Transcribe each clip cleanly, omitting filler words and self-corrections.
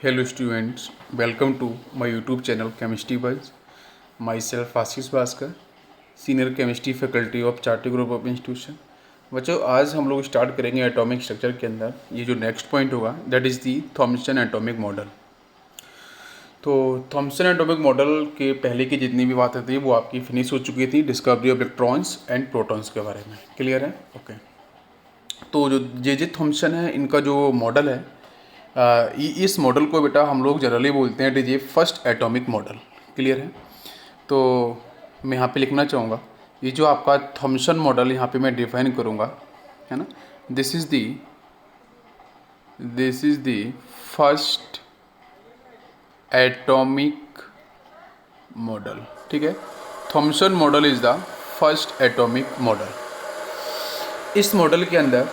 Hello students, welcome to my YouTube channel Chemistry Buzz. Myself Ashish Bhaskar, senior chemistry faculty of चार्टी group of institution. बच्चों आज हम लोग start करेंगे एटॉमिक स्ट्रक्चर के अंदर। ये जो नेक्स्ट पॉइंट होगा that is the Thomson atomic model. तो थॉम्सन एटॉमिक मॉडल के पहले की जितनी भी बातें थी वो आपकी फिनिश हो चुकी थी, discovery of electrons and protons के बारे में। क्लियर है? ओके। तो जो जे थॉम्सन है इनका जो मॉडल है, इस मॉडल को बेटा हम लोग जनरली बोलते हैं ये फर्स्ट एटॉमिक मॉडल। क्लियर है? तो मैं यहाँ पे लिखना चाहूँगा ये जो आपका थॉम्सन मॉडल यहाँ पे मैं डिफाइन करूँगा, है ना। This is the first atomic model. ठीक है, Thomson model is the first atomic model. इस मॉडल के अंदर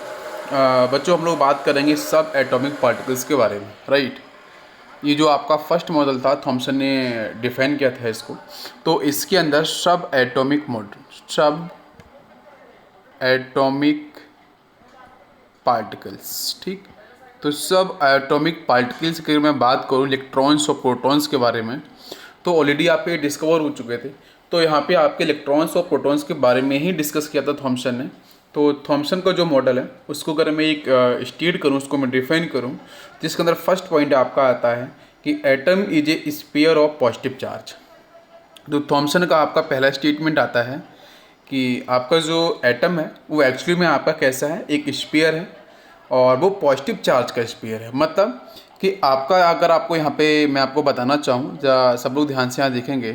बच्चों हम लोग बात करेंगे सब एटॉमिक पार्टिकल्स के बारे में, राइट। ये जो आपका फर्स्ट मॉडल था थॉम्सन ने डिफाइन किया था इसको, तो इसके अंदर सब एटॉमिक पार्टिकल्स, ठीक। तो सब एटॉमिक पार्टिकल्स की अगर मैं बात करूँ इलेक्ट्रॉन्स और प्रोटॉन्स के बारे में, तो ऑलरेडी आप ये डिस्कवर हो चुके थे। तो यहाँ पे आपके इलेक्ट्रॉन्स और प्रोटॉन्स के बारे में ही डिस्कस किया था थॉम्सन ने। तो थॉम्सन का जो मॉडल है उसको अगर मैं एक स्टेट करूँ, उसको मैं डिफाइन करूँ, जिसके अंदर फर्स्ट पॉइंट आपका आता है कि atom is a sphere of positive charge. तो थॉम्सन का आपका पहला स्टेटमेंट आता है कि आपका जो एटम है वो एक्चुअली में आपका कैसा है, एक स्फीयर है और वो पॉजिटिव चार्ज का स्फीयर है। मतलब कि आपका, अगर आपको यहाँ पे मैं आपको बताना चाहूँ, सब लोग ध्यान से यहाँ देखेंगे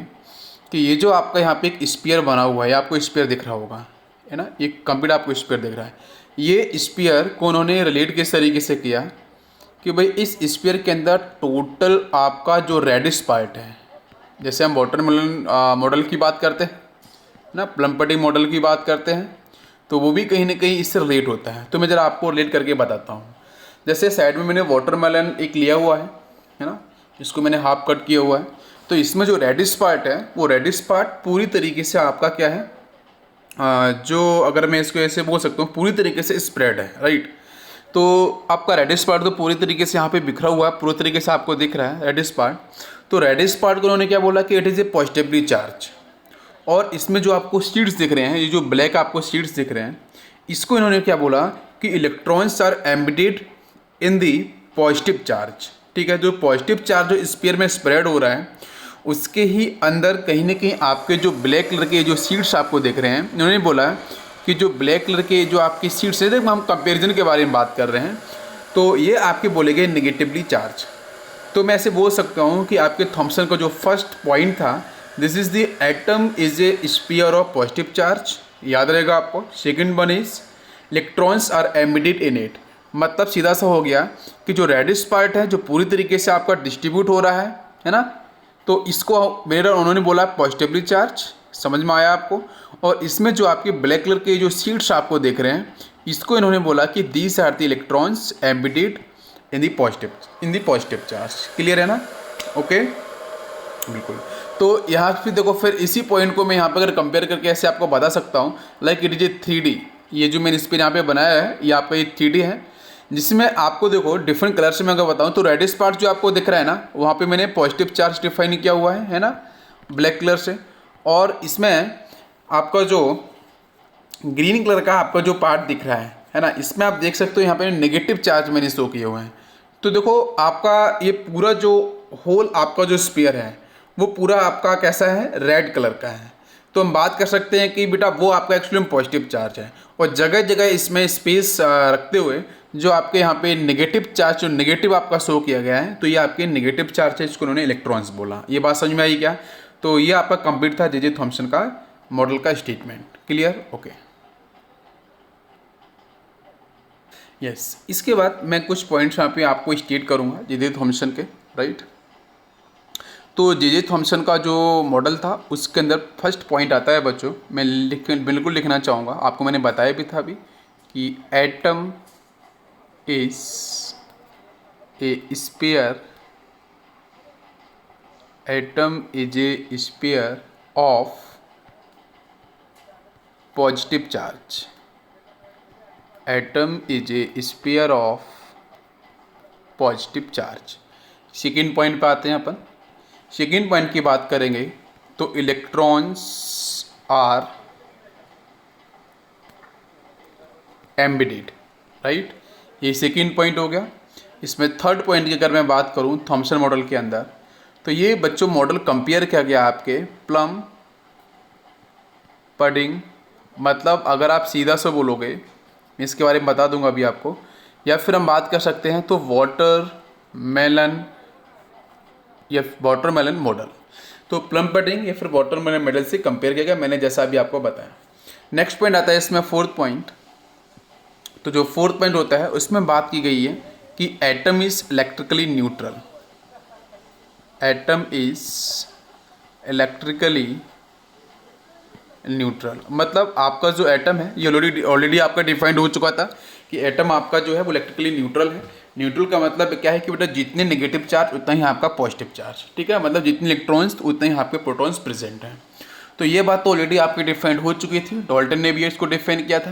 कि ये जो आपका यहाँ पे एक स्फीयर बना हुआ है, आपको स्फीयर दिख रहा होगा, है ना, ये कंप्लीट आपको स्फीयर दिख रहा है। ये स्फीयर को उन्होंने रिलेट किस तरीके से किया कि भाई इस स्फीयर के अंदर टोटल आपका जो रेडिश पार्ट है, जैसे हम वाटरमेलन मॉडल की बात करते हैं ना, प्लम पुडिंग मॉडल की बात करते हैं, तो वो भी कहीं ना कहीं इससे रिलेट होता है। तो मैं ज़रा आपको रिलेट करके बताता हूँ। जैसे साइड में मैंने वाटरमेलन एक लिया हुआ है ना, इसको मैंने हाफ कट किया हुआ है। तो इसमें जो रेडिश पार्ट है वो रेडिश पार्ट पूरी तरीके से आपका क्या है, जो अगर मैं इसको ऐसे बोल सकता हूँ पूरी तरीके से स्प्रेड है, राइट। तो आपका रेडिश पार्ट तो पूरी तरीके से यहाँ पे बिखरा हुआ है, पूरी तरीके से आपको दिख रहा है रेडिश पार्ट। तो रेडिश पार्ट को उन्होंने क्या बोला कि it is A positively charge. और इसमें जो आपको सीड्स दिख रहे हैं, ये जो ब्लैक आपको सीड्स दिख रहे हैं, इसको इन्होंने क्या बोला कि electrons are embedded in the positive charge. ठीक है, जो पॉजिटिव चार्ज जो स्फीयर में स्प्रेड हो रहा है उसके ही अंदर कहीं ना कहीं आपके जो ब्लैक कलर के जो सीड्स आपको दिख रहे हैं, इन्होंने बोला कि जो ब्लैक कलर के जो आपकी सीड्स हैं, देखो हम कंपेरिजन के बारे में बात कर रहे हैं, तो ये आपके बोले गए निगेटिवली चार्ज। तो मैं ऐसे बोल सकता हूँ कि आपके थॉम्सन का जो फर्स्ट पॉइंट था, this is the atom is a sphere of positive charge, याद रहेगा आपको। Second one is electrons are emitted in it, मतलब सीधा सा हो गया कि जो रेडिश पार्ट है जो पूरी तरीके से आपका डिस्ट्रीब्यूट हो रहा है ना, तो इसको मेरा उन्होंने बोला पॉजिटिवली चार्ज, समझ में आया आपको। और इसमें जो आपके ब्लैक कलर के जो सीड्स आपको देख रहे हैं, इसको इन्होंने बोला कि these are the electrons emitted in the positive charge. Clear है ना? ओके, बिल्कुल। तो यहाँ फिर देखो, फिर इसी पॉइंट को मैं यहाँ पर अगर कंपेयर करके ऐसे आपको बता सकता हूँ, like it is A 3D। ये जो मैंने इस पर यहाँ पे बनाया है ये आपका एक 3D है, जिसमें आपको देखो डिफरेंट कलर से मैं अगर बताऊँ तो रेडिश पार्ट जो आपको दिख रहा है ना, वहाँ पे मैंने पॉजिटिव चार्ज डिफाइन किया हुआ है ना, ब्लैक कलर से। और इसमें आपका जो ग्रीन कलर का आपका जो पार्ट दिख रहा है ना, इसमें आप देख सकते हो यहाँ पे नेगेटिव चार्ज मैंने शो किए हुए हैं। तो देखो आपका ये पूरा जो होल आपका जो स्फीयर है वो पूरा आपका कैसा है, रेड कलर का है। तो हम बात कर सकते हैं कि बेटा वो आपका एक्चुअली में पॉजिटिव चार्ज है। और जगह जगह इसमें स्पेस रखते हुए जो आपके यहाँ पे नेगेटिव चार्ज, जो नेगेटिव आपका शो किया गया है, तो ये आपके नेगेटिव चार्ज है, इसको उन्होंने इलेक्ट्रॉन्स बोला। ये बात समझ में आई क्या? तो ये आपका कंप्लीट था जे थॉम्सन का मॉडल का स्टेटमेंट। क्लियर? Okay, yes. इसके बाद मैं कुछ पॉइंट्स यहाँ पे आपको स्टेट करूँगा जे थॉम्सन के, राइट। तो जे थॉम्सन का जो मॉडल था उसके अंदर फर्स्ट पॉइंट आता है बच्चों, मैं बिल्कुल लिखना चाहूँगा, आपको मैंने बताया भी था अभी कि atom is a sphere, atom is a sphere of positive charge, atom is a sphere of positive charge. Second point पे आते हैं अपन। सेकेंड पॉइंट की बात करेंगे तो इलेक्ट्रॉन्स आर एम्बेडेड, राइट। ये सेकेंड पॉइंट हो गया। इसमें थर्ड पॉइंट की अगर मैं बात करूं थॉमसन मॉडल के अंदर, तो ये बच्चों मॉडल कंपेयर किया गया आपके प्लम पडिंग, मतलब अगर आप सीधा से बोलोगे, मैं इसके बारे में बता दूंगा अभी आपको, या फिर हम बात कर सकते हैं तो वाटर मेलन या वाटर मेलन मॉडल। तो प्लम पडिंग या फिर वाटर मेलन मॉडल से कंपेयर किया गया, मैंने जैसा अभी आपको बताया। नेक्स्ट पॉइंट आता है इसमें फोर्थ पॉइंट। तो जो फोर्थ पॉइंट होता है उसमें बात की गई है कि atom is electrically neutral. Atom is electrically neutral, मतलब आपका जो एटम है ये ऑलरेडी आपका डिफाइंड हो चुका था कि एटम आपका जो है वो इलेक्ट्रिकली न्यूट्रल है। न्यूट्रल का मतलब क्या है कि बेटा जितने नेगेटिव चार्ज उतना ही आपका पॉजिटिव चार्ज, ठीक है, मतलब जितने इलेक्ट्रॉन्स उतने ही आपके प्रोटॉन्स प्रेजेंट हैं। तो ये बात तो ऑलरेडी आपकी डिफाइंड हो चुकी थी, डाल्टन ने भी इसको डिफाइन किया था।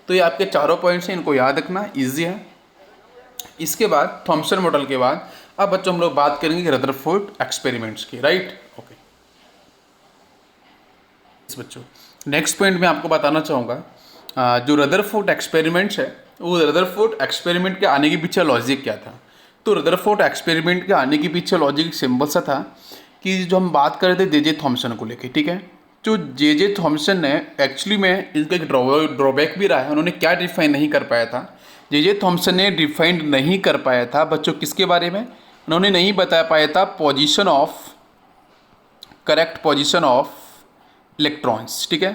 तो ये आपके चारों पॉइंट्स हैं, इनको याद रखना ईजी है। इसके बाद थॉमसन मॉडल के बाद अब बच्चों हम लोग बात करेंगे रदरफोर्ड एक्सपेरिमेंट्स की, राइट। ओके बच्चों, नेक्स्ट पॉइंट मैं आपको बताना चाहूँगा जो रदरफोर्ड एक्सपेरिमेंट्स है, वो रदरफोर्ड एक्सपेरिमेंट के आने के पीछे लॉजिक क्या था। तो रदरफोर्ड एक्सपेरिमेंट के आने के पीछे लॉजिक सिंपल सा था कि जो हम बात कर रहे थे जे थॉमसन को लेके, ठीक है। जो जे थॉमसन ने एक्चुअली में इनका एक ड्रॉबैक भी रहा है, उन्होंने क्या डिफाइन नहीं कर पाया था। जे थॉमसन ने डिफाइंड नहीं कर पाया था बच्चों किसके बारे में, उन्होंने नहीं बता पाया था position of, correct position of electrons, ठीक है।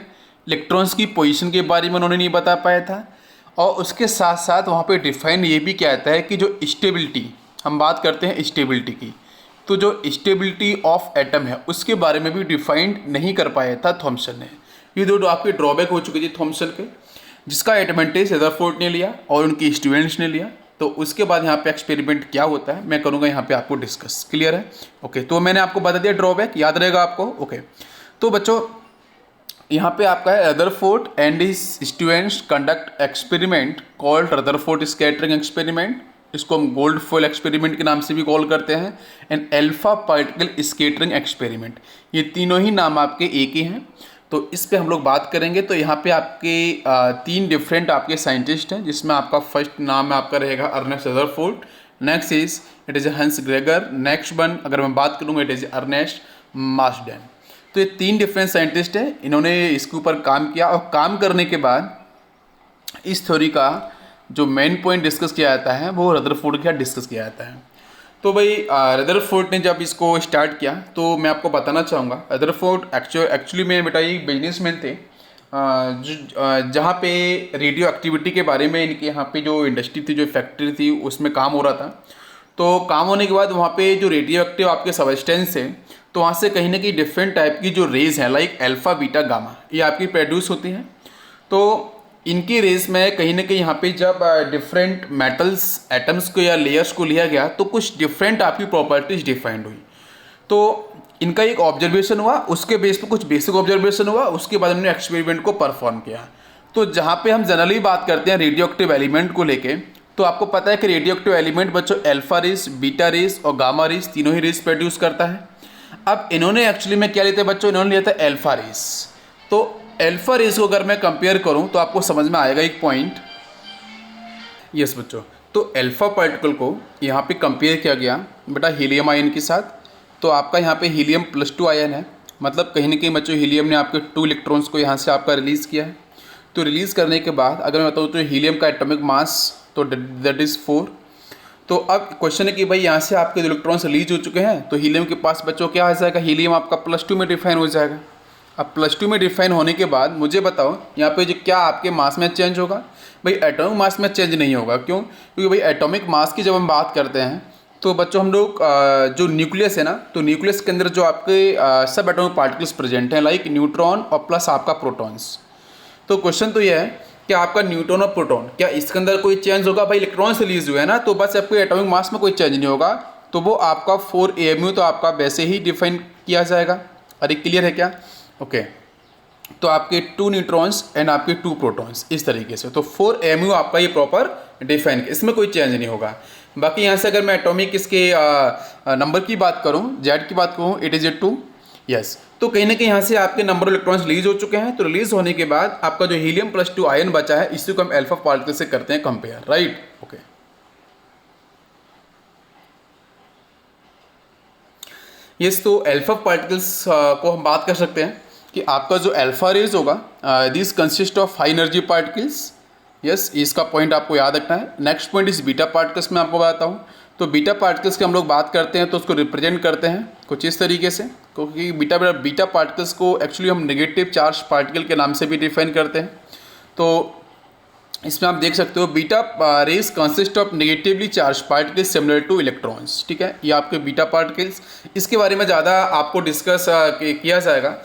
इलेक्ट्रॉन्स की पोजीशन के बारे में उन्होंने नहीं बता पाया था। और उसके साथ साथ वहाँ पे डिफाइन ये भी कहता है कि जो स्टेबिलिटी, हम बात करते हैं स्टेबिलिटी की, तो जो स्टेबिलिटी ऑफ एटम है उसके बारे में भी डिफाइंड नहीं कर पाया था थॉमसन ने। ये दो आपके ड्रॉबैक हो चुके थे थॉमसन के, जिसका एडवांटेज रदरफोर्ड ने लिया और उनके स्टूडेंट्स ने लिया। तो उसके बाद यहाँ पे एक्सपेरिमेंट क्या होता है मैं करूँगा यहाँ पे आपको डिस्कस, क्लियर है। ओके, तो मैंने आपको बता दिया ड्रॉबैक, याद रहेगा आपको। ओके, तो बच्चों यहाँ पे आपका है Rutherford and his students conduct experiment called Rutherford scattering experiment, इसको हम गोल्ड फॉइल एक्सपेरिमेंट के नाम से भी कॉल करते हैं, and alpha particle scattering experiment. ये तीनों ही नाम आपके एक ही हैं। तो इस पे हम लोग बात करेंगे। तो यहाँ पे आपके तीन डिफरेंट आपके साइंटिस्ट हैं, जिसमें आपका फर्स्ट नाम आपका रहेगा Ernest Rutherford, next it is Hans Gregor, next one अगर मैं बात करूँगा इट इज़ अर्नेस्ट मार्सडेन। तो ये तीन डिफरेंट साइंटिस्ट हैं, इन्होंने इसके ऊपर काम किया और काम करने के बाद इस थ्योरी का जो मेन पॉइंट डिस्कस किया जाता है वो रदरफोर्ड के साथ डिस्कस किया जाता है। तो भाई रदरफोर्ड ने जब इसको स्टार्ट किया तो मैं आपको बताना चाहूँगा रदरफोर्ड एक्चुअली में बेटा ये बिजनेसमैन थे जहाँ पे रेडियो एक्टिविटी के बारे में इनके यहाँ पे जो इंडस्ट्री थी, जो फैक्ट्री थी, उसमें काम हो रहा था। तो काम होने के बाद वहाँ पे जो रेडियो एक्टिव आपके सबस्टेंस है, तो वहाँ से कहीं ना कहीं डिफरेंट टाइप की जो रेज हैं लाइक अल्फा बीटा गामा, ये आपकी प्रोड्यूस होती हैं। तो इनकी रेस में कहीं ना कहीं यहाँ पे जब डिफरेंट मेटल्स एटम्स को या लेयर्स को लिया गया तो कुछ डिफरेंट आपकी प्रॉपर्टीज डिफाइंड हुई। तो इनका एक ऑब्जर्वेशन हुआ, उसके बेस पे कुछ बेसिक ऑब्जर्वेशन हुआ, उसके बाद उन्होंने एक्सपेरिमेंट को परफॉर्म किया। तो जहाँ पे हम जनरली बात करते हैं रेडियो एक्टिव एलिमेंट को लेके, तो आपको पता है कि रेडियो एक्टिव एलिमेंट बच्चों अल्फा रेस, बीटा रेस और गामा रेस तीनों ही रेस प्रोड्यूस करता है। अब इन्होंने एक्चुअली में क्या लिया था बच्चों, इन्होंने लिया था अल्फा रेस। तो अल्फा रेस को अगर मैं कंपेयर करूं तो आपको समझ में आएगा एक पॉइंट। यस बच्चों, तो अल्फा पार्टिकल को यहाँ पे कंपेयर किया गया बेटा हीलियम आयन के साथ। तो आपका यहाँ पे हीलियम +2 आयन है, मतलब कहीं ना कहीं बच्चों हीलियम ने आपके 2 इलेक्ट्रॉन्स को यहाँ से आपका रिलीज़ किया है। तो रिलीज़ करने के बाद अगर मैं बताऊँ तो हीलियम का एटॉमिक मास तो दैट इज़ 4। तो अब क्वेश्चन है कि भाई यहाँ से आपके इलेक्ट्रॉन्स रिलीज हो चुके हैं, तो हीलियम के पास बच्चों क्या आ जाएगा, हीलियम आपका +2 में डिफाइन हो जाएगा। अब +2 में डिफाइन होने के बाद मुझे बताओ यहाँ पे जो क्या आपके मास में चेंज होगा, भाई एटॉमिक मास में चेंज नहीं होगा। क्यों? क्योंकि भाई एटॉमिक मास की जब हम बात करते हैं तो बच्चों हम लोग जो न्यूक्लियस है ना, तो न्यूक्लियस के अंदर जो आपके सब एटॉमिक पार्टिकल्स प्रेजेंट हैं लाइक न्यूट्रॉन और प्लस आपका प्रोटॉन्स। तो क्वेश्चन तो ये है कि आपका न्यूट्रॉन और प्रोटॉन क्या इसके अंदर कोई चेंज होगा, भाई इलेक्ट्रॉन से रिलीज हुआ है ना, तो बस आपके एटॉमिक मास में कोई चेंज नहीं होगा, तो वो आपका 4 AMU तो आपका वैसे ही डिफाइन किया जाएगा। अरे क्लियर है क्या? ओके, तो आपके 2 न्यूट्रॉन्स एंड आपके 2 प्रोटॉन्स इस तरीके से, तो 4 AMU आपका ये प्रॉपर डिफाइन, इसमें कोई चेंज नहीं होगा। बाकी यहाँ से अगर मैं एटॉमिक इसके नंबर की बात करूँ, जेड की बात करूँ, इट इज ए 2। यस, तो कहीं ना कहीं यहाँ से आपके नंबर ऑफ इलेक्ट्रॉन्स रिलीज हो चुके हैं। तो रिलीज होने के बाद आपका जो हीलियम +2 आयन बचा है, इसी को हम अल्फा पार्टिकल से करते हैं कंपेयर, राइट। ओके, यस, तो अल्फा पार्टिकल्स को हम बात कर सकते हैं कि आपका जो अल्फा रेज होगा, this consist of high energy particles. Yes, इसका पॉइंट आपको याद रखना है। नेक्स्ट पॉइंट इस बीटा पार्टिकल्स में आपको बताता हूँ। तो बीटा पार्टिकल्स की हम लोग बात करते हैं तो उसको रिप्रेजेंट करते हैं कुछ इस तरीके से, क्योंकि बीटा पार्टिकल्स को एक्चुअली हम नेगेटिव चार्ज पार्टिकल के नाम से भी डिफाइन करते हैं। तो इसमें आप देख सकते हो beta raise consist of negatively charge particles similar two electrons, ठीक है, ये आपके बीटा पार्टिकल्स। इसके बारे में ज़्यादा आपको डिस्कस किया जाएगा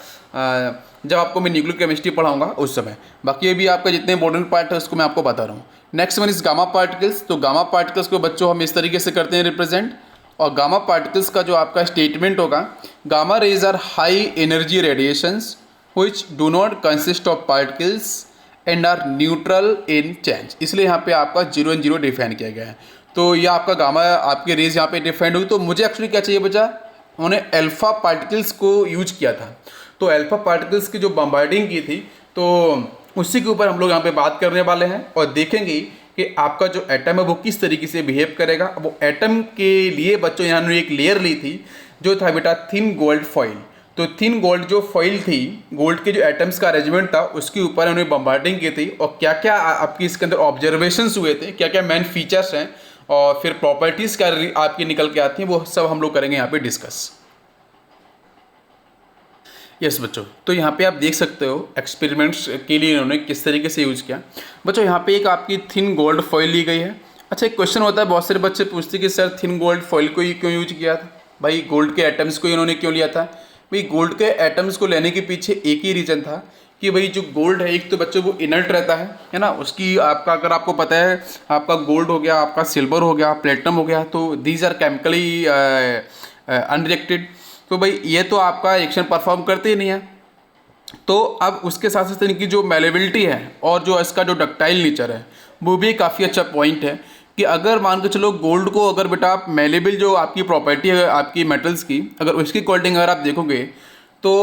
जब आपको मैं न्यूक्लियर केमिस्ट्री पढ़ाऊंगा उस समय। बाकी ये भी आपका जितने इंपॉर्टेंट पार्ट है उसको मैं आपको बता रहा हूँ। Next one is gamma particles. तो गामा पार्टिकल्स को बच्चों हम इस तरीके से करते हैं रिप्रेजेंट, और गामा पार्टिकल्स का जो आपका स्टेटमेंट होगा, gamma rays are high energy radiations which do not consist of particles and are neutral in change. इसलिए यहाँ पे आपका 0 and 0 डिफाइन किया गया है। तो ये आपका गामा आपके रेज यहाँ पे डिफाइंड होगी। तो मुझे एक्चुअली क्या चाहिए बचा, उन्होंने अल्फा पार्टिकल्स को यूज किया था। तो अल्फा पार्टिकल्स की जो बम्बार्डिंग की थी, तो उसी के ऊपर हम लोग यहाँ पे बात करने वाले हैं और देखेंगे कि आपका जो एटम है वो किस तरीके से बिहेव करेगा। वो एटम के लिए बच्चों यहाँ एक लेयर ली थी जो था बेटा थिन गोल्ड फॉइल। तो थिन गोल्ड जो फॉइल थी, गोल्ड के जो एटम्स का अरेंजमेंट था उसके ऊपर उन्होंने बम्बार्डिंग की थी, और क्या क्या आपकी इसके अंदर ऑब्जर्वेशंस हुए थे, क्या क्या मेन फीचर्स हैं और फिर प्रॉपर्टीज़ क्या आपकी निकल के आती हैं, वो सब हम लोग करेंगे यहाँ पे डिस्कस। यस बच्चों, तो यहाँ पे आप देख सकते हो एक्सपेरिमेंट्स के लिए इन्होंने किस तरीके से यूज़ किया। बच्चों यहाँ पे एक आपकी थिन गोल्ड फॉइल ली गई है। अच्छा, एक क्वेश्चन होता है, बहुत सारे बच्चे पूछते कि सर थिन गोल्ड फॉइल को ही क्यों यूज किया था, भाई गोल्ड के एटम्स को इन्होंने क्यों लिया था। भाई गोल्ड के एटम्स को लेने के पीछे एक ही रीज़न था कि भाई जो गोल्ड है, एक तो बच्चों वो इनर्ट रहता है ना, उसकी आपका अगर आपको पता है आपका गोल्ड हो गया, आपका सिल्वर हो गया, प्लेटिनम हो गया, तो दीज आर केमिकली अनरिएक्टेड। तो भाई ये तो आपका रिएक्शन परफॉर्म करते ही नहीं है। तो अब उसके साथ साथ इनकी जो मेलेबिलिटी है और जो इसका जो डक्टाइल नेचर है वो भी काफ़ी अच्छा पॉइंट है कि अगर मान के चलो गोल्ड को अगर बेटा आप मेलेबल जो आपकी प्रॉपर्टी है आपकी मेटल्स की, अगर उसकी क्वालिटी अगर आप देखोगे तो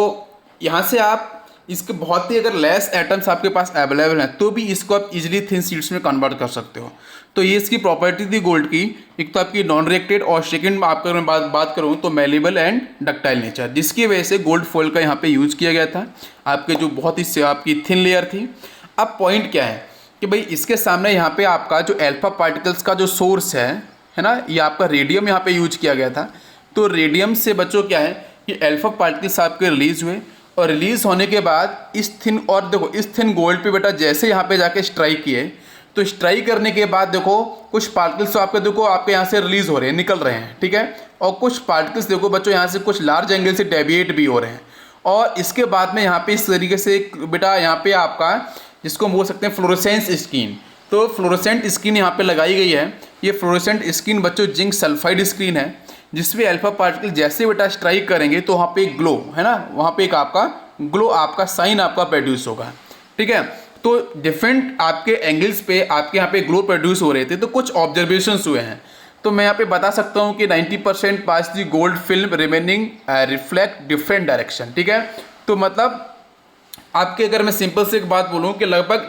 यहाँ से आप इसके बहुत ही अगर लेस एटम्स आपके पास अवेलेबल हैं तो भी इसको आप इजीली थिन शीट्स में कन्वर्ट कर सकते हो। तो ये इसकी प्रॉपर्टी थी गोल्ड की, एक तो आपकी नॉन रिएक्टेड और सेकंड आपका अगर मैं बात करूँ तो मेलेबल एंड डक्टाइल नेचर, जिसकी वजह से गोल्ड फॉइल का यहाँ पे यूज़ किया गया था आपके जो बहुत ही आपकी थिन लेयर थी। अब पॉइंट क्या है कि भाई इसके सामने यहाँ पे आपका जो अल्फा पार्टिकल्स का जो सोर्स है ना, ये आपका रेडियम यहाँ पे यूज किया गया था। तो रेडियम से बच्चों क्या है कि अल्फा पार्टिकल्स आपके रिलीज हुए, और रिलीज होने के बाद इस थिन, और देखो इस थिन गोल्ड पे बेटा जैसे यहाँ पे जाके स्ट्राइक किए, तो स्ट्राइक करने के बाद देखो कुछ पार्टिकल्स तो आपके देखो आपके यहाँ से रिलीज हो रहे हैं, निकल रहे हैं, ठीक है, और कुछ पार्टिकल्स देखो बच्चों यहाँ से कुछ लार्ज एंगल से डेविएट भी हो रहे हैं। और इसके बाद में यहाँ पे इस तरीके से बेटा यहाँ पे आपका जिसको हम बोल सकते हैं फ्लोरोसेंस स्क्रीन, तो फ्लोरोसेंट स्क्रीन यहाँ पे लगाई गई है। ये फ्लोरोसेंट स्क्रीन बच्चों जिंक सल्फाइड स्क्रीन है, जिसमें अल्फा पार्टिकल जैसे बेटा स्ट्राइक करेंगे तो वहाँ पे एक ग्लो है ना, वहाँ पे एक आपका ग्लो आपका साइन आपका प्रोड्यूस होगा, ठीक है। तो डिफरेंट आपके एंगल्स पे आपके यहाँ पे ग्लो प्रोड्यूस हो रहे थे, तो कुछ ऑब्जर्वेशंस हुए हैं। तो मैं यहाँ पे बता सकता हूँ कि 90% pass the gold film remaining reflect different direction, ठीक है। तो मतलब आपके अगर मैं सिंपल से एक बात बोलूँ कि लगभग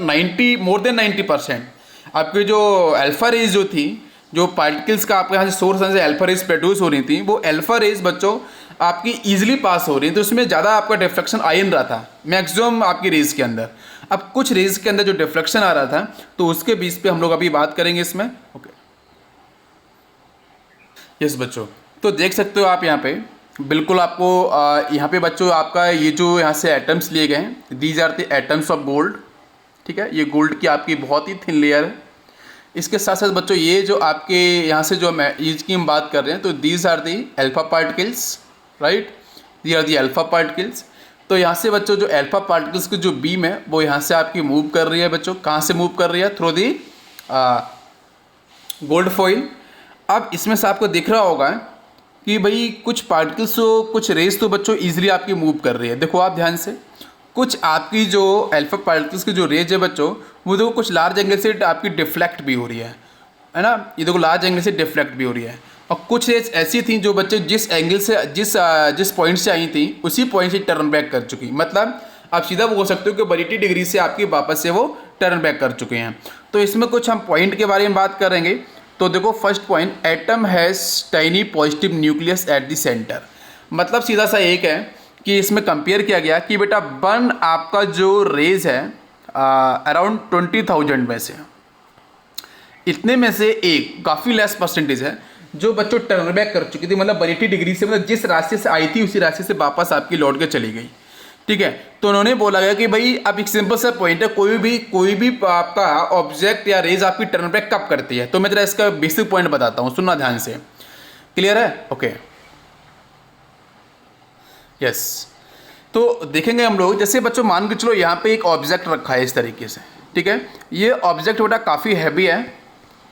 मोर देन 90% आपके जो अल्फा रेज जो थी, जो पार्टिकल्स का आपके यहाँ से सोर्स से अल्फा रेज प्रोड्यूस हो रही थी, वो अल्फा रेज बच्चों आपकी इजीली पास हो रही थी, तो उसमें ज़्यादा आपका डिफ्लेक्शन आ ही नहीं रहा था मैक्सिमम आपकी रेज के अंदर। अब कुछ रेज के अंदर जो डिफ्लेक्शन आ रहा था तो उसके बेस पे हम लोग अभी बात करेंगे इसमें। ओके, यस बच्चों, तो देख सकते हो आप यहाँ पे बिल्कुल आपको यहाँ पे बच्चों आपका ये जो यहाँ से एटम्स लिए गए हैं, these are the atoms of gold, ठीक है। ये गोल्ड की आपकी बहुत ही थिन लेयर है। इसके साथ साथ बच्चों ये जो आपके यहाँ से जो इसकी हम बात कर रहे हैं, तो these are the alpha particles, right, the are the alpha particles. तो यहाँ से बच्चों जो अल्फा पार्टिकल्स की जो बीम है वो यहाँ से आपकी मूव कर रही है बच्चों, कहाँ से मूव कर रही है, थ्रू दी गोल्ड फॉइल। अब इसमें से आपको दिख रहा होगा कि भाई कुछ पार्टिकल्स तो कुछ रेस तो बच्चों ईजिली आपकी मूव कर रही है। देखो आप ध्यान से, कुछ आपकी जो अल्फा पार्टिकल्स की जो रेज है बच्चों वो देखो कुछ लार्ज एंगल से आपकी डिफ्लेक्ट भी हो रही है, है ना, ये देखो लार्ज एंगल से डिफ्लेक्ट भी हो रही है। और कुछ रेज ऐसी थी जो बच्चे जिस एंगल से जिस पॉइंट से आई थी उसी पॉइंट से टर्न बैक कर चुकी, मतलब आप सीधा बोल सकते हो कि 180 डिग्री से आपकी वापस से वो टर्न बैक कर चुके हैं। तो इसमें कुछ हम पॉइंट के बारे में बात करेंगे। तो देखो first point, atom has tiny positive nucleus at the centre. मतलब सीधा सा एक है कि इसमें कंपेयर किया गया कि बेटा वन आपका जो रेज है अराउंड 20,000 में से, इतने में से एक काफ़ी लेस परसेंटेज है जो बच्चों टर्न बैक कर चुकी थी, मतलब 180 डिग्री से, मतलब जिस रास्ते से आई थी उसी रास्ते से वापस आपकी लौट के चली गई। ठीक है, तो उन्होंने बोला गया कि भाई अब एक सिंपल सा पॉइंट है, कोई भी आपका ऑब्जेक्ट या रेज आपकी टर्न बैक कब करती है। तो मैं जरा इसका बेसिक पॉइंट बताता हूँ, सुनना ध्यान से। क्लियर है? Okay, yes. तो देखेंगे हम लोग, जैसे बच्चों मान के चलो यहाँ पे एक ऑब्जेक्ट रखा है इस तरीके से। ठीक है, ये ऑब्जेक्ट बेटा काफ़ी हैवी है।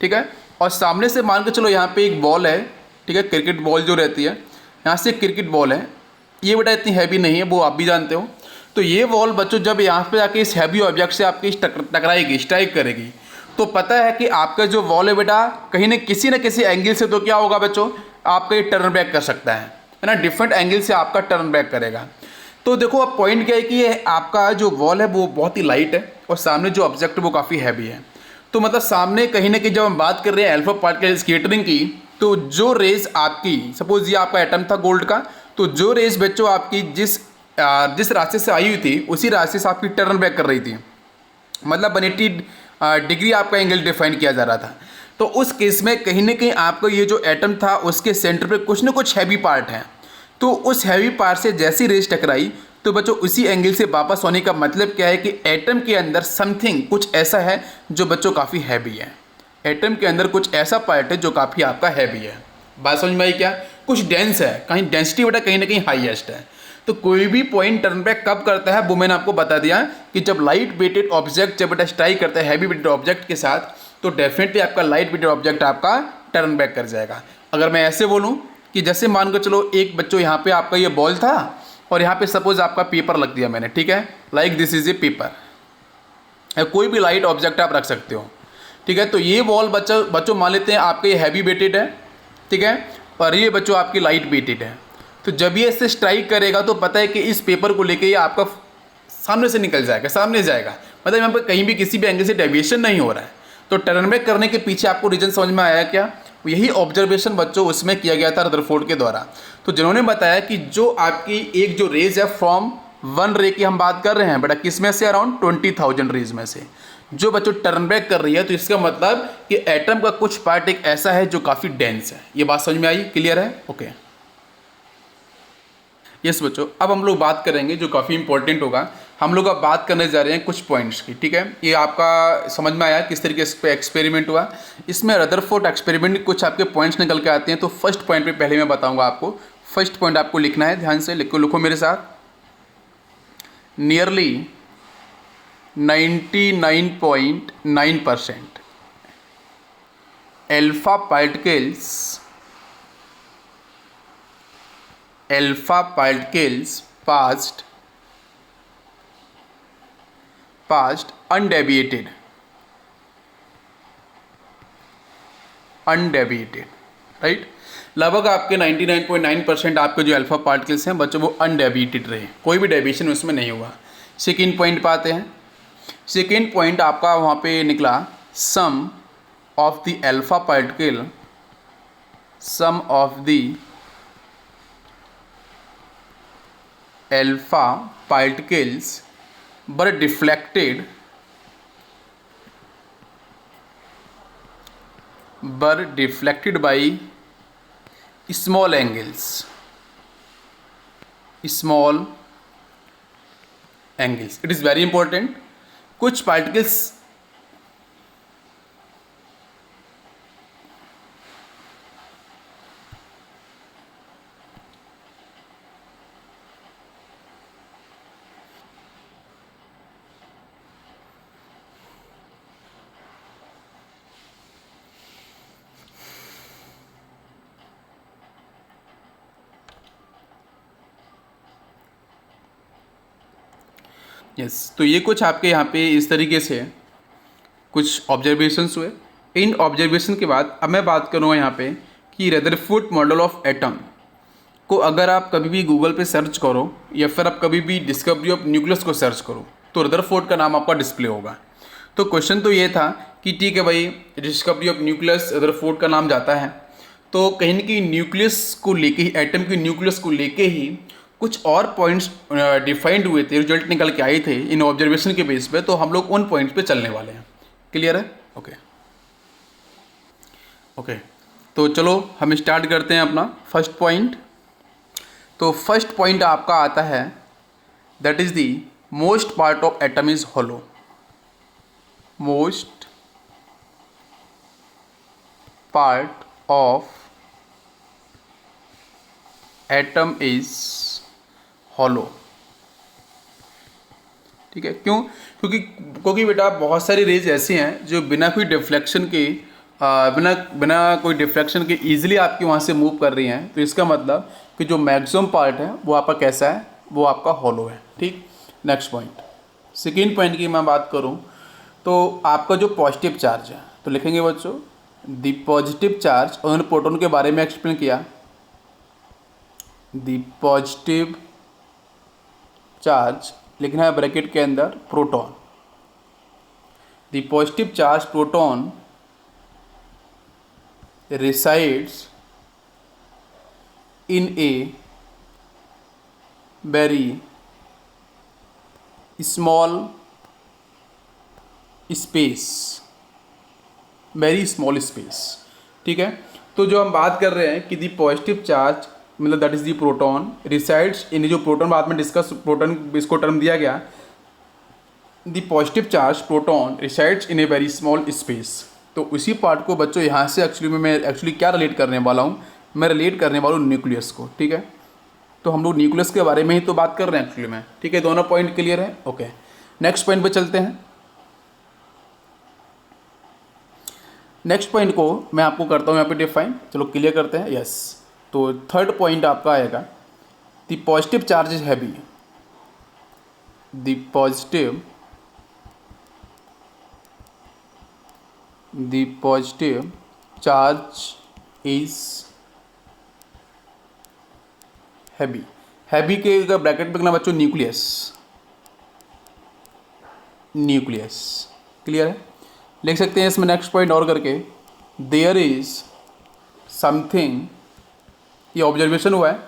ठीक है, और सामने से मान के चलो यहाँ पे एक बॉल है। ठीक है, क्रिकेट बॉल जो रहती है, यहाँ से क्रिकेट बॉल है, ये बेटा इतनी हैवी नहीं है, वो आप भी जानते हो। तो ये बॉल बच्चों जब यहाँ पे आके इस हैवी ऑब्जेक्ट से आपकी टकराएगी, स्ट्राइक करेगी, तो पता है कि आपका जो बॉल है बेटा कहीं न किसी एंगल से तो क्या होगा बच्चों, आपका ये टर्न बैक कर सकता है ना, डिफरेंट एंगल से आपका टर्न बैक करेगा। तो देखो अब पॉइंट क्या है कि ये आपका जो बॉल है वो बहुत ही लाइट है और सामने जो ऑब्जेक्ट है वो काफ़ी हैवी है। तो मतलब सामने कहीं ना कहीं जब हम बात कर रहे हैं अल्फा पार्टिकल स्कैटरिंग की, तो जो रेज आपकी, सपोज ये आपका एटम था गोल्ड का, तो जो रेज बच्चों आपकी जिस रास्ते से आई हुई थी उसी रास्ते से आपकी टर्न बैक कर रही थी, मतलब 180 डिग्री आपका एंगल डिफाइन किया जा रहा था। तो उस केस में कहीं ना कहीं आपको ये जो एटम था उसके सेंटर पे कुछ ना कुछ हैवी पार्ट है, तो उस हैवी पार्ट से जैसी रेज टकराई तो बच्चों उसी एंगल से वापस होने का मतलब क्या है कि एटम के अंदर समथिंग कुछ ऐसा है जो बच्चों काफ़ी हैवी है। एटम के अंदर कुछ ऐसा पार्ट है जो काफ़ी आपका हैवी है। बात समझ में आई क्या? कुछ डेंस है, कहीं डेंसिटी बेटा कहीं ना कहीं हाईएस्ट है। तो कोई भी पॉइंट टर्न बैक कब करता है वो मैंने आपको बता दिया कि जब लाइट वेटेड ऑब्जेक्ट जब बेटा स्ट्राइक करता है हैवी वेटेड ऑब्जेक्ट के साथ, तो डेफिनेटली आपका लाइट वेटेड ऑब्जेक्ट आपका टर्न बैक कर जाएगा। अगर मैं ऐसे बोलूँ कि जैसे मान के चलो एक बच्चों यहाँ पे आपका ये बॉल था और यहाँ पे सपोज आपका पेपर रख दिया मैंने, ठीक है, like this is a paper, कोई भी लाइट ऑब्जेक्ट आप रख सकते हो। ठीक है, तो ये बॉल बच्चों मान लेते हैं आपके ये हैवी वेटेड है, ठीक है, और ये बच्चों आपकी लाइट वेटेड है। तो जब ये इससे स्ट्राइक करेगा तो पता है कि इस पेपर को लेके ये आपका सामने से निकल जाएगा, सामने जाएगा, मतलब यहाँ पर कहीं भी किसी भी एंगल से डेविएशन नहीं हो रहा है। तो टर्न बैक करने के पीछे आपको रीजन समझ में आया क्या? यही ऑब्जर्वेशन बच्चों उसमें किया गया था रदरफोर्ड के द्वारा। तो जिन्होंने बताया कि जो आपकी एक जो रेज है फ्रॉम वन रे की हम बात कर रहे हैं बेटा, किस में से? अराउंड 20,000 रेज में से जो बच्चों टर्न बैक कर रही है, तो इसका मतलब कि एटम का कुछ पार्ट एक ऐसा है जो काफ़ी डेंस है। ये बात समझ में आई? क्लियर है? ओके, यस बच्चों, अब हम लोग बात करेंगे जो काफ़ी इंपॉर्टेंट होगा। हम लोग अब बात करने जा रहे हैं कुछ पॉइंट्स की। ठीक है, ये आपका समझ में आया किस तरीके से एक्सपेरिमेंट हुआ। इसमें रदरफोर्ड एक्सपेरिमेंट कुछ आपके पॉइंट्स निकल के आते हैं। तो फर्स्ट पॉइंट पे पहले मैं बताऊंगा आपको। फर्स्ट पॉइंट आपको लिखना है, ध्यान से लिखो मेरे साथ। Nearly 99.9% alpha particles passed undeviated, right. लगभग आपके 99.9% आपके जो अल्फा पार्टिकल्स हैं बच्चों वो अनडेविएटेड रहे, कोई भी डेविएशन उसमें नहीं हुआ। सेकेंड पॉइंट पे आते हैं। सेकेंड पॉइंट आपका वहाँ पे निकला, some of the alpha particle, some of the alpha particles were deflected by small angles, it is very important. कुछ पार्टिकल्स यस, तो ये कुछ आपके यहाँ पे इस तरीके से कुछ ऑब्जर्वेशंस हुए। इन ऑब्जर्वेशन के बाद अब मैं बात करूँगा यहाँ पे कि रदरफोर्ड मॉडल ऑफ एटम को अगर आप कभी भी गूगल पे सर्च करो या फिर आप कभी भी डिस्कवरी ऑफ न्यूक्लियस को सर्च करो तो रदरफोर्ड का नाम आपका डिस्प्ले होगा। तो क्वेश्चन तो ये था कि ठीक है भाई, डिस्कवरी ऑफ न्यूक्लियस रदरफोर्ड का नाम जाता है, तो कहीं ना कहीं न्यूक्लियस को लेके ही, एटम की न्यूक्लियस को लेके ही कुछ और पॉइंट्स डिफाइंड हुए थे, रिजल्ट निकल के आए थे इन ऑब्जर्वेशन के बेस पे, तो हम लोग उन पॉइंट्स पे चलने वाले हैं। क्लियर है? ओके ओके, तो चलो हम स्टार्ट करते हैं अपना फर्स्ट पॉइंट। तो फर्स्ट पॉइंट आपका आता है that is the most part of atom is hollow. Most part of atom is hollow. ठीक है, क्यों? क्योंकि बेटा बहुत सारी रेज ऐसी हैं जो बिना कोई डिफ्लेक्शन के बिना कोई डिफ्लेक्शन के ईजिली आपके वहाँ से मूव कर रही हैं। तो इसका मतलब कि जो मैक्सिमम पार्ट है वो आपका कैसा है, वो आपका हॉलो है। ठीक, नेक्स्ट पॉइंट, सेकेंड पॉइंट की मैं बात करूँ तो आपका जो पॉजिटिव चार्ज है, तो लिखेंगे बच्चों द पॉजिटिव चार्ज, उन्होंने प्रोटॉन के बारे में एक्सप्लेन किया। द पॉजिटिव चार्ज लिखना है ब्रैकेट के अंदर proton. The positive charge proton resides in a very small space, very small space। ठीक है, तो जो हम बात कर रहे हैं कि दी पॉजिटिव चार्ज मतलब that is the proton resides in, जो प्रोटॉन बाद में डिस्कस, प्रोटॉन इसको टर्म दिया गया, दी positive charge proton resides in a very small space. तो उसी पार्ट को बच्चों यहाँ से मैं क्या रिलेट करने वाला हूँ, मैं रिलेट करने वाला हूँ न्यूक्लियस को। ठीक है, तो हम लोग न्यूक्लियस के बारे में ही तो बात कर रहे हैं एक्चुअली में। ठीक है, दोनों पॉइंट क्लियर है? ओके, नेक्स्ट पॉइंट पे चलते हैं। नेक्स्ट पॉइंट को मैं आपको करता हूँ यहाँ पे डिफाइन, चलो क्लियर करते हैं। यस, तो थर्ड पॉइंट आपका आएगा the positive charge is heavy. The positive charge is heavy. Heavy के अगर ब्रैकेट में लिखना बच्चों न्यूक्लियस, न्यूक्लियस। क्लियर है? लिख सकते हैं इसमें नेक्स्ट पॉइंट और करके, देयर इज समथिंग, ये ऑब्जर्वेशन हुआ है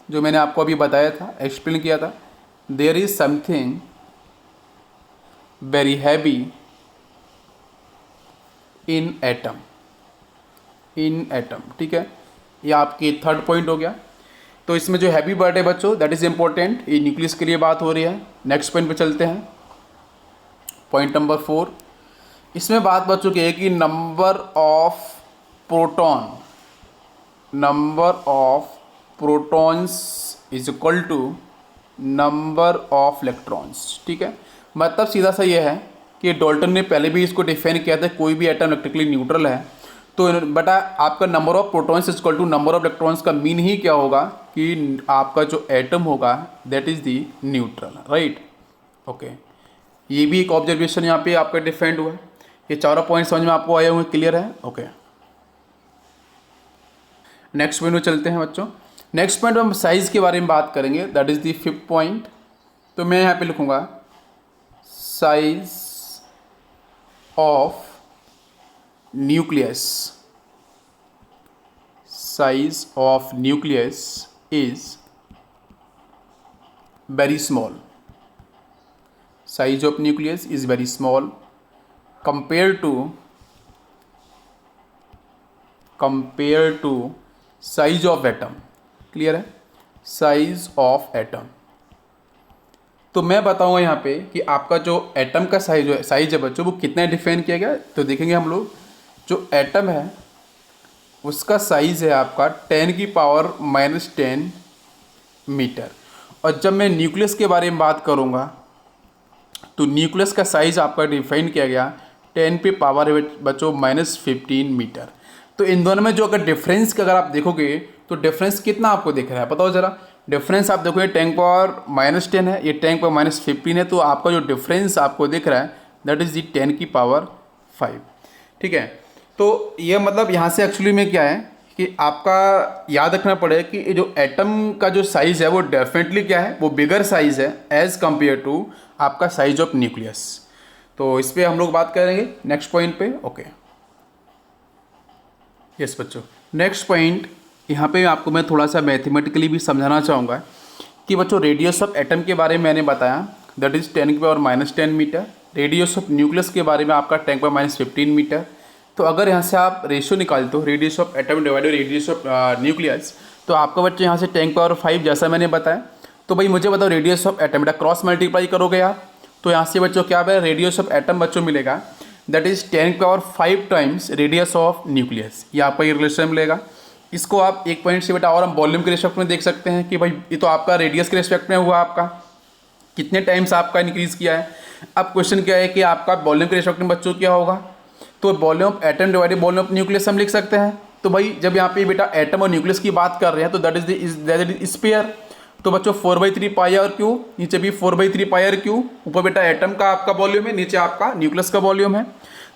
जो मैंने आपको अभी बताया था, एक्सप्लेन किया था। There is something very heavy in atom, in atom. ठीक है, ये आपकी थर्ड पॉइंट हो गया। तो इसमें जो हैवी वर्ड है बच्चों दैट इज इंपॉर्टेंट, ये न्यूक्लियस के लिए बात हो रही है। नेक्स्ट पॉइंट पे चलते हैं, पॉइंट नंबर 4। इसमें बात बच्चों की है कि number of protons is equal to number of electrons. ठीक है, मतलब सीधा सा ये है कि डाल्टन ने पहले भी इसको डिफाइन किया था, कोई भी एटम इलेक्ट्रिकली न्यूट्रल है तो बेटा आपका number of protons is equal to number of electrons का मीन ही क्या होगा कि आपका जो एटम होगा that is the neutral, right? Okay, ये भी एक ऑब्जर्वेशन यहाँ पे आपका डिफाइंड हुआ है। ये चारों पॉइंट समझ में आपको आए हुए, क्लियर है? ओके, नेक्स्ट पॉइंट में चलते हैं बच्चों। नेक्स्ट पॉइंट में हम साइज के बारे में बात करेंगे, that is the fifth point. तो मैं यहाँ पे लिखूँगा size of nucleus, size of nucleus is very small, size of nucleus is very small compare to size of atom. Clear है? Size of atom. तो मैं बताऊंगा यहाँ पे कि आपका जो एटम का साइज है बच्चों वो कितना डिफाइन किया गया। तो देखेंगे हम लोग, जो एटम है उसका साइज है आपका 10⁻⁻10 मीटर। और जब मैं न्यूक्लियस के बारे में बात करूँगा तो न्यूक्लियस का साइज आपका डिफाइन किया गया 10⁻15 मीटर। तो इन दोनों में जो अगर डिफरेंस का अगर आप देखोगे तो डिफरेंस कितना आपको दिख रहा है बताओ ज़रा। डिफरेंस आप देखो, ये 10⁻10 है, ये 10⁻15 है, तो आपका जो डिफरेंस आपको दिख रहा है दैट इज़ दी 10⁵ ठीक है। तो ये मतलब यहाँ से एक्चुअली में क्या है कि आपका याद रखना पड़ेगा कि ये जो एटम का जो साइज़ है वो डेफिनेटली क्या है, वो बिगर साइज़ है एज़ कम्पेयर टू आपका साइज ऑफ न्यूक्लियस। तो इस पर हम लोग बात करेंगे नेक्स्ट पॉइंट पे। ओके यस बच्चों, नेक्स्ट पॉइंट यहाँ पे आपको मैं थोड़ा सा मैथमेटिकली भी समझाना चाहूँगा कि बच्चों रेडियस ऑफ एटम के बारे में मैंने बताया, that is 10⁻⁻10 metre. Radius of nucleus के बारे में आपका 10⁻15 मीटर। तो अगर यहाँ से आप रेशियो निकालते हो radius of atom divided radius of nucleus, तो आपका बच्चे यहाँ से 10⁻5 जैसा मैंने बताया। तो भाई मुझे बताओ रेडियस ऑफ एटम, बेटा क्रॉस मल्टीप्लाई करोगे आप, तो यहाँ से बच्चों क्या है, रेडियस ऑफ एटम बच्चों मिलेगा that is 10⁻5 times radius of nucleus. ये आपका ये रिलेशन मिलेगा। इसको आप एक पॉइंट से बेटा और हम वॉल्यूम के रिस्पेक्ट में देख सकते हैं कि भाई ये तो आपका रेडियस के रिस्पेक्ट में हुआ, आपका कितने टाइम्स आपका इंक्रीज़ किया है। अब क्वेश्चन क्या है कि आपका वॉल्यूम के रिस्पेक्ट में बच्चों क्या होगा, तो volume of atom divided volume of nucleus हम लिख सकते हैं। तो भाई जब यहाँ पे बेटा एटम और न्यूक्लियस की बात कर रहे हैं तो दैट इज स्पेयर। तो बच्चों 4/3 पाई आर क्यू, नीचे भी 4/3 पाई आर क्यू। ऊपर बेटा एटम का आपका वॉल्यूम है, नीचे आपका न्यूक्लियस का वॉल्यूम है।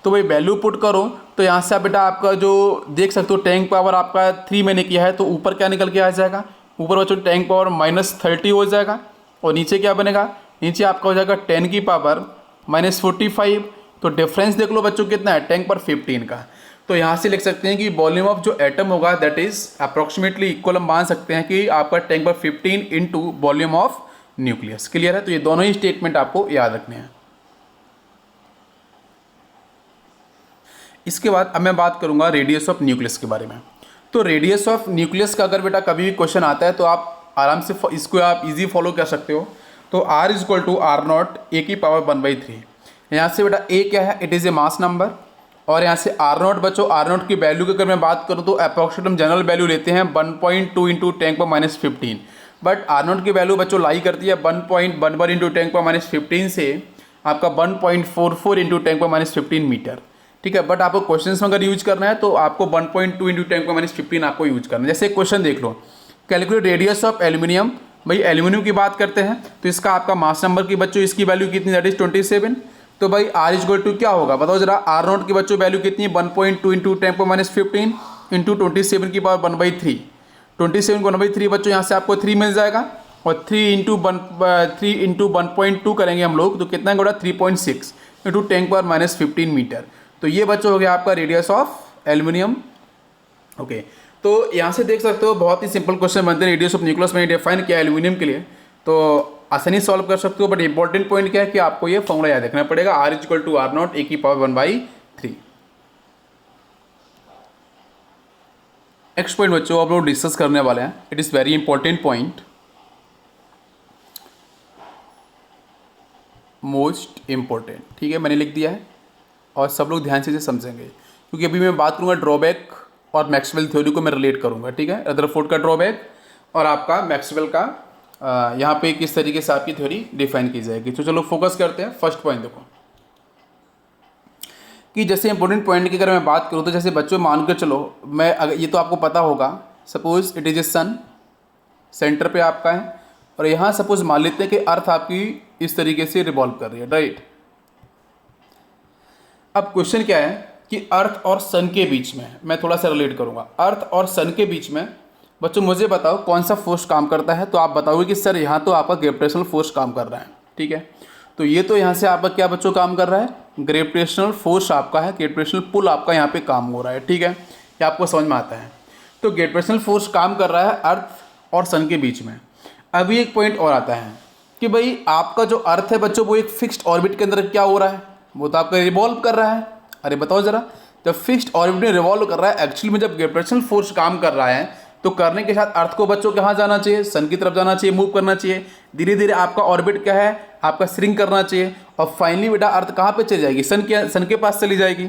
तो भाई वैल्यू पुट करो तो यहाँ से आप बेटा आपका जो देख सकते हो 10 आपका 3 मैंने किया है, तो ऊपर क्या निकल के आ जाएगा, ऊपर बच्चों 10⁻−30 हो जाएगा। और नीचे क्या बनेगा, नीचे आपका हो जाएगा 10⁻−45। तो डिफरेंस देख लो बच्चों कितना है, 10⁻15 का। तो यहाँ से लिख सकते हैं कि वॉल्यूम ऑफ जो एटम होगा दैट इज अप्रोक्सीमेटली इक्वल, हम मान सकते हैं कि आपका 10⁻15 into volume of nucleus. Clear है। तो ये दोनों ही स्टेटमेंट आपको याद रखने हैं। इसके बाद अब मैं बात करूंगा रेडियस ऑफ न्यूक्लियस के बारे में। तो रेडियस ऑफ न्यूक्लियस का अगर बेटा कभी भी क्वेश्चन आता है तो आप आराम से इसको आप इजी फॉलो कर सकते हो। तो R is equal to R0 A⁻1/3। यहाँ से बेटा A क्या है, it is A mass number. और यहाँ से R0 बच्चों, R0 की वैल्यू की अगर मैं बात करूँ तो अप्रॉक्सीमेट हम जनरल वैल्यू लेते हैं 1.2 इंटू 10⁻−15। बट R0 की वैल्यू बच्चों लाई करती है 1.11 इंटू 10⁻−15 से आपका 1.44 इंटू 10⁻−15 मीटर। ठीक है। बट आपको क्वेश्चंस में अगर यूज करना है तो आपको 1.2 इंटू 10⁻15 आपको यूज करना है। जैसे क्वेश्चन देख लो, कैलकुलेट रेडियस ऑफ एल्यूमिनियम। भाई एल्यूमिनियम की बात करते हैं तो इसका आपका मास नंबर की बच्चों इसकी वैल्यू कितनी, दैट इज 27। तो भाई R इज इक्वल टू क्या होगा बताओ जरा, R0 की बच्चों वैल्यू कितनी है 1.2 इंटू 10⁻15 इंटू 27 की पावर 1/3। 27 को 1/3 बच्चों यहाँ से आपको 3 मिल जाएगा। और 3 इंटू 1.2 करेंगे हम लोग तो कितना होगा 3.6 इंटू 10⁻−15 मीटर। तो ये बच्चों हो गया आपका रेडियस ऑफ एल्यूमिनियम। ओके। तो यहाँ से देख सकते हो बहुत ही सिंपल क्वेश्चन बनते हैं। रेडियस ऑफ न्यूक्लियस मैंने डिफाइन किया एल्यूमिनियम के लिए, तो आसानी सॉल्व कर सकते हो। बट इंपॉर्टेंट पॉइंट क्या है कि आपको ये फॉर्मूला याद रखना पड़ेगा, R is equal to R0 A⁻1/3। Next point बच्चों आप लोग डिस्कस करने वाले हैं, it is very important point, most important. ठीक है, मैंने लिख दिया है और सब लोग ध्यान से इसे समझेंगे क्योंकि अभी मैं बात करूँगा ड्रॉबैक और मैक्सवेल थ्योरी को मैं रिलेट करूँगा। ठीक है, रदरफोर्ड का ड्रॉबैक और आपका मैक्सवेल का यहाँ पे किस तरीके से आपकी थ्योरी डिफाइन की जाएगी। तो चलो फोकस करते हैं। फर्स्ट पॉइंट देखो कि जैसे इंपॉर्टेंट पॉइंट की अगर मैं बात करूँ तो जैसे बच्चों मान कर चलो, मैं अगर ये तो आपको पता होगा, suppose it is a sun centre पे आपका है और यहाँ सपोज मान लेते हैं कि अर्थ आपकी इस तरीके से रिवॉल्व कर रही है, राइट। अब क्वेश्चन क्या है कि अर्थ और सन के बीच में मैं थोड़ा सा रिलेट करूँगा। अर्थ और सन के बीच में बच्चों मुझे बताओ कौन सा फोर्स काम करता है। तो आप बताओगे कि सर यहाँ तो आपका ग्रेविटेशनल फोर्स काम कर रहा है। ठीक है, तो ये तो यहाँ से आपका क्या बच्चों काम कर रहा है, ग्रेविटेशनल फोर्स आपका है, ग्रेविटेशनल पुल आपका यहाँ पे काम हो रहा है। ठीक है, ये आपको समझ में आता है। तो ग्रेविटेशनल फोर्स काम कर रहा है अर्थ और सन के बीच में। अभी एक पॉइंट और आता है कि भाई आपका जो अर्थ है बच्चों वो एक फिक्स्ड ऑर्बिट के अंदर क्या हो रहा है, वो तो आपका रिवॉल्व कर रहा है। अरे बताओ जरा, जब फिक्स्ड ऑर्बिट में रिवॉल्व कर रहा है, एक्चुअली में जब ग्रेविटेशनल फोर्स काम कर रहा है तो करने के साथ अर्थ को बच्चों कहाँ जाना चाहिए, सन की तरफ जाना चाहिए, मूव करना चाहिए। धीरे धीरे आपका ऑर्बिट क्या है, आपका श्रिंक करना चाहिए और फाइनली बेटा अर्थ कहाँ पे चली जाएगी, सन के पास चली जाएगी।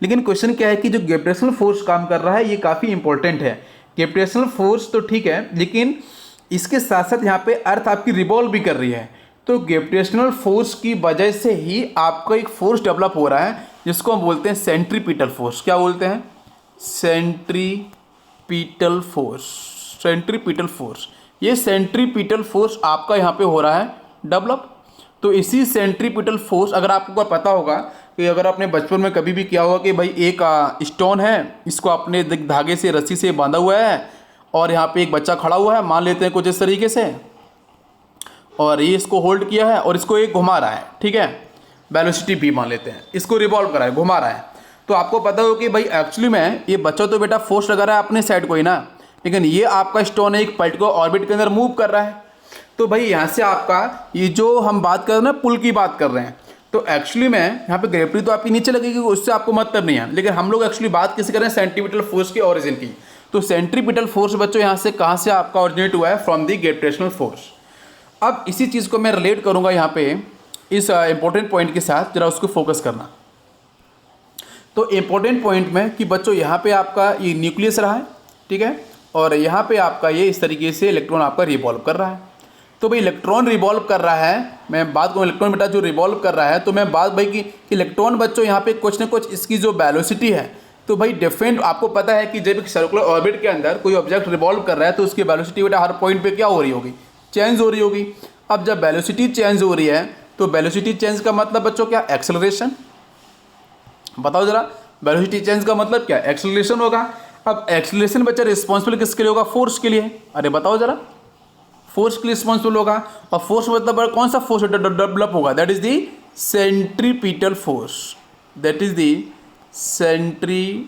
लेकिन क्वेश्चन क्या है कि जो ग्रेविटेशनल फोर्स काम कर रहा है ये काफ़ी इंपॉर्टेंट है। ग्रेविटेशनल फोर्स तो ठीक है, लेकिन इसके साथ साथ यहाँ पे अर्थ आपकी रिवॉल्व भी कर रही है। तो ग्रेविटेशनल फोर्स की वजह से ही आपका एक फोर्स डेवलप हो रहा है जिसको हम बोलते हैं सेंट्रीपिटल फोर्स। क्या बोलते हैं, सेंट्रीपिटल फोर्स। सेंट्रीपिटल फोर्स, ये सेंट्रीपिटल फोर्स आपका यहाँ पे हो रहा है डेवलप। तो इसी सेंट्रीपिटल फोर्स अगर आपको पता होगा कि अगर आपने बचपन में कभी भी किया होगा कि भाई एक स्टोन है, इसको आपने धागे से रस्सी से बांधा हुआ है और यहाँ पे एक बच्चा खड़ा हुआ है, मान लेते हैं कुछ इस तरीके से, और ये इसको होल्ड किया है और इसको एक घुमा रहा है, ठीक है, वेलोसिटी v मान लेते हैं, इसको रिवॉल्व करा है, घुमा रहा है। तो आपको पता हो कि भाई एक्चुअली में ये बच्चा तो बेटा फोर्स लगा रहा है अपने साइड को ही ना, लेकिन ये आपका स्टोन एक पर्टिकुलर ऑर्बिट के अंदर मूव कर रहा है। तो भाई यहाँ से आपका ये जो हम बात कर रहे हैं ना, पुल की बात कर रहे हैं, तो एक्चुअली में यहाँ पे ग्रेविटी तो आपकी नीचे लगेगी, उससे आपको मतलब नहीं है, लेकिन हम लोग एक्चुअली बात किसी कर रहे हैं सेंट्रीपिटल फोर्स के ओरिजिन की। तो सेंट्रीपिटल फोर्स बच्चों यहाँ से कहाँ से आपका ओरिजिनेट हुआ है, फ्रॉम दी ग्रेविटेशनल फोर्स। अब इसी चीज़ को मैं रिलेट करूँगा यहाँ पे इस इंपॉर्टेंट पॉइंट के साथ, जरा उसको फोकस करना। तो इंपॉर्टेंट पॉइंट में कि बच्चों यहाँ पे आपका ये न्यूक्लियस रहा है, ठीक है, और यहाँ पे आपका ये इस तरीके से इलेक्ट्रॉन आपका रिवॉल्व कर रहा है। तो भाई इलेक्ट्रॉन रिवॉल्व कर रहा है, मैं बात करूँ इलेक्ट्रॉन बेटा जो रिवॉल्व कर रहा है, तो मैं बात भाई कि इलेक्ट्रॉन बच्चों यहाँ पे कुछ ना कुछ इसकी जो वेलोसिटी है, तो भाई डिफरेंट, आपको पता है कि जब एक सर्कुलर ऑर्बिट के अंदर कोई ऑब्जेक्ट रिवॉल्व कर रहा है तो उसकी वेलोसिटी बेटा हर पॉइंट पे क्या हो रही होगी, चेंज हो रही होगी। अब जब वेलोसिटी चेंज हो रही है तो वेलोसिटी चेंज का मतलब बच्चों क्या, एक्सेलरेशन। बताओ जरा, वेलोसिटी चेंज का मतलब क्या, एक्सेलरेशन होगा। अब एक्सेलरेशन बच्चा रिस्पॉन्सिबल किसके लिए होगा, फोर्स के लिए। अरे बताओ जरा, फोर्स के लिए रिस्पॉन्सिबल होगा, और फोर्स मतलब कौन सा फोर्स डेवलप होगा, that is the centripetal force, that is the centripetal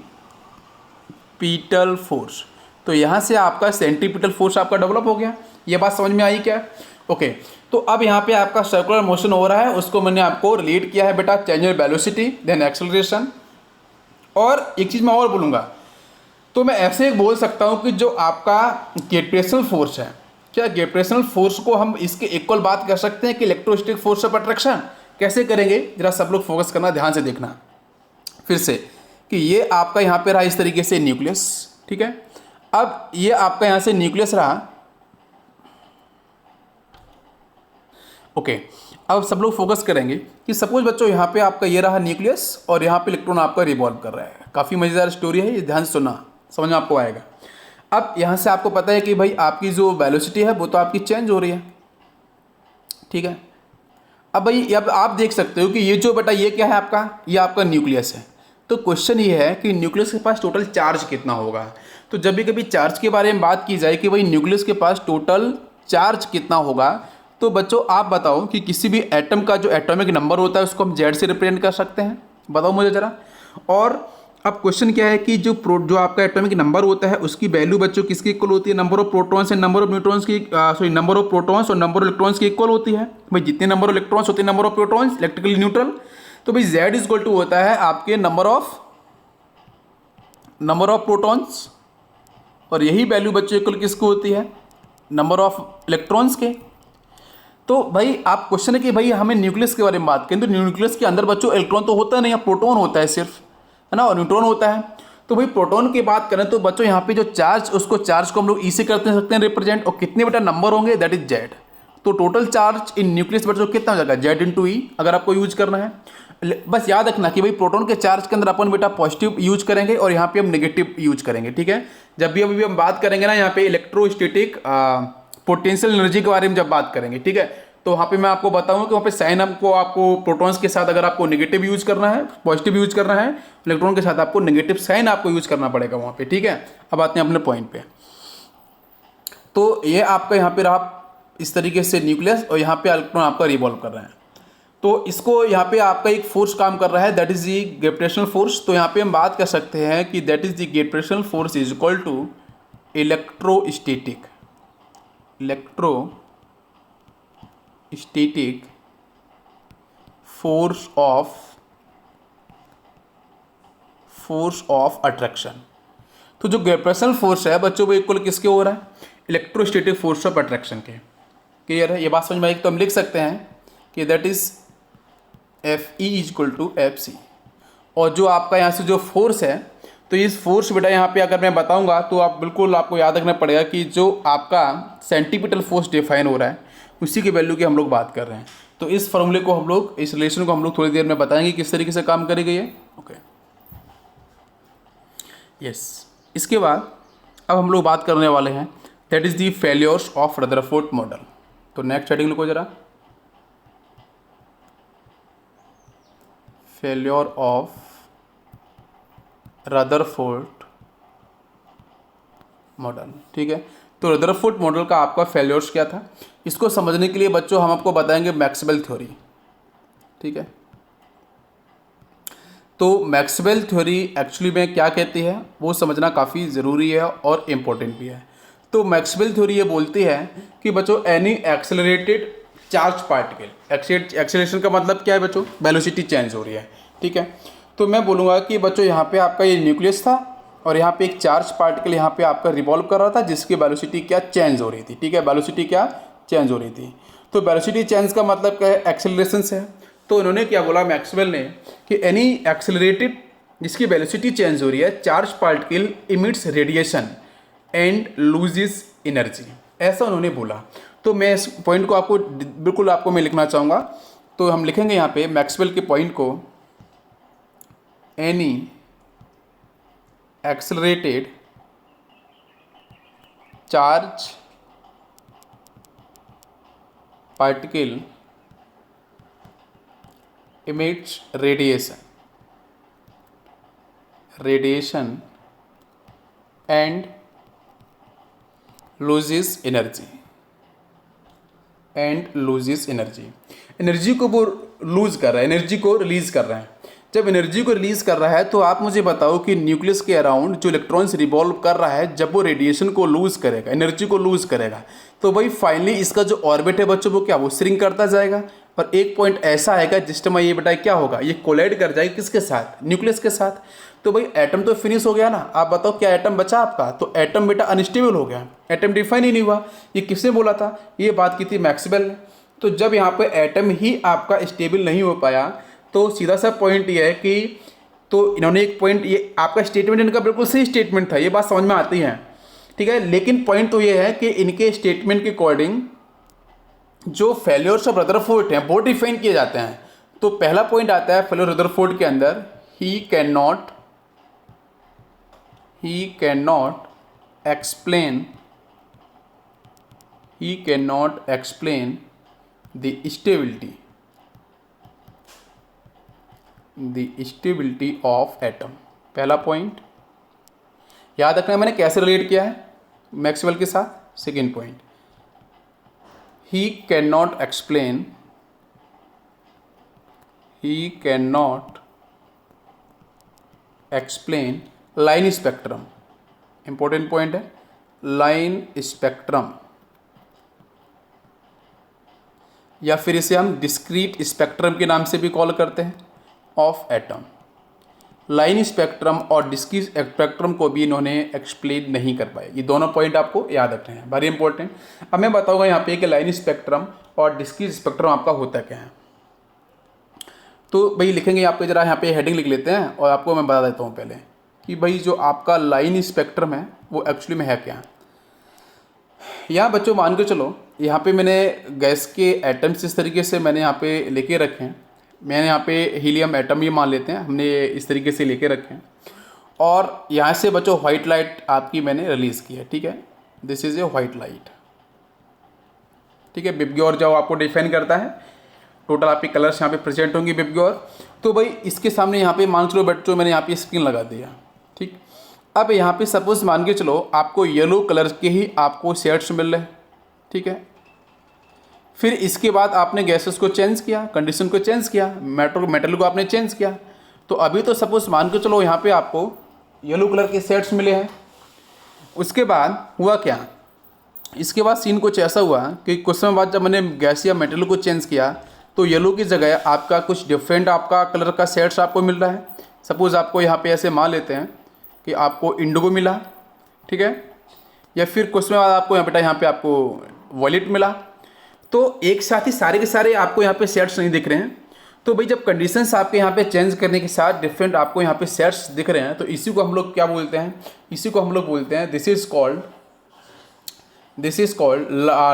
force. तो यहाँ से आपका सेंट्रीपिटल फोर्स आपका डेवलप हो गया। ये बात समझ में आई क्या? ओके, तो अब यहाँ पे आपका सर्कुलर मोशन हो रहा है, उसको मैंने आपको रिलेट किया है बेटा, change in velocity then acceleration. और एक चीज़ मैं और बोलूँगा, तो मैं ऐसे एक बोल सकता हूँ कि जो आपका ग्रेविटेशनल फोर्स है, क्या ग्रेविटेशनल फोर्स को हम इसके इक्वल बात कर सकते हैं कि इलेक्ट्रोस्टैटिक फोर्स ऑफ अट्रैक्शन? कैसे करेंगे, जरा सब लोग फोकस करना, ध्यान से देखना फिर से, कि ये आपका यहाँ पे रहा इस तरीके से न्यूक्लियस, ठीक है। अब ये आपका यहाँ से न्यूक्लियस रहा, ओके। अब सब लोग फोकस करेंगे कि सपोज बच्चों यहाँ पे आपका ये रहा न्यूक्लियस और यहाँ पे इलेक्ट्रॉन आपका रिवॉल्व कर रहा है। काफ़ी मज़ेदार स्टोरी है ये, ध्यान से सुनना, समझ में आपको आएगा। अब यहाँ से आपको पता है कि भाई आपकी जो वेलोसिटी है वो तो आपकी चेंज हो रही है, ठीक है। अब भाई अब आप देख सकते हो कि ये जो बेटा ये क्या है आपका, ये आपका न्यूक्लियस है। तो क्वेश्चन ये है कि न्यूक्लियस के पास टोटल चार्ज कितना होगा। तो जब भी कभी चार्ज के बारे में बात की जाए कि भाई न्यूक्लियस के पास टोटल चार्ज कितना होगा, तो बच्चों आप बताओ कि किसी भी एटम का जो एटॉमिक नंबर होता है उसको हम जेड से रिप्रेजेंट कर सकते हैं, बताओ मुझे ज़रा। और अब क्वेश्चन क्या है कि जो आपका एटॉमिक नंबर होता है उसकी वैल्यू बच्चों किसकी इक्वल होती है, number of protons and number of neutrons की, सॉरी नंबर ऑफ प्रोटॉन्स और नंबर ऑफ इलेक्ट्रॉन्स की इक्वल होती है। भाई जितने नंबर ऑफ इलेक्ट्रॉन्स होते हैं number of protons, electrically neutral. तो भाई जेड इज इक्वल टू होता है आपके नंबर ऑफ प्रोटॉन्स, और यही वैल्यू बच्चों इक्वल किसको होती है, नंबर ऑफ इलेक्ट्रॉन्स के। तो भाई आप क्वेश्चन है कि भाई हमें न्यूक्लियस के बारे में बात करें, तो न्यूक्लियस के अंदर बच्चों इलेक्ट्रॉन तो होता नहीं है, प्रोटॉन होता है सिर्फ, है ना, और न्यूट्रॉन होता है। तो भाई प्रोटॉन की बात करें तो बच्चों यहाँ पे जो चार्ज, उसको चार्ज को हम लोग ई से करते सकते हैं रिप्रेजेंट, और कितने बेटा नंबर होंगे, दैट इज जेड। तो टोटल चार्ज इन न्यूक्लियस बच्चों कितना हो जाएगा, जेड इंटू ई, अगर आपको यूज करना है। बस याद रखना कि भाई प्रोटॉन के चार्ज के अंदर अपन बेटा पॉजिटिव यूज करेंगे और यहाँ पे हम नेगेटिव यूज करेंगे, ठीक है। जब भी अभी हम बात करेंगे ना यहाँ पे इलेक्ट्रोस्टैटिक पोटेंशियल एनर्जी के बारे में जब बात करेंगे, ठीक है, तो वहाँ पे मैं आपको बताऊंगा कि वहाँ पे साइन आपको प्रोटॉन्स के साथ अगर आपको नेगेटिव यूज करना है, पॉजिटिव यूज करना है, इलेक्ट्रॉन के साथ आपको नेगेटिव साइन आपको यूज करना पड़ेगा वहाँ पे, ठीक है। अब आते हैं अपने पॉइंट पे। तो ये आपका यहाँ पे रहा इस तरीके से न्यूक्लियस, और यहाँ पे इलेक्ट्रॉन आपका रिवॉल्व कर रहे हैं। तो इसको यहाँ पे आपका एक फोर्स काम कर रहा है, that is the gravitational force. तो यहाँ पे हम बात कर सकते हैं कि that is the gravitational force is equal to electrostatic force of attraction. तो जो ग्रेविटेशनल फोर्स है बच्चों वो इक्वल किसके हो रहा है, इलेक्ट्रोस्टैटिक फोर्स ऑफ अट्रैक्शन के। क्लियर है, ये बात समझ में आई? तो हम लिख सकते हैं कि that is Fe is equal to Fc। और जो आपका यहाँ से जो फोर्स है, तो इस फोर्स बेटा यहाँ पे अगर मैं बताऊंगा तो आप बिल्कुल आपको याद रखना पड़ेगा कि जो आपका सेंटीपिटल फोर्स डिफाइन हो रहा है उसी की वैल्यू की हम लोग बात कर रहे हैं। तो इस फॉर्मूले को हम लोग, इस रिलेशन को हम लोग थोड़ी देर में बताएंगे किस तरीके से काम करेगी ये, ओके यस। इसके बाद अब हम लोग बात करने वाले हैं that is the failures of Rutherford model. तो नेक्स्ट हेडिंग लिखो जरा, फेल्योर ऑफ रदरफोर्ड मॉडल। ठीक है, तो रदरफोर्ड मॉडल का आपका फेल्योर्स क्या था, इसको समझने के लिए बच्चों हम आपको बताएंगे मैक्सवेल थ्योरी। ठीक है, तो मैक्सवेल थ्योरी एक्चुअली में क्या कहती है वो समझना काफ़ी ज़रूरी है और इम्पोर्टेंट भी है। तो मैक्सवेल थ्योरी ये बोलती है कि बच्चों any accelerated charge particle, acceleration का मतलब क्या है बच्चों, वेलोसिटी चेंज हो रही है। ठीक है, तो मैं बोलूँगा कि बच्चों यहाँ पे आपका ये न्यूक्लियस था और यहाँ पे एक चार्ज पार्टिकल यहाँ पे आपका रिवॉल्व कर रहा था जिसकी वेलोसिटी क्या चेंज हो रही थी। ठीक है, वेलोसिटी क्या चेंज हो रही थी। तो वेलोसिटी चेंज का मतलब क्या है, एक्सेलरेशन से है। तो उन्होंने क्या बोला मैक्सवेल ने कि एनी एक्सेलरेटेड जिसकी वेलोसिटी चेंज हो रही है charge particle emits radiation and loses energy, ऐसा उन्होंने बोला। तो मैं इस पॉइंट को आपको बिल्कुल आपको मैं लिखना चाहूँगा। तो हम लिखेंगे यहाँ पे मैक्सवेल के पॉइंट को, any accelerated charge particle emits radiation and loses energy energy को वो लूज कर रहा है, एनर्जी को रिलीज कर रहा है। जब एनर्जी को रिलीज कर रहा है तो आप मुझे बताओ कि न्यूक्लियस के अराउंड जो इलेक्ट्रॉन्स रिवॉल्व कर रहा है जब वो रेडिएशन को लूज करेगा, एनर्जी को लूज करेगा, तो भाई फाइनली इसका जो ऑर्बिट है बच्चों वो क्या, वो श्रिंक करता जाएगा और एक पॉइंट ऐसा आएगा जिस टाइम ये बेटा क्या होगा, ये कोलाइड कर जाएगी किसके साथ, न्यूक्लियस के साथ। तो भाई एटम तो फिनिश हो गया ना, आप बताओ क्या एटम बचा आपका, तो एटम बेटा अनस्टेबल हो गया, एटम डिफाइन ही नहीं हुआ। ये किसने बोला था, ये बात की थी मैक्सवेल ने। तो जब यहाँ पे एटम ही आपका स्टेबल नहीं हो पाया तो सीधा सा पॉइंट ये है कि, तो इन्होंने एक पॉइंट, ये आपका स्टेटमेंट इनका बिल्कुल सही स्टेटमेंट था, ये बात समझ में आती है। ठीक है, लेकिन पॉइंट तो ये है कि इनके स्टेटमेंट के अकॉर्डिंग जो फेल्योर्स ऑफ रदरफोर्ड हैं वो डिफाइन किए जाते हैं। तो पहला पॉइंट आता है फेल्योर रदरफोर्ड के अंदर, he can not explain the stability of atom। पहला पॉइंट याद रखना है मैंने कैसे रिलेट किया है मैक्सवेल के साथ। Second point, he cannot explain line spectrum, important point है, लाइन स्पेक्ट्रम, या फिर इसे हम डिस्क्रीट स्पेक्ट्रम के नाम से भी कॉल करते हैं ऑफ एटम। लाइन स्पेक्ट्रम और डिस्क्रीट स्पेक्ट्रम को भी इन्होंने एक्सप्लेन नहीं कर पाए। ये दोनों पॉइंट आपको याद रखने हैं, वेरी इंपॉर्टेंट। अब मैं बताऊंगा यहाँ पे कि लाइन स्पेक्ट्रम और डिस्क्रीट स्पेक्ट्रम आपका होता क्या है। तो भाई लिखेंगे यहाँ पे, जरा यहाँ पे हेडिंग लिख लेते हैं और आपको मैं बता देता हूँ पहले कि भाई जो आपका लाइन स्पेक्ट्रम है वो एक्चुअली में है क्या। यहाँ बच्चों मान के चलो, यहाँ पे मैंने गैस के एटम्स इस तरीके से मैंने यहाँ पे लेके रखे हैं। मैंने यहाँ पे हीलियम एटम ही मान लेते हैं, हमने इस तरीके से लेके रखे हैं और यहाँ से बच्चों वाइट लाइट आपकी मैंने रिलीज़ की है। ठीक है, this is a white light. ठीक है, बिबग्योर जो आपको डिफाइन करता है, टोटल आपके कलर्स यहाँ पे प्रेजेंट होंगे बिबग्योर। तो भाई इसके सामने यहाँ पे मान चलो बच्चों मैंने यहाँ पे स्क्रीन लगा दिया। ठीक, अब यहाँ पे सपोज मान के चलो आपको येलो कलर के ही आपको शेड्स मिल रहे हैं। ठीक है, फिर इसके बाद आपने गैसेस को चेंज किया, कंडीशन को चेंज किया, मेटल को आपने चेंज किया। तो अभी तो सपोज मान के चलो यहाँ पे आपको येलो कलर के शेड्स मिले हैं। उसके बाद हुआ क्या, इसके बाद सीन कुछ ऐसा हुआ कि कुछ समय बाद जब मैंने गैस या मेटल को चेंज किया तो येलो की जगह आपका कुछ डिफरेंट आपका कलर का शेड्स आपको मिल रहा है। सपोज़ आपको यहाँ पे ऐसे मान लेते हैं कि आपको इंडिगो मिला। ठीक है, या फिर कुछ समय बाद आपको यहाँ पे आपको वॉयलेट मिला। तो एक साथ ही सारे के सारे आपको यहाँ पे शेड्स नहीं दिख रहे हैं। तो भाई जब कंडीशंस आपके यहाँ पे चेंज करने के साथ डिफरेंट आपको यहाँ पे शेड्स दिख रहे हैं तो इसी को हम लोग क्या बोलते हैं, इसी को हम लोग बोलते हैं this is called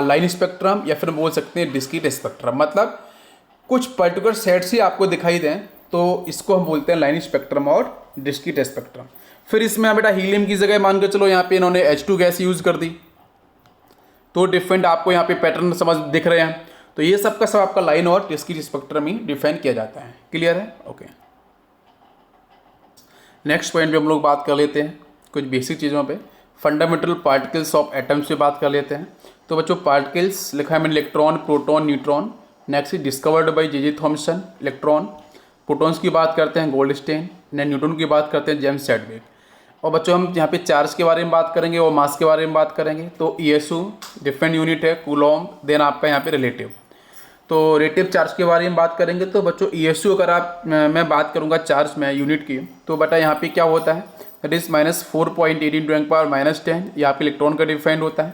line spectrum, या फिर बोल सकते हैं डिस्क्रीट स्पेक्ट्रम। मतलब कुछ पर्टिकुलर शेड्स ही आपको दिखाई दें तो इसको हम बोलते हैं लाइन स्पेक्ट्रम और डिस्क्रीट स्पेक्ट्रम। फिर इसमें बेटा हीलियम की जगह मान के चलो यहाँ पे इन्होंने H2 गैस यूज़ कर दी तो डिफरेंट आपको यहाँ पे पैटर्न समझ दिख रहे हैं। तो ये सब का सब आपका लाइन और डिस्क्रीट स्पेक्ट्रम ही डिफाइन किया जाता है। क्लियर है? ओके। नेक्स्ट पॉइंट पे हम लोग बात कर लेते हैं कुछ बेसिक चीज़ों पे। फंडामेंटल पार्टिकल्स ऑफ एटम्स पे बात कर लेते हैं। तो बच्चों पार्टिकल्स लिखा है मैंने electron, proton, neutron. Next discovered by J Thomson electron. Protons की बात करते हैं गोल्डस्टेन। न्यूट्रॉन की बात करते हैं जेम्स चैडविक। और बच्चों हम यहाँ पे चार्ज के बारे में बात करेंगे और मास के बारे में बात करेंगे। तो ईएसयू डिफरेंट यूनिट है, कूलॉम, देन आपका यहाँ पे रिलेटिव। तो रिलेटिव चार्ज के बारे में बात करेंगे। तो बच्चों ईएसयू अगर मैं बात करूँगा चार्ज में यूनिट की, तो बेटा यहाँ पे क्या होता है, दैट इज़ -4.18 × 10⁻⁻10। ये आपके इलेक्ट्रॉन का डिफाइंड होता है।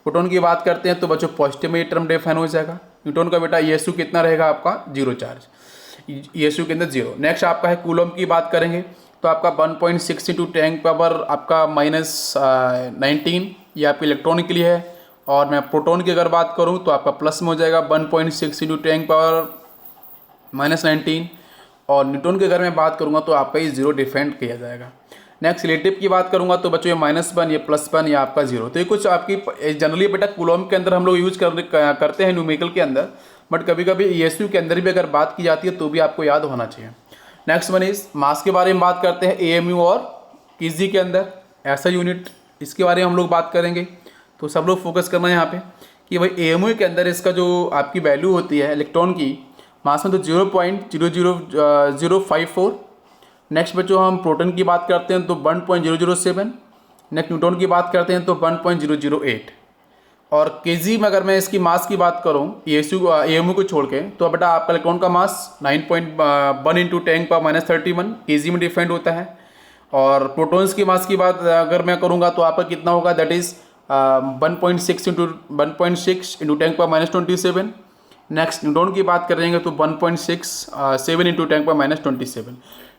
प्रोटॉन की बात करते हैं तो बच्चों पॉजिटिव में ये टर्म डिफाइन हो जाएगा। न्यूट्रॉन का बेटा ईएसयू कितना रहेगा आपका, 0 चार्ज, ईएसयू के अंदर 0। नेक्स्ट आपका है कूलॉम की बात करेंगे तो आपका 1.6 × 10⁻⁻, आपका -19, ये आपके इलेक्ट्रॉन के लिए है। और मैं प्रोटॉन की अगर बात करूं तो आपका प्लस में हो जाएगा 1.6 × 10⁻⁻19। और न्यूट्रॉन की अगर मैं बात करूंगा तो आपका ये 0 डिफाइंड किया जाएगा। नेक्स्ट रिलेटिव की बात करूंगा तो बच्चों ये -1, ये +1, ये आपका 0। तो ये कुछ आपकी जनरली बेटा कूलॉम के अंदर हम लोग यूज करते हैं न्यूमेरिकल के अंदर, बट कभी कभी ईएसयू के अंदर भी अगर बात की जाती है तो भी आपको याद होना चाहिए। नेक्स्ट वन इज मास के बारे में बात करते हैं एएमयू और केजी के अंदर ऐसा यूनिट, इसके बारे में हम लोग बात करेंगे। तो सब लोग फोकस करना है यहाँ पे कि भाई एएमयू के अंदर इसका जो आपकी वैल्यू होती है इलेक्ट्रॉन की मास में, तो 0.00054। नेक्स्ट बच्चों हम प्रोटॉन की बात करते हैं तो 1.007। नेक्स्ट न्यूट्रॉन की बात करते हैं तो 1.008। और केजी में अगर मैं इसकी मास की बात करूं एएमयू को छोड़ के, तो बेटा आपका इलेक्ट्रॉन का मास 9.1 × 10⁻31 केजी में डिफाइंड होता है। और प्रोटॉन्स की मास की बात अगर मैं करूंगा तो आपका कितना होगा, दैट इज 1.6 × 10⁻27। नेक्स्ट न्यूट्रॉन की बात करेंगे तो 1.67 × 10⁻27।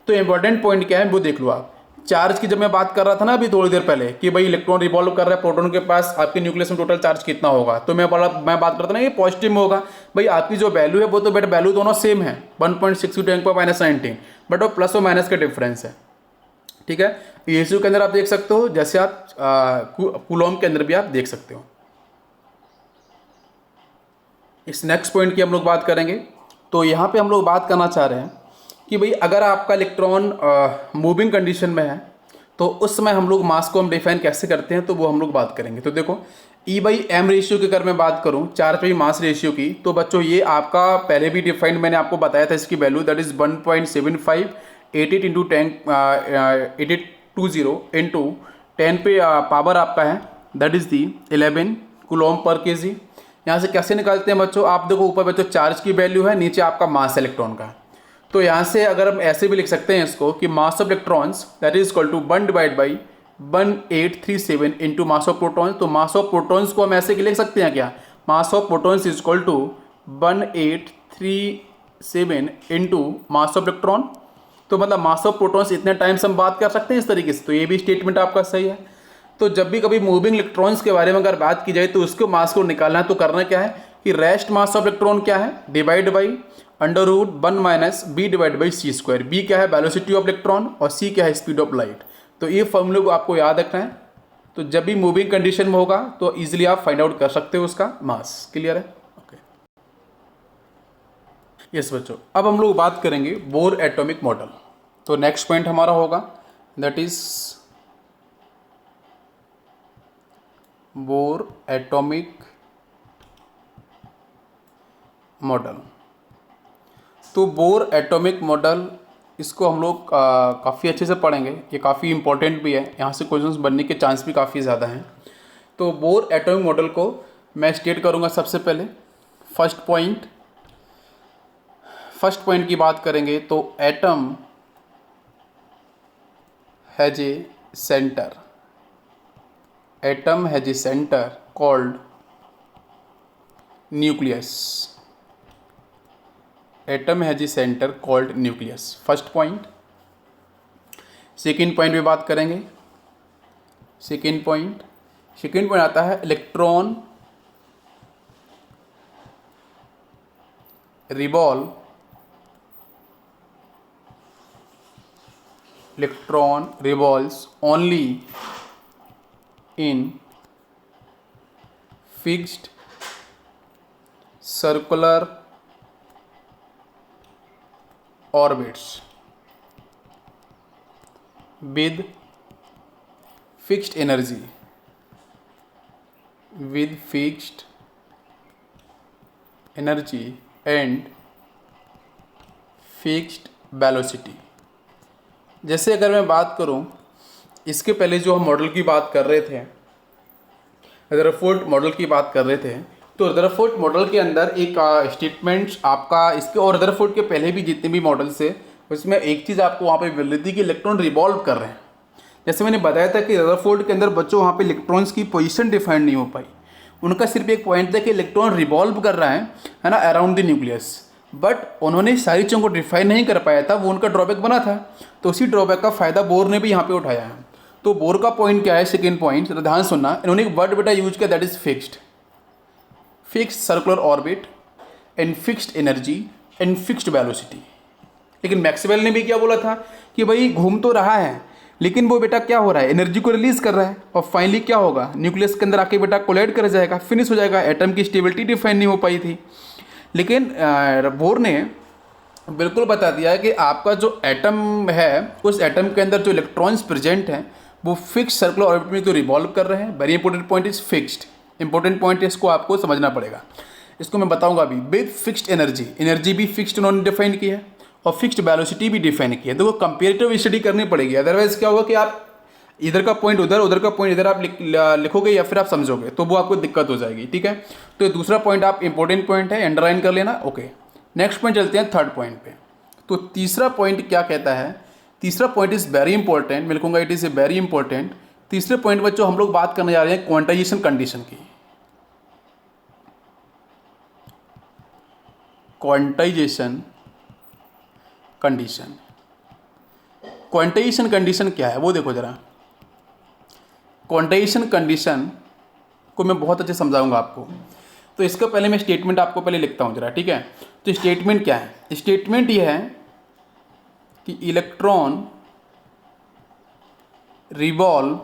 तो इंपॉर्टेंट पॉइंट क्या है वो देख लो आप। चार्ज की जब मैं बात कर रहा था ना अभी थोड़ी देर पहले कि भाई इलेक्ट्रॉन रिवॉल्व कर रहा है, प्रोटॉन के पास आपके न्यूक्लियस में टोटल चार्ज कितना होगा, तो मैं बात करता ना ये पॉजिटिव में होगा। भाई आपकी जो वैल्यू है वो तो बेटा वैल्यू दोनों सेम है 1.6 × 10⁻19, बट वो प्लस और माइनस का डिफरेंस है। ठीक है, ईएसयू के अंदर आप देख सकते हो, जैसे आप कूलॉम के अंदर भी आप देख सकते हो। इस नेक्स्ट पॉइंट की हम लोग बात करेंगे। तो यहाँ पे हम लोग बात करना चाह रहे हैं कि भाई अगर आपका इलेक्ट्रॉन मूविंग कंडीशन में है तो उस समय हम लोग मास को हम डिफाइन कैसे करते हैं, तो वो हम लोग बात करेंगे। तो देखो E/m रेशियो की अगर मैं बात करूं चार्ज पे मास रेशियो की, तो बच्चों ये आपका पहले भी डिफाइंड मैंने आपको बताया था इसकी वैल्यू, दैट इज 1.75 88 × 10 into 10 पे पावर आपका है, दैट इज दी 11 कूलॉम पर केजी। यहाँ से कैसे निकालते हैं बच्चों, आप देखो ऊपर बच्चों चार्ज की वैल्यू है, नीचे आपका मास इलेक्ट्रॉन का। तो यहाँ से अगर हम ऐसे भी लिख सकते हैं इसको कि mass of electrons that is equal to 1/1837 into mass of protons. तो मास ऑफ प्रोटॉन्स को हम ऐसे लिख सकते हैं क्या, mass of protons is equal to 1837 into mass of electron. तो मतलब मास ऑफ प्रोटॉन्स इतने टाइम्स हम बात कर सकते हैं इस तरीके से। तो ये भी स्टेटमेंट आपका सही है। तो जब भी कभी मूविंग इलेक्ट्रॉन्स के बारे में अगर बात की जाए तो उसको मास को निकालना है, तो करना क्या है कि रेस्ट मास ऑफ इलेक्ट्रॉन क्या है, डिवाइड बाई √1 - b/c²। b क्या है, वेलोसिटी ऑफ इलेक्ट्रॉन, और c क्या है, स्पीड ऑफ लाइट। तो ये फॉर्मूले को आपको याद रखना है। तो जब भी मूविंग कंडीशन में होगा तो इजीली आप फाइंड आउट कर सकते हो उसका मास। क्लियर है, ओके। यस बच्चों, अब हम लोग बात करेंगे बोर एटॉमिक मॉडल। तो नेक्स्ट पॉइंट हमारा होगा that is bore atomic model. तो बोर एटॉमिक मॉडल इसको हम लोग काफ़ी अच्छे से पढ़ेंगे, ये काफ़ी इंपॉर्टेंट भी है, यहाँ से क्वेश्चंस बनने के चांस भी काफ़ी ज़्यादा हैं। तो बोर एटॉमिक मॉडल को मैं स्टेट करूँगा सबसे पहले। फर्स्ट पॉइंट की बात करेंगे तो atom has a centre, atom has a centre called nucleus, atom has a centre called nucleus. First point. Second point पे बात करेंगे। सेकेंड पॉइंट आता है electron revolve, electron revolves only in fixed circular orbits, with fixed energy, with fixed energy and fixed velocity. जैसे अगर मैं बात करूं, इसके पहले जो हम मॉडल की बात कर रहे थे, रदरफोर्ड मॉडल की बात कर रहे थे, तो रदरफोर्ड मॉडल के अंदर एक स्टेटमेंट आपका इसके और रदरफोर्ड के पहले भी जितने भी मॉडल्स है उसमें एक चीज़ आपको वहाँ पे मिल रही थी कि इलेक्ट्रॉन रिवॉल्व कर रहे हैं। जैसे मैंने बताया था कि रदरफोर्ड के अंदर बच्चों वहाँ पे इलेक्ट्रॉन्स की पोजीशन डिफाइन नहीं हो पाई, उनका सिर्फ एक पॉइंट था कि इलेक्ट्रॉन रिवॉल्व कर रहा है ना, अराउंड द न्यूक्लियस, बट उन्होंने सारी चीज़ों को डिफाइन नहीं कर पाया था, वो उनका ड्रॉबैक बना था। तो उसी ड्रॉबैक का फ़ायदा बोर ने भी यहाँ पे उठाया है। तो बोर का पॉइंट क्या है, सेकेंड पॉइंट ध्यान सुनना, इन्होंने एक वर्ड बेटा यूज किया that is fixed, fixed circular orbit and fixed energy and fixed velocity. लेकिन मैक्सवेल ने भी क्या बोला था कि भाई घूम तो रहा है लेकिन वो बेटा क्या हो रहा है, एनर्जी को रिलीज कर रहा है और फाइनली क्या होगा, न्यूक्लियस के अंदर आके बेटा कोलाइड कर जाएगा, फिनिश हो जाएगा। एटम की स्टेबिलिटी डिफाइन नहीं हो पाई थी, लेकिन बोर ने बिल्कुल बता दिया कि आपका जो एटम है उस एटम के अंदर जो इलेक्ट्रॉन्स प्रेजेंट हैं वो फिक्स सर्कुलर ऑर्बिट में तो रिवॉल्व कर रहे हैं। Very important point is fixed, important point है, इसको आपको समझना पड़ेगा। इसको मैं बताऊंगा अभी। विद फिक्स्ड एनर्जी, एनर्जी भी फिक्स्ड उन्होंने डिफाइन की है और फिक्स्ड वेलोसिटी भी डिफाइन की है। तो वो कंपेरेटिव स्टडी करनी पड़ेगी, अदरवाइज क्या होगा कि आप इधर का पॉइंट उधर, उधर का पॉइंट इधर आप लिखोगे या फिर आप समझोगे तो वो आपको दिक्कत हो जाएगी। ठीक है, तो ये दूसरा पॉइंट आप इंपॉर्टेंट पॉइंट है, अंडरलाइन कर लेना। ओके, नेक्स्ट पॉइंट चलते हैं थर्ड पॉइंट पे। तो तीसरा पॉइंट क्या कहता है, तीसरा पॉइंट इज वेरी इंपॉर्टेंट, मैं लिखूंगा it is a very important. तीसरे पॉइंट बच्चों हम लोग बात करने जा रहे हैं क्वांटाइजेशन कंडीशन की। क्वांटाइजेशन कंडीशन, क्वांटाइजेशन कंडीशन क्या है वो देखो जरा। क्वांटाइजेशन कंडीशन को मैं बहुत अच्छे समझाऊंगा आपको, तो इसका पहले मैं स्टेटमेंट आपको पहले लिखता हूं जरा। ठीक है, तो स्टेटमेंट क्या है, स्टेटमेंट ये है कि electron revolve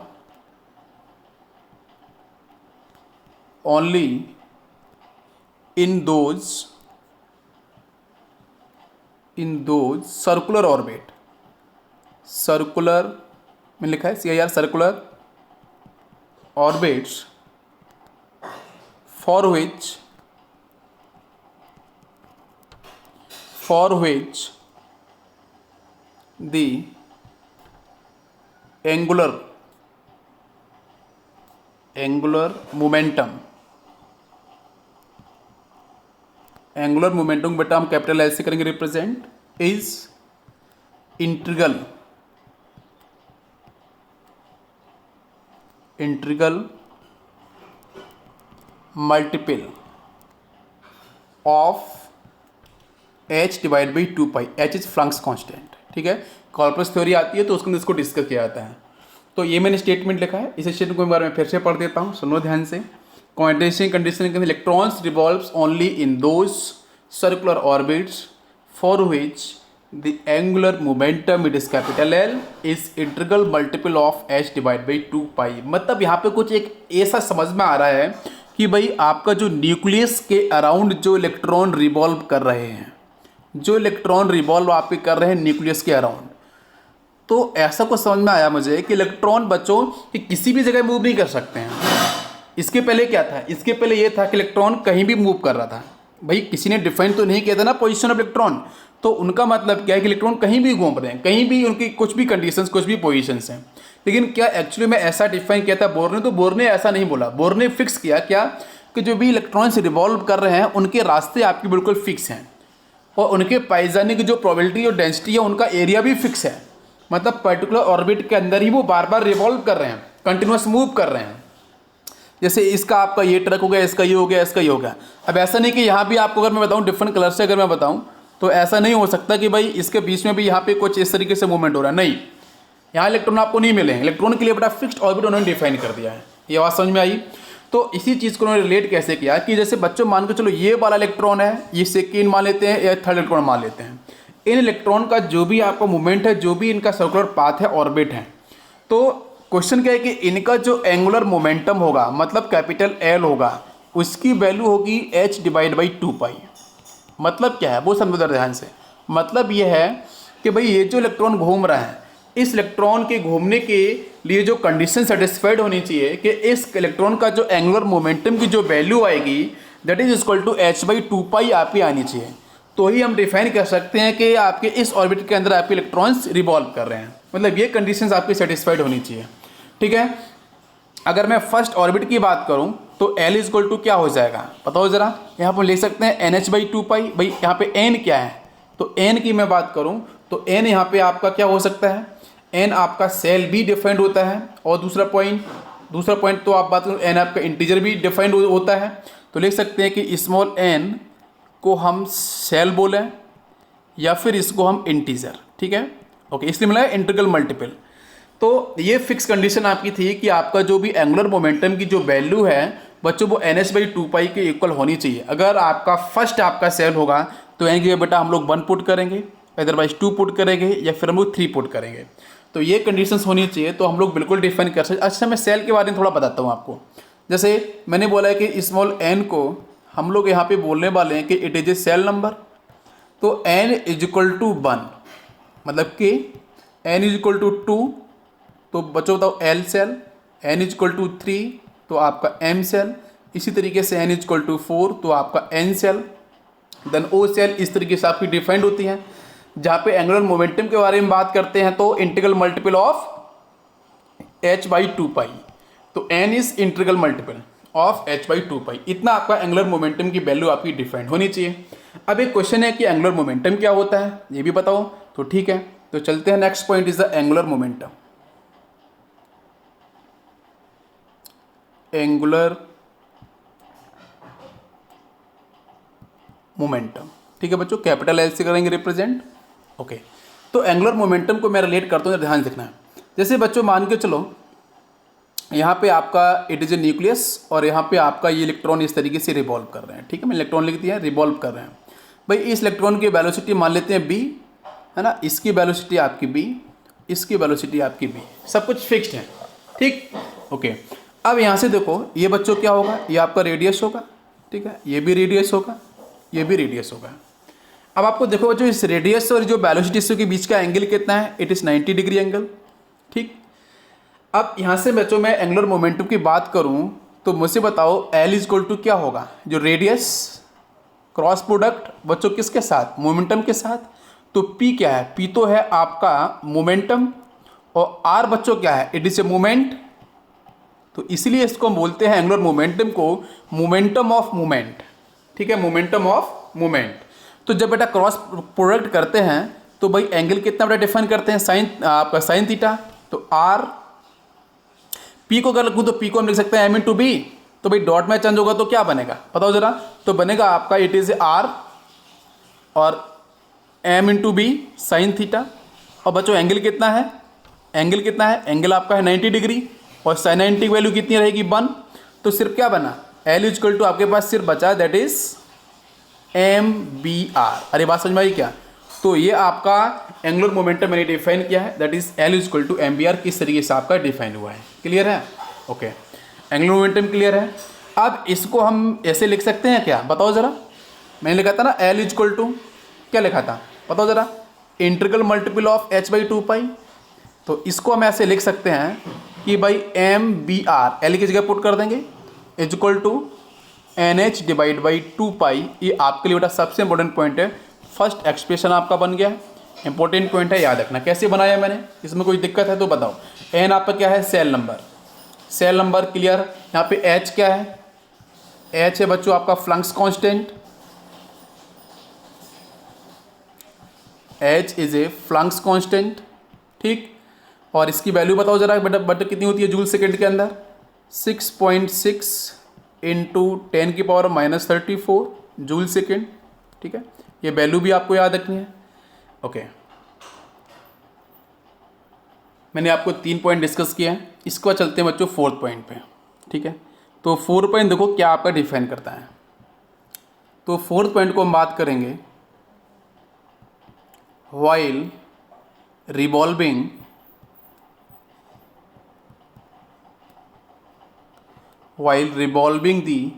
only in those circular orbit, circular में लिखा है CIR, circular orbits for which the angular momentum बेटा हम कैपिटल एल से करेंगे represent, is integral multiple of h divide by 2 pi, h is flux constant. ठीक है, corpus theory आती है तो उसके अंदर इसको डिस्कस किया जाता है। तो ये मैंने स्टेटमेंट लिखा है, इस स्टेटमेंट को एक बार मैं फिर से पढ़ देता हूँ, सुनो ध्यान से। क्वांटाइजेशन कंडीशन के अंदर electrons revolves only in those circular orbits for which the angular momentum it is capital L is integral multiple of h divide by 2 पाई। मतलब यहाँ पे कुछ एक ऐसा समझ में आ रहा है कि भाई आपका जो न्यूक्लियस के अराउंड जो इलेक्ट्रॉन रिवॉल्व कर रहे हैं, जो इलेक्ट्रॉन रिवॉल्व आपके कर रहे हैं न्यूक्लियस के अराउंड, तो ऐसा कुछ समझ में आया मुझे कि इलेक्ट्रॉन बच्चों कि किसी भी जगह मूव नहीं कर सकते हैं। इसके पहले क्या था, इसके पहले ये था कि इलेक्ट्रॉन कहीं भी मूव कर रहा था। भाई किसी ने डिफाइन तो नहीं किया था ना पोजीशन ऑफ इलेक्ट्रॉन, तो उनका मतलब क्या है कि इलेक्ट्रॉन कहीं भी घूम रहे हैं, कहीं भी उनकी कुछ भी कंडीशंस, कुछ भी पोजीशंस हैं। लेकिन क्या एक्चुअली में ऐसा डिफाइन किया था बोर ने, तो बोर ने ऐसा नहीं बोला। बोर ने फिक्स किया क्या कि जो भी इलेक्ट्रॉन्स रिवॉल्व कर रहे हैं उनके रास्ते आपके बिल्कुल फिक्स हैं और उनके पाए जाने की जो प्रोबेबिलिटी और डेंसिटी है उनका एरिया भी फिक्स है। मतलब पर्टिकुलर ऑर्बिट के अंदर ही वो बार बार रिवॉल्व कर रहे हैं, कंटिन्यूस मूव कर रहे हैं। जैसे इसका आपका ये ट्रक हो गया, इसका ये हो गया, इसका ये हो गया। अब ऐसा नहीं कि यहाँ भी आपको अगर मैं बताऊँ डिफरेंट कलर से अगर मैं बताऊँ तो ऐसा नहीं हो सकता कि भाई इसके बीच में भी यहाँ पे कुछ इस तरीके से मूवमेंट हो रहा है, नहीं, यहाँ इलेक्ट्रॉन आपको नहीं मिलेंगे। इलेक्ट्रॉन के लिए बड़ा फिक्स्ड ऑर्बिट उन्होंने डिफाइन कर दिया है। ये बात समझ में आई। तो इसी चीज़ को उन्होंने रिलेट कैसे किया कि जैसे बच्चों मान के चलो ये वाला इलेक्ट्रॉन है, ये सेकेंड मान लेते हैं या थर्ड इलेक्ट्रॉन मान लेते हैं। इन इलेक्ट्रॉन का जो भी आपका मूवमेंट है, जो भी इनका सर्कुलर पाथ है, ऑर्बिट है, तो क्वेश्चन क्या है कि इनका जो एंगुलर मोमेंटम होगा मतलब कैपिटल L होगा, उसकी वैल्यू होगी h डिवाइड बाई 2 पाई। मतलब क्या है वो समझो ध्यान से। मतलब ये है कि भाई ये जो इलेक्ट्रॉन घूम रहा है इस इलेक्ट्रॉन के घूमने के लिए जो कंडीशन सेटिस्फाइड होनी चाहिए कि इस इलेक्ट्रॉन का जो एंगुलर मोमेंटम की जो वैल्यू आएगी that is equal to h/2 आपकी आनी चाहिए, तो ही हम डिफाइन कर सकते हैं कि आपके इस ऑर्बिट के अंदर आपके इलेक्ट्रॉन्स रिवॉल्व कर रहे हैं। मतलब ये कंडीशंस आपकी सेटिस्फाइड होनी चाहिए। ठीक है, अगर मैं फर्स्ट ऑर्बिट की बात करूं तो L इक्वल टू क्या हो जाएगा बताओ ज़रा। यहाँ पर लिख सकते हैं NH/2 पाई। भाई यहाँ पे N क्या है, तो N की मैं बात करूँ तो N यहाँ पे आपका क्या हो सकता है, N आपका सेल भी डिफाइंड होता है। और दूसरा पॉइंट तो आप बात करो N आपका इंटीजर भी डिफाइंड होता है। तो लिख सकते हैं कि स्मॉल n को हम सेल बोलें या फिर इसको हम इंटीजर। ठीक है, ओके, इसलिए मिला है इंटीग्रल मल्टीपल। तो ये फिक्स कंडीशन आपकी थी कि आपका जो भी एंगुलर मोमेंटम की जो वैल्यू है बच्चों वो NH/2 के इक्वल होनी चाहिए। अगर आपका फर्स्ट आपका सेल होगा तो n की बेटा हम लोग 1 पुट करेंगे, अदरवाइज 2 पुट करेंगे या फिर हम लोग 3 पुट करेंगे। तो ये कंडीशंस होनी चाहिए, तो हम लोग बिल्कुल डिफाइन कर सकते। अच्छा, मैं सेल के बारे में थोड़ा बताता हूँ आपको। जैसे मैंने बोला है कि स्मॉल n को हम लोग यहाँ पे बोलने वाले हैं कि it is a shell number. तो n इज इक्वल टू 1, मतलब कि n इज इक्वल टू 2 तो बच्चों बताओ L shell, n is equal to 3 तो आपका M सेल, इसी तरीके से n इज इक्वल टू 4 तो आपका N shell, then O shell. इस तरीके से आपकी डिफाइंड होती हैं। जहाँ पे एंगुलर मोमेंटम के बारे में बात करते हैं तो इंटीग्रल मल्टीपल ऑफ h/2 पाई, तो n is integral multiple of h/2 पाई। इतना आपका एंगुलर मोमेंटम की वैल्यू आपकी डिफाइंड होनी चाहिए। अब एक क्वेश्चन है कि एंगुलर मोमेंटम क्या होता है ये भी बताओ, तो ठीक है, तो चलते हैं। Next point is the angular momentum. Angular momentum, ठीक है बच्चों, कैपिटल L से करेंगे रिप्रेजेंट। ओके, तो एंगुलर मोमेंटम को मैं रिलेट करता हूँ, ध्यान रखना है। जैसे बच्चों मान के चलो यहाँ पे आपका इट इज ए न्यूक्लियस और यहाँ पे आपका ये इलेक्ट्रॉन इस तरीके से रिवॉल्व कर रहे हैं। ठीक है, मैंने इलेक्ट्रॉन लिख दिया, रिवॉल्व कर रहे हैं। भाई इस इलेक्ट्रॉन की वेलोसिटी मान लेते हैं b, है ना, इसकी वेलोसिटी आपकी b, इसकी वेलोसिटी आपकी b, सब कुछ फिक्स्ड है। ठीक, ओके। अब यहाँ से देखो ये बच्चों क्या होगा, ये आपका रेडियस होगा। ठीक है, ये भी रेडियस होगा, ये भी रेडियस होगा। अब आपको देखो बच्चों इस रेडियस और जो वेलोसिटी के बीच का एंगल कितना है, इट इज़ 90 डिग्री एंगल। ठीक, अब यहाँ से बच्चों मैं एंगुलर मोमेंटम की बात करूँ तो मुझसे बताओ L इज इक्वल टू क्या होगा, जो रेडियस क्रॉस प्रोडक्ट बच्चों किसके साथ, मोमेंटम के साथ। तो P क्या है, P तो है आपका मोमेंटम और R बच्चों क्या है, इट इज ए मोमेंट। तो इसलिए इसको हम बोलते हैं एंगुलर मोमेंटम को मोमेंटम ऑफ मोमेंट। ठीक है, मोमेंटम ऑफ मोमेंट। तो जब बेटा क्रॉस प्रोडक्ट करते हैं तो भाई एंगल कितना बेटा डिफाइन करते हैं, साइन आपका साइन थीटा। तो R P को अगर लिखूँ तो P को हम लिख सकते हैं M इंटू बी। तो भाई डॉट में चेंज होगा तो क्या बनेगा बताओ जरा, तो बनेगा आपका इट इज R और M into B sine theta. और बच्चों एंगल कितना है, एंगल कितना है, एंगल आपका है 90 डिग्री और साइन 90 की वैल्यू कितनी रहेगी 1। तो सिर्फ क्या बना, L इक्वल टू आपके पास सिर्फ बचा दैट इज MBR। अरे बात समझ में आई क्या। तो ये आपका एंगुलर मोमेंटम मैंने डिफाइन किया है, that is L equal to MBR। किस तरीके से आपका डिफाइन हुआ है, क्लियर है। ओके, एंगुलर मोमेंटम क्लियर है। अब इसको हम ऐसे लिख सकते हैं क्या बताओ ज़रा, मैंने लिखा था ना L इक्वल टू क्या लिखा था बताओ ज़रा, इंटीग्रल मल्टीपल ऑफ h/2 पाई। तो इसको हम ऐसे लिख सकते हैं कि भाई MBR L की जगह पुट कर देंगे is equal to NH divide by 2 pi. ये आपके लिए बेटा सबसे इंपॉर्टेंट पॉइंट है। फर्स्ट एक्सप्रेशन आपका बन गया, इंपॉर्टेंट पॉइंट है, याद रखना। कैसे बनाया मैंने, इसमें कोई दिक्कत है तो बताओ। N आपका क्या है, shell number, shell number clear. यहाँ पे H क्या है, H है बच्चों आपका flux constant, H is a flux constant. ठीक, और इसकी वैल्यू बताओ जरा बेटा, बट कितनी होती है जूल सेकेंड के अंदर, 6.6 इंटू 10⁻34 जूल सेकेंड। ठीक है, ये वैल्यू भी आपको याद रखनी है। ओके, मैंने आपको 3 पॉइंट डिस्कस किया है। इसके बाद चलते हैं बच्चों 4th पॉइंट पे। ठीक है, तो 4th पॉइंट देखो क्या आपका डिफाइन करता है। तो 4th पॉइंट को हम बात करेंगे, व्हाइल रिवॉल्विंग दी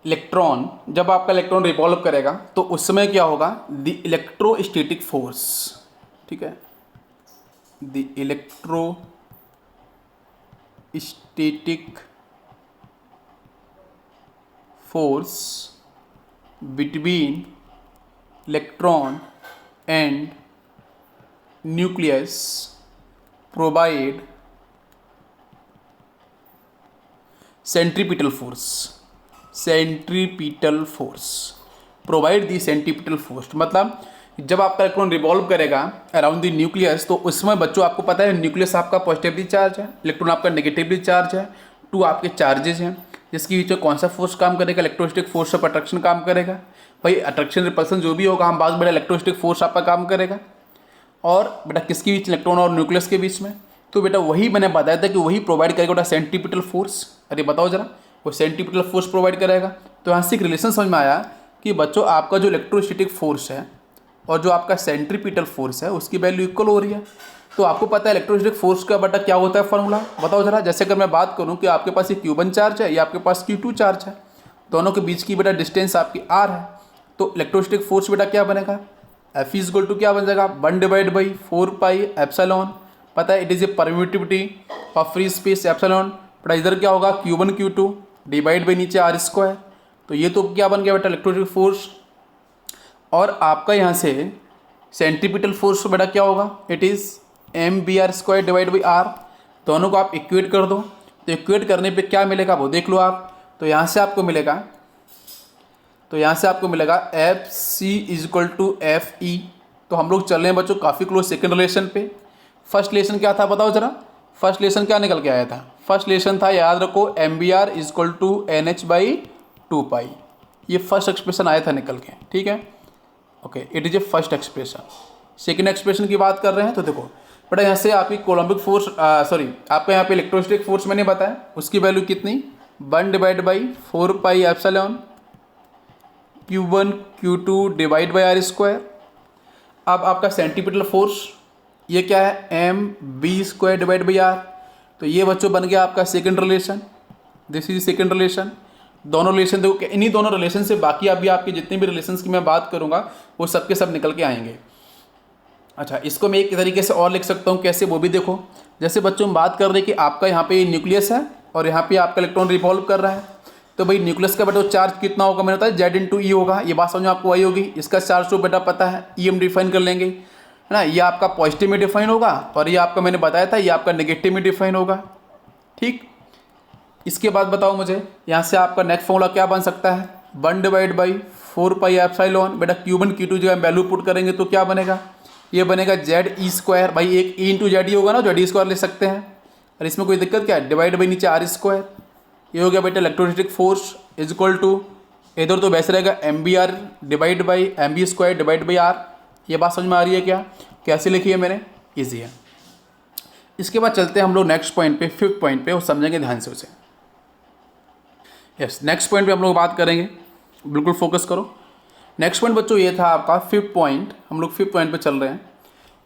इलेक्ट्रॉन, जब आपका इलेक्ट्रॉन रिवॉल्व करेगा तो उस समय क्या होगा, द इलेक्ट्रोस्टैटिक फोर्स। ठीक है, the electrostatic force between electron and nucleus provide centripetal force provide the centripetal force. मतलब जब आपका इलेक्ट्रॉन रिवॉल्व करेगा अराउंड द न्यूक्लियस, तो उसमें बच्चों आपको पता है न्यूक्लियस आपका पॉजिटिवली चार्ज है, इलेक्ट्रॉन आपका नेगेटिवली चार्ज है, 2 आपके चार्जेस हैं, जिसके बीच में कौन सा फोर्स काम करेगा, इलेक्ट्रोस्टैटिक फोर्स ऑफ अट्रैक्शन काम करेगा। भाई अट्रैक्शन रिपल्सन जो भी होगा हम बाद में बेटा इलेक्ट्रोस्टैटिक फोर्स आपका काम करेगा। और बेटा किसके बीच, इलेक्ट्रॉन और न्यूक्लियस के बीच में, तो बेटा वही मैंने बताया था कि वही प्रोवाइड करेगा बेटा सेंट्रीपिटल फोर्स। अरे बताओ जरा, वो सेंट्रीपिटल फोर्स प्रोवाइड करेगा। तो यहाँ से एक रिलेशन समझ में आया कि बच्चों आपका जो इलेक्ट्रोस्टैटिक फोर्स है और जो आपका सेंट्रीपिटल फोर्स है उसकी वैल्यू इक्वल हो रही है। तो आपको पता है इलेक्ट्रोस्टैटिक फोर्स का बेटा क्या होता है फॉर्मूला, बताओ जरा। जैसे अगर मैं बात करूँ कि आपके पास ये Q1 चार्ज है या आपके पास Q2 चार्ज है, दोनों के बीच की बेटा डिस्टेंस आपकी R है, तो इलेक्ट्रोस्टैटिक फोर्स बेटा क्या बनेगा, F इक्वल टू क्या बन जाएगा, 1/4πε। पता है it is A permittivity of free space epsilon. बटा इधर क्या होगा Q1 Q2 डिवाइड बाई नीचे R²। तो ये तो क्या बन गया बेटा इलेक्ट्रोस्टैटिक फोर्स। और आपका यहाँ से सेंट्रीपिटल फोर्स बेटा क्या होगा, it is mBr² divide by R। दोनों को आप इक्वेट कर दो, तो इक्वेट करने पे क्या मिलेगा वो देख लो आप। तो यहाँ से आपको मिलेगा FC इक्वल टू FE। तो हम लोग चल रहे हैं बच्चों काफ़ी क्लोज सेकेंड रिलेशन पे। फर्स्ट रिलेशन क्या था बताओ जरा, फर्स्ट रिलेशन क्या निकल के आया था, फर्स्ट रिलेशन था याद रखो MBr इक्वल टू NH/2π। ये फर्स्ट एक्सप्रेशन आया था निकल के, ठीक है, okay, it is A first expression. Second expression की बात कर रहे हैं तो देखो बेटा यहाँ से आपकी कोलम्बिक फोर्स आपका यहाँ पे इलेक्ट्रोस्टैटिक फोर्स मैंने बताया, उसकी वैल्यू कितनी, 1/4πε Q1 Q2 divide by R²। अब आपका सेंट्रीपिटल फोर्स ये क्या है, mB² डिवाइड बाई R। तो ये बच्चों बन गया आपका second relation, this is second relation. दोनों रिलेशन देखो, इन्हीं दोनों रिलेशन से बाकी अभी आपके जितने भी रिलेशंस की मैं बात करूँगा वो सबके सब निकल के आएंगे। अच्छा, इसको मैं एक तरीके से और लिख सकता हूँ, कैसे वो भी देखो। जैसे बच्चों हम बात कर रहे हैं कि आपका यहाँ पे न्यूक्लियस है और यहाँ पे आपका इलेक्ट्रॉन रिवॉल्व कर रहा है, तो भाई न्यूक्लियस का बेटा चार्ज कितना होगा, मैंने बताया Z/E होगा। ये बात समझ में आपको आई होगी। इसका चार्ज तो बेटा पता है, E हम डिफाइन कर लेंगे, है ना। ये आपका पॉजिटिव में डिफाइन होगा और ये आपका मैंने बताया था ये आपका नेगेटिव में डिफाइन होगा, ठीक। इसके बाद बताओ मुझे, यहाँ से आपका नेक्स्ट फॉर्मूला क्या बन सकता है, 1/4πε। बेटा Q1 Q2 जब हम वैल्यू पुट करेंगे तो क्या बनेगा, ये बनेगा ZE²। भाई एक E इंटू ZE होगा ना, ZE² ले सकते हैं, और इसमें कोई दिक्कत क्या है, डिवाइड बाई नीचे R²। ये हो गया बेटा electrostatic force is equal to, इधर तो वैसे रहेगा MBr divide by MB² divide by R। ये बात समझ में आ रही है क्या, कैसे लिखी है मैंने, ईजी है। इसके बाद चलते हैं हम लोग नेक्स्ट पॉइंट पे, फिफ्थ पॉइंट पे, वो समझेंगे ध्यान से उसे। यस, नेक्स्ट पॉइंट पे हम लोग बात करेंगे, बिल्कुल फोकस करो। नेक्स्ट पॉइंट बच्चों ये था आपका फिफ्थ पॉइंट। हम लोग फिफ्थ पॉइंट पे चल रहे हैं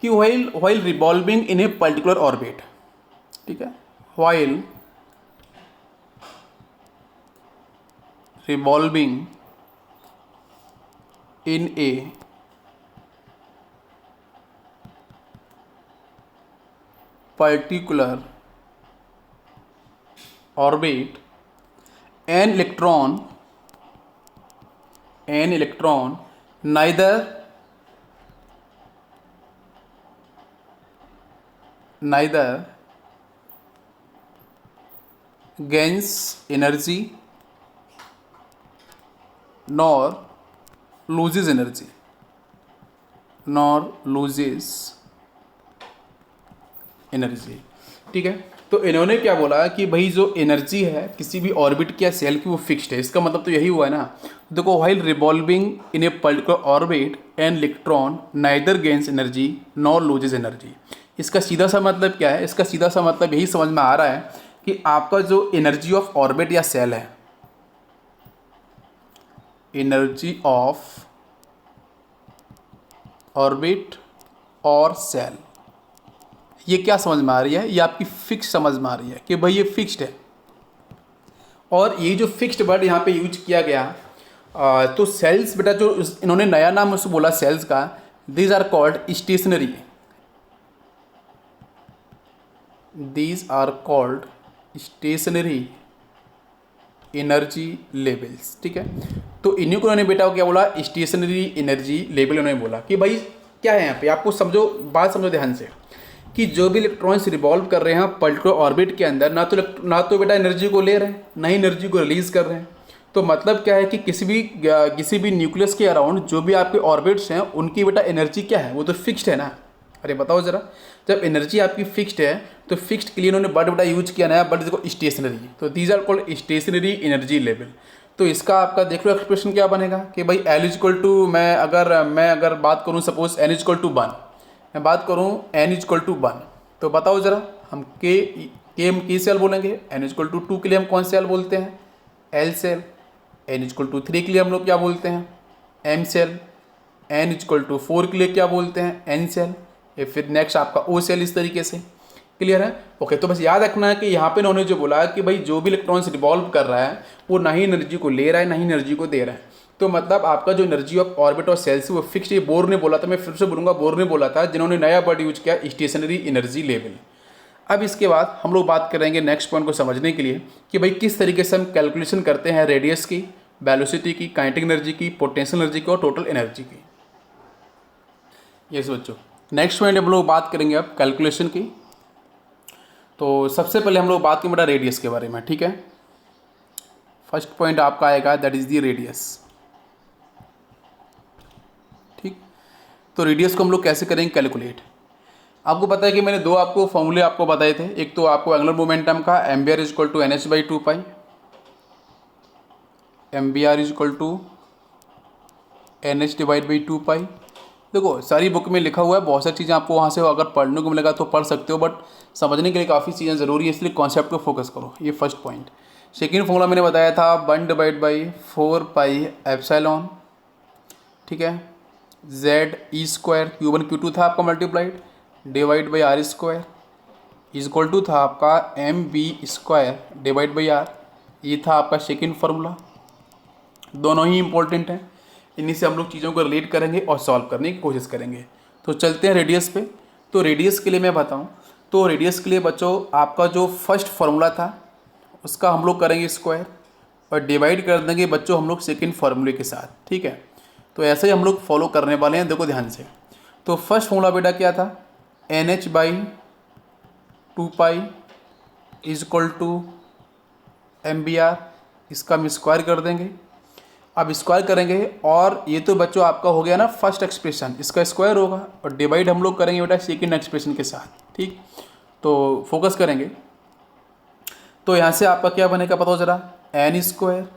कि while revolving in a particular orbit, ठीक है, while revolving in a particular orbit, an electron neither gains energy nor loses energy, ठीक है। तो इन्होंने क्या बोला कि भाई जो एनर्जी है किसी भी ऑर्बिट या सेल की वो फिक्स्ड है। इसका मतलब तो यही हुआ है ना। देखो, while revolving in a particular orbit an electron neither gains energy nor loses energy. इसका सीधा सा मतलब क्या है, इसका सीधा सा मतलब यही समझ में आ रहा है कि आपका जो एनर्जी ऑफ ऑर्बिट या सेल है, एनर्जी ऑफ ऑर्बिट और सेल, ये क्या समझ में आ रही है, ये आपकी फिक्स समझ में आ रही है कि भाई ये फिक्स्ड है। और ये जो फिक्स्ड वर्ड यहाँ पे यूज किया गया, तो सेल्स बेटा जो इन्होंने नया नाम उसको बोला सेल्स का, these are called stationary. These are called stationary energy levels. ठीक है, तो इन्हीं को उन्होंने बेटा क्या बोला, स्टेशनरी एनर्जी लेवल उन्होंने बोला कि भाई क्या है यहाँ पे, आपको समझो, बात समझो ध्यान से कि जो भी इलेक्ट्रॉन्स रिवॉल्व कर रहे हैं पर्टिकुलर ऑर्बिट के अंदर, ना तो बेटा एनर्जी को ले रहे हैं, ना ही एनर्जी को रिलीज कर रहे हैं। तो मतलब क्या है कि किसी भी न्यूक्लियस के अराउंड जो भी आपके ऑर्बिट्स हैं उनकी बेटा एनर्जी क्या है, वो तो फिक्स्ड है ना। अरे बताओ ज़रा, जब एनर्जी आपकी फिक्स्ड है तो फिक्स्ड के लिए इन्होंने बट बेटा यूज किया नया, बट देखो स्टेशनरी, तो these are called stationary energy level. तो इसका आपका देख लो एक्सप्रेशन क्या बनेगा कि भाई एल इजक्वल टू, मैं अगर बात करूँ सपोज एन इजक्वल टू 1, मैं बात करूँ एन इजक्वल टू 1, तो बताओ ज़रा हम के हम की सेल बोलेंगे, एन इजक्वल टू 2 के लिए हम कौन सेल बोलते हैं, L shell. N is equal to 3 के लिए हम लोग क्या बोलते हैं, M shell. N is equal to 4 के लिए क्या बोलते हैं, एन सेल। या फिर नेक्स्ट आपका ओ सेल, इस तरीके से। क्लियर है? ओके, तो बस याद रखना है कि यहाँ पे उन्होंने जो बोला कि भाई जो भी इलेक्ट्रॉन्स रिवॉल्व कर रहा है वो ना ही एनर्जी को ले रहा है ना ही एनर्जी को दे रहा है। तो मतलब आपका जो एनर्जी ऑफ ऑर्बिट और सेल्स वो फिक्स, ये बोर ने बोला था, मैं फिर से बोलूँगा बोर ने बोला था, जिन्होंने नया वर्ड यूज किया स्टेशनरी एनर्जी लेवल। अब इसके बाद हम लोग बात करेंगे नेक्स्ट पॉइंट को समझने के लिए कि भाई किस तरीके से हम कैलकुलेशन करते हैं रेडियस की, वेलोसिटी की, काइनेटिक एनर्जी की, पोटेंशियल एनर्जी की और टोटल एनर्जी की। यस बच्चों, नेक्स्ट पॉइंट हम लोग बात करेंगे अब कैलकुलेशन की। तो सबसे पहले हम लोग बात करें बेटा रेडियस के बारे में। ठीक है, फर्स्ट पॉइंट आपका आएगा दैट इज दी रेडियस। ठीक, तो रेडियस को हम लोग कैसे करेंगे कैलकुलेट। आपको पता है कि मैंने दो आपको फॉर्मूले आपको बताए थे। एक तो आपको एंगुलर मोमेंटम का M B R is equal to N H by 2 pi, M B R is equal to N H divide by 2 pi. देखो सारी बुक में लिखा हुआ है, बहुत सारी चीज़ें आपको वहाँ से अगर पढ़ने को मिलेगा तो पढ़ सकते हो, बट समझने के लिए काफ़ी चीज़ें ज़रूरी है, इसलिए कॉन्सेप्ट को फोकस करो। ये फर्स्ट पॉइंट। सेकेंड फॉर्मूला मैंने बताया था 1 डिवाइड बाई 4 पाई एप्सिलॉन। ठीक है, Z E square Q1 Q2 था आपका multiplied divide by R square is equal to था आपका M B square divide by R. ये था आपका सेकेंड फार्मूला। दोनों ही इंपॉर्टेंट हैं, इन्हीं से हम लोग चीज़ों को रिलेट करेंगे और सॉल्व करने की कोशिश करेंगे। तो चलते हैं रेडियस पे। तो रेडियस के लिए मैं बताऊं तो रेडियस के लिए बच्चों आपका जो फर्स्ट फार्मूला था उसका हम लोग करेंगे स्क्वायर और डिवाइड कर देंगे बच्चों हम लोग सेकेंड फार्मूले के साथ। ठीक है, तो ऐसे ही हम लोग फॉलो करने वाले हैं, देखो ध्यान से। तो फर्स्ट फार्मूला बेटा क्या था, N H by 2 pi is equal to M B R. इसका हम स्क्वायर कर देंगे। अब स्क्वायर करेंगे और ये तो बच्चों आपका हो गया ना फर्स्ट एक्सप्रेशन, इसका स्क्वायर होगा और डिवाइड हम लोग करेंगे बेटा सेकेंड एक्सप्रेशन के साथ। ठीक, तो फोकस करेंगे। तो यहाँ से आपका क्या बनेगा पता हो ज़रा, N square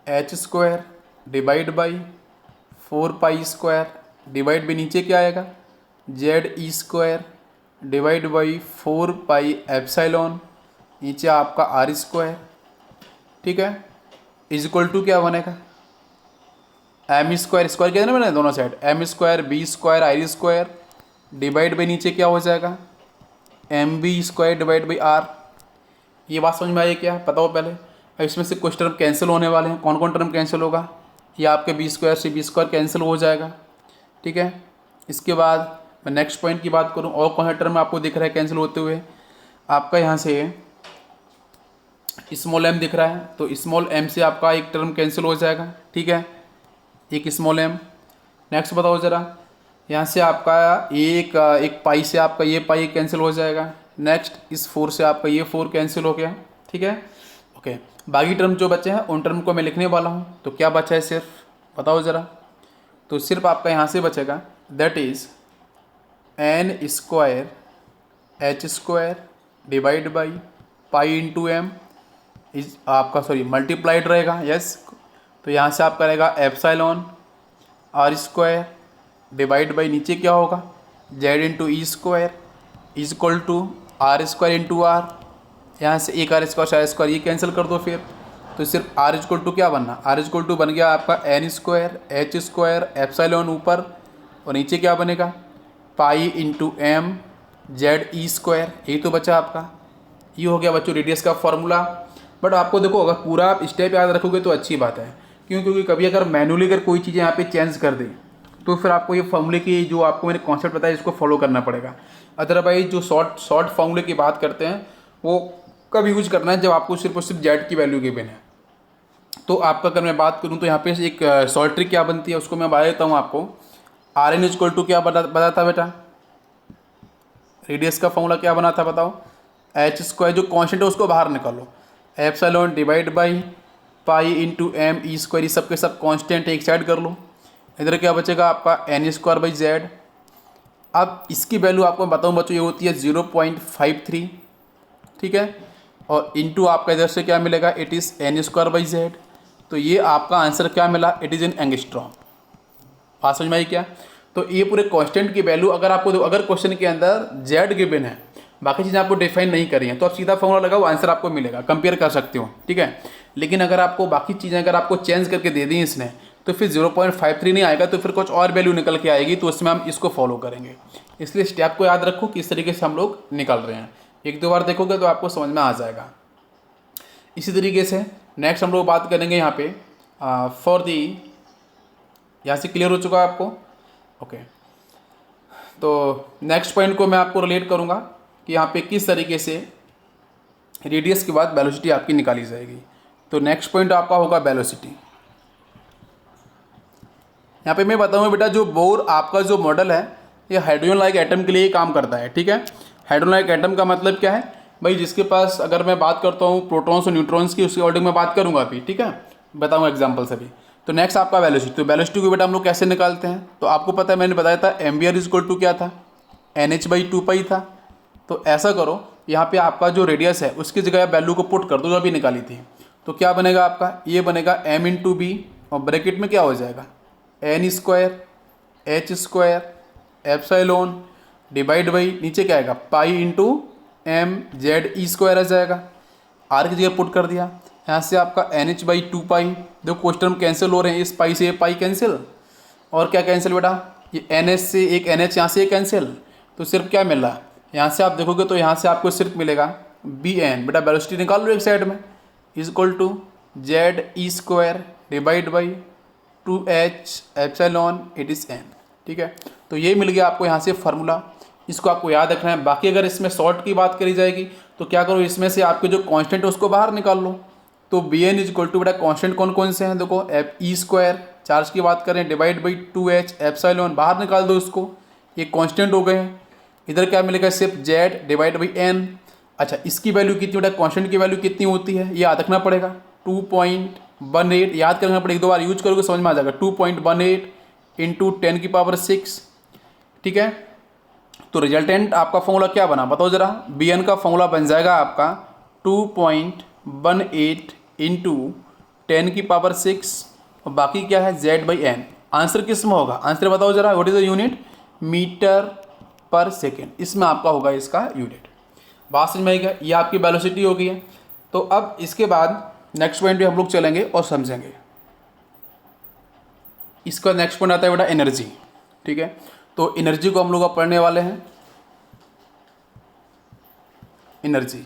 H square divide by 4 pi square divide by नीचे क्या आएगा, Z E square divide by 4 pi epsilon, नीचे आपका आर स्क्वायर। ठीक है, इज इक्वल टू क्या बनेगा, एम स्क्वायर, स्क्वायर किया ना मैंने दोनों side, M square B square I square divide by नीचे क्या हो जाएगा, M B square divide by R. ये बात समझ में आई क्या, पता हो पहले। अब इसमें से कुछ टर्म कैंसिल होने वाले हैं, कौन कौन टर्म कैंसिल होगा, ये आपके बी स्क्वायर से बी स्क्वायर कैंसिल हो जाएगा। ठीक है, इसके बाद मैं नेक्स्ट पॉइंट की बात करूँ और कौन सा टर्म आपको दिख रहा है कैंसिल होते हुए, आपका यहाँ से स्मॉल एम दिख रहा है, तो स्मॉल एम से आपका एक टर्म कैंसिल हो जाएगा। ठीक है, एक स्मॉल एम। नेक्स्ट बताओ ज़रा, यहाँ से आपका एक पाई से आपका ये पाई कैंसिल हो जाएगा। नेक्स्ट इस 4 से आपका ये 4 कैंसिल हो गया। ठीक है, ओके। बाकी टर्म जो बचे हैं उन टर्म को मैं लिखने वाला हूँ। तो क्या बचा है सिर्फ, बताओ ज़रा। तो सिर्फ आपका यहाँ से बचेगा that is N square H square divide by pi into M is आपका मल्टीप्लाइड रहेगा। यस, तो यहाँ से आपका रहेगा epsilon R square divide by नीचे क्या होगा, Z into E square is equal to R square into R. यहाँ से एक आर स्क्वायर ये कैंसिल कर दो फिर, तो सिर्फ आर इक्वल टू क्या बनना, आर इक्वल टू बन गया आपका N square H square epsilon ऊपर और नीचे क्या बनेगा, pi into M Z E square. यही तो बचा आपका, ये हो गया बच्चों रेडियस का फॉर्मूला। बट आपको देखो अगर पूरा आप स्टेप याद रखोगे तो अच्छी बात है, क्योंकि कभी अगर मैनुअली अगर कोई चीज़ें यहाँ पे चेंज कर दें तो फिर आपको ये फॉर्मूले की जो आपको मैंने कॉन्सेप्ट बताया इसको फॉलो करना पड़ेगा। अदरवाइज जो शॉर्ट फॉर्मूले की बात करते हैं वो कब यूज करना है, जब आपको सिर्फ और सिर्फ जेड की वैल्यू गिवन है। तो आपका अगर मैं बात करूँ तो यहाँ पे एक शॉर्ट ट्रिक क्या बनती है उसको मैं बता देता हूँ आपको। आर एन इक्वल टू क्या बता था बेटा, रेडियस का फॉर्मूला क्या बना था बताओ, एच स्क्वायर जो कांस्टेंट है उसको बाहर निकालो, epsilon divide by pi into M E square, ये सब के सब कांस्टेंट एक साइड कर लो। इधर क्या बचेगा आपका एन स्क्वायर बाई जेड। अब इसकी वैल्यू आपको बताऊँ बच्चों ये होती है 0.53, ठीक है, और इंटू आपका इधर से क्या मिलेगा, it is N square by Z. तो ये आपका आंसर क्या मिला, इट इज़ इन एंगस्ट्रॉम। बात समझ में आई क्या। तो ये पूरे कांस्टेंट की वैल्यू अगर आपको अगर क्वेश्चन के अंदर जेड गिवन है, बाकी चीज़ें आपको डिफाइन नहीं करी हैं, तो आप सीधा फॉर्मूला लगाओ आंसर आपको मिलेगा, कंपेयर कर सकते हो, ठीक है। लेकिन अगर आपको बाकी चीज़ें अगर आपको चेंज करके दे दी इसने तो फिर 0.53 नहीं आएगा, तो फिर कुछ और वैल्यू निकल के आएगी, तो उसमें हम इसको फॉलो करेंगे। इसलिए स्टेप को याद रखो किस तरीके से हम लोग निकल रहे हैं, एक दो बार देखोगे तो आपको समझ में आ जाएगा। इसी तरीके से नेक्स्ट हम लोग बात करेंगे यहाँ पे फॉर दी, यहाँ से क्लियर हो चुका है आपको, ओके। तो नेक्स्ट पॉइंट को मैं आपको रिलेट करूँगा कि यहाँ पे किस तरीके से रेडियस के बाद वेलोसिटी आपकी निकाली जाएगी। तो नेक्स्ट पॉइंट आपका होगा वेलोसिटी। यहाँ पे मैं बताऊँगा बेटा जो बोर आपका जो मॉडल है ये हाइड्रोजन लाइक एटम के लिए ही काम करता है, ठीक है। हाइड्रोजन लाइक एटम का मतलब क्या है भाई, जिसके पास अगर मैं बात करता हूँ प्रोटॉन्स और न्यूट्रॉन्स की, उसके अकॉर्डिंग मैं बात करूँगा अभी, ठीक है, बताऊँगा एग्जाम्पल से भी। तो नेक्स्ट आपका वेलोसिटी। तो वेलोसिटी को बेटा हम लोग कैसे निकालते हैं, तो आपको पता है मैंने बताया था M V R equal to क्या था, एन एच बाई 2 पाई था। तो ऐसा करो यहाँ पे आपका जो रेडियस है उसकी जगह वैल्यू को पुट कर दो जो अभी निकाली थी। तो क्या बनेगा आपका, ये बनेगा एम इंटू बी और ब्रैकेट में क्या हो जाएगा N square H square epsilon divide by नीचे क्या आएगा pi into M Z E square आ जाएगा। आर की जगह पुट कर दिया, यहाँ से आपका एन एच बाई 2 पाई, देखो क्वेश्चन कैंसिल हो रहे हैं, इस पाई से पाई कैंसिल, और क्या कैंसिल बेटा, ये एन एच से एक एन एच यहाँ से कैंसिल, तो सिर्फ क्या मिल रहा है, यहाँ से आप देखोगे तो यहाँ से आपको सिर्फ मिलेगा बी एन, बेटा वेलोसिटी निकाल लो एक साइड में, is equal to Z E square divide by 2h epsilon it is N, ठीक है। तो ये मिल गया आपको यहाँ से फार्मूला, इसको आपको याद रखना है। बाकी अगर इसमें शॉर्ट की बात करी जाएगी तो क्या करो, इसमें से आपके जो कांस्टेंट है उसको बाहर निकाल लो। तो B N is equal to बेटा कांस्टेंट कौन कौन से हैं, देखो एफ ई स्क्वायर चार्ज की बात करें डिवाइड बाई 2h एप्सिलॉन, बाहर निकाल दो इसको, ये कांस्टेंट हो गए हैं। इधर क्या मिलेगा सिर्फ जेड डिवाइड बाई एन। अच्छा इसकी वैल्यू कितनी बेटा, कांस्टेंट की वैल्यू कितनी होती है ये याद रखना पड़ेगा, 2.18 याद करना पड़ेगा, एक दो बार यूज करोगे समझ में आ जाएगा, 2.18 इंटू 10⁶, ठीक है। तो रिजल्टेंट आपका फॉर्मूला क्या बना बताओ जरा, बी एन का फॉर्मूला बन जाएगा आपका 2.18 इंटू 10⁶, और बाकी क्या है जेड बाई एन। आंसर किस में होगा, आंसर बताओ जरा, what is the unit, metre पर सेकेंड, इसमें आपका होगा इसका यूनिट। बात समझ में आएगा, ये आपकी वेलोसिटी हो गई है। तो अब इसके बाद नेक्स्ट पॉइंट पे हम लोग चलेंगे और समझेंगे। इसका नेक्स्ट पॉइंट आता है बेटा एनर्जी, ठीक है। तो एनर्जी को हम लोग अब पढ़ने वाले हैं, एनर्जी।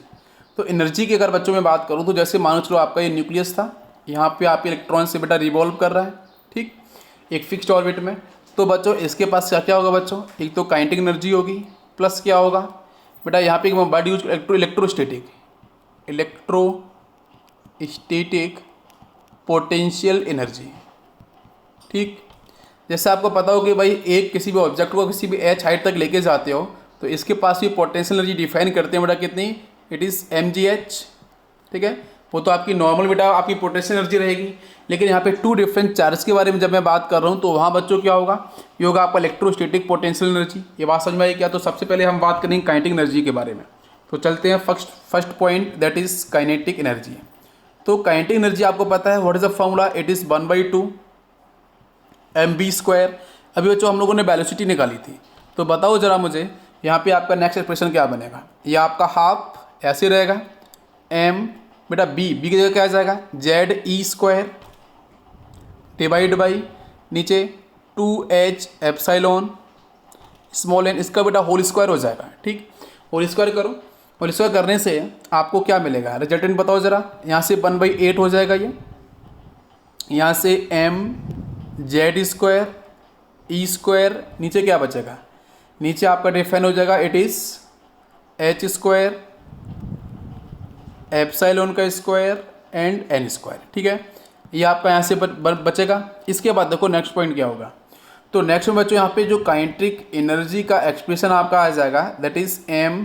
तो एनर्जी की अगर बच्चों में बात करूं तो जैसे मानो चलो आपका ये न्यूक्लियस था, यहाँ पे आप इलेक्ट्रॉन से बेटा रिवॉल्व कर रहा है, ठीक, एक फिक्स्ड ऑर्बिट में। तो बच्चों इसके पास क्या क्या होगा बच्चों, एक तो काइनेटिक एनर्जी होगी, प्लस क्या होगा बेटा यहाँ पे मैं word use electrostatic potential energy, ठीक। जैसे आपको पता हो कि भाई एक किसी भी ऑब्जेक्ट को किसी भी एच हाइट तक लेके जाते हो तो इसके पास भी पोटेंशियल एनर्जी डिफाइन करते हैं बेटा कितनी, इट इज़ mgh, ठीक है। वो तो आपकी नॉर्मल बेटा आपकी पोटेंशियल एनर्जी रहेगी। लेकिन यहाँ पे टू डिफरेंट चार्ज के बारे में जब मैं बात कर रहा हूँ तो वहाँ बच्चों क्या होगा, ये होगा आपका इलेक्ट्रोस्टैटिक पोटेंशियल एनर्जी। ये बात समझ में आई क्या। तो सबसे पहले हम बात करेंगे काइनेटिक एनर्जी के बारे में। तो चलते हैं first point, that is kinetic energy. तो काइनेटिक एनर्जी आपको पता है what is the formula, it is 1/2 mv²। अभी बच्चों हम लोगों ने वेलोसिटी निकाली थी, तो बताओ जरा मुझे यहाँ पे आपका नेक्स्ट एक्सप्रेशन क्या बनेगा। ये आपका हाफ ऐसे रहेगा, m बेटा b की जगह क्या आ जाएगा ZE² डिवाइड बाई नीचे 2h एप्सिलॉन स्मॉल n, इसका बेटा होल स्क्वायर हो जाएगा, ठीक। होल स्क्वायर करो, होल स्क्वायर करने से आपको क्या मिलेगा, रिजल्टेंट बताओ जरा। यहाँ से 1/8 हो जाएगा ये, यहाँ से m Z² E², नीचे क्या बचेगा नीचे आपका डिफाइन हो जाएगा it is H square epsilon का स्क्वायर एंड एन स्क्वायर, ठीक है। ये आपका यहाँ से बचेगा। इसके बाद देखो नेक्स्ट पॉइंट क्या होगा। तो नेक्स्ट में बच्चों यहाँ पे जो काइनेटिक एनर्जी का एक्सप्रेशन आपका आ जाएगा दैट इज एम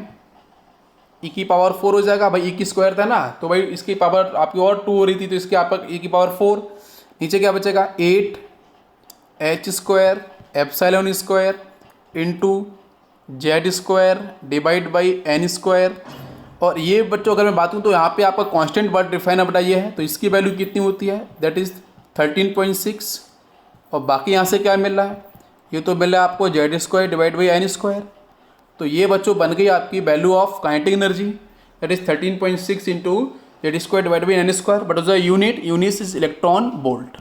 ई की पावर 4 हो जाएगा। भाई ई की स्क्वायर था ना, तो भाई इसकी पावर आपकी और 2 हो रही थी, तो इसके आपका ई की पावर 4। नीचे क्या बचेगा 8 H square epsilon square into Z square divide by N square. और ये बच्चों अगर मैं बात करूँ तो यहाँ पे आपका कांस्टेंट वर्ड डिफाइन अपना ये है, तो इसकी वैल्यू कितनी होती है दैट इज़ 13.6। और बाकी यहाँ से क्या मिल रहा है, ये तो मिल रहा है आपको Z square divide by N square. तो ये बच्चों बन गई आपकी value of kinetic energy that is 13.6 into Z square divide by N square, but उस यूनिट इज इलेक्ट्रॉन वोल्ट।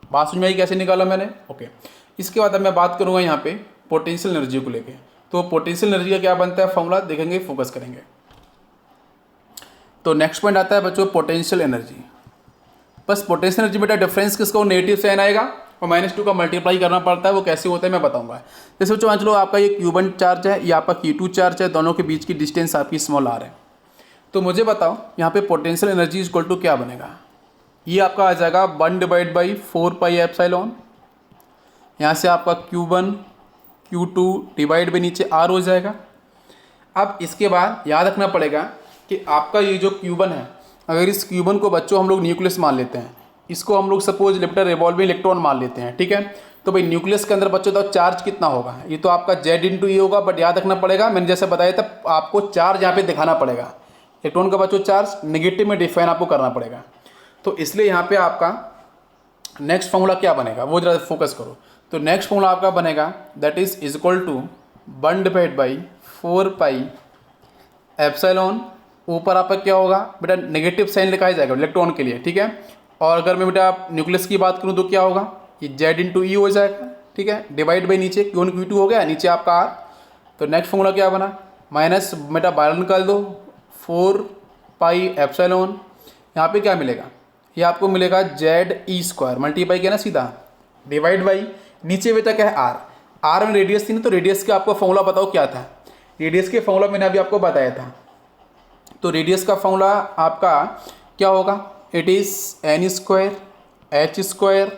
बात समझ में आई कैसे निकाला मैंने, ओके। इसके बाद अब मैं बात करूँगा यहाँ पे पोटेंशियल एनर्जी को लेके। तो पोटेंशियल एनर्जी का क्या बनता है फॉर्मूला देखेंगे, फोकस करेंगे। तो नेक्स्ट पॉइंट आता है बच्चों पोटेंशियल एनर्जी। बस पोटेंशियल एनर्जी बेटा डिफरेंस किसका नेगेटिव साइन आएगा और -2 का मल्टीप्लाई करना पड़ता है, वो कैसे होता है मैं बताऊंगा। जैसे बच्चों मान लो आपका ये Q1 चार्ज है, ये आपका Q2 चार्ज है, दोनों के बीच की डिस्टेंस आपकी स्मॉल r है। तो मुझे बताओ यहाँ पे पोटेंशियल एनर्जी इक्वल टू क्या बनेगा। ये आपका आ जाएगा 1 डिवाइड बाई 4 पाई एप्सिलॉन, यहाँ से आपका Q1 Q2 डिवाइड बाई नीचे r हो जाएगा। अब इसके बाद याद रखना पड़ेगा कि आपका ये जो Q1 है, अगर इस Q1 को बच्चों हम लोग न्यूक्लियस मान लेते हैं, इसको हम लोग सपोज लिप्टर रिवॉल्विंग इलेक्ट्रॉन मान लेते हैं, ठीक है। तो भाई न्यूक्लियस के अंदर बच्चों तो चार्ज कितना होगा, ये तो आपका Z इंटू ई होगा, बट याद रखना पड़ेगा मैंने जैसे बताया था आपको चार्ज यहाँ पे दिखाना पड़ेगा। इलेक्ट्रॉन का बच्चों चार्ज नेगेटिव में डिफाइन आपको करना पड़ेगा। तो इसलिए यहाँ पे आपका नेक्स्ट फॉर्मूला क्या बनेगा वो जरा फोकस करो। तो नेक्स्ट फॉर्मूला आपका बनेगा that is equal to 1 divide by 4 pi epsilon. ऊपर आपका क्या होगा बेटा नेगेटिव साइन लिखाया जाएगा इलेक्ट्रॉन के लिए, ठीक है। और अगर मैं बेटा न्यूक्लियस की बात करूँ तो क्या होगा, ये Z इंटू ई हो जाएगा, ठीक है। डिवाइड बाई नीचे Q1 Q2 हो गया, नीचे आपका R। तो नेक्स्ट फॉर्मूला क्या बना, माइनस बेटा बाहर निकाल दो 4 पाई एप्सिलॉन। यहाँ पे क्या मिलेगा, ये आपको मिलेगा जेड ई स्क्वायर मल्टीप्लाई किया ना सीधा, डिवाइड बाई नीचे बेटा क्या है R में रेडियस थी ना, तो रेडियस का आपको फॉर्मूला बताओ क्या था। रेडियस के फॉर्मूला मैंने अभी आपको बताया था। तो रेडियस का फॉर्मूला आपका क्या होगा, it is N square H square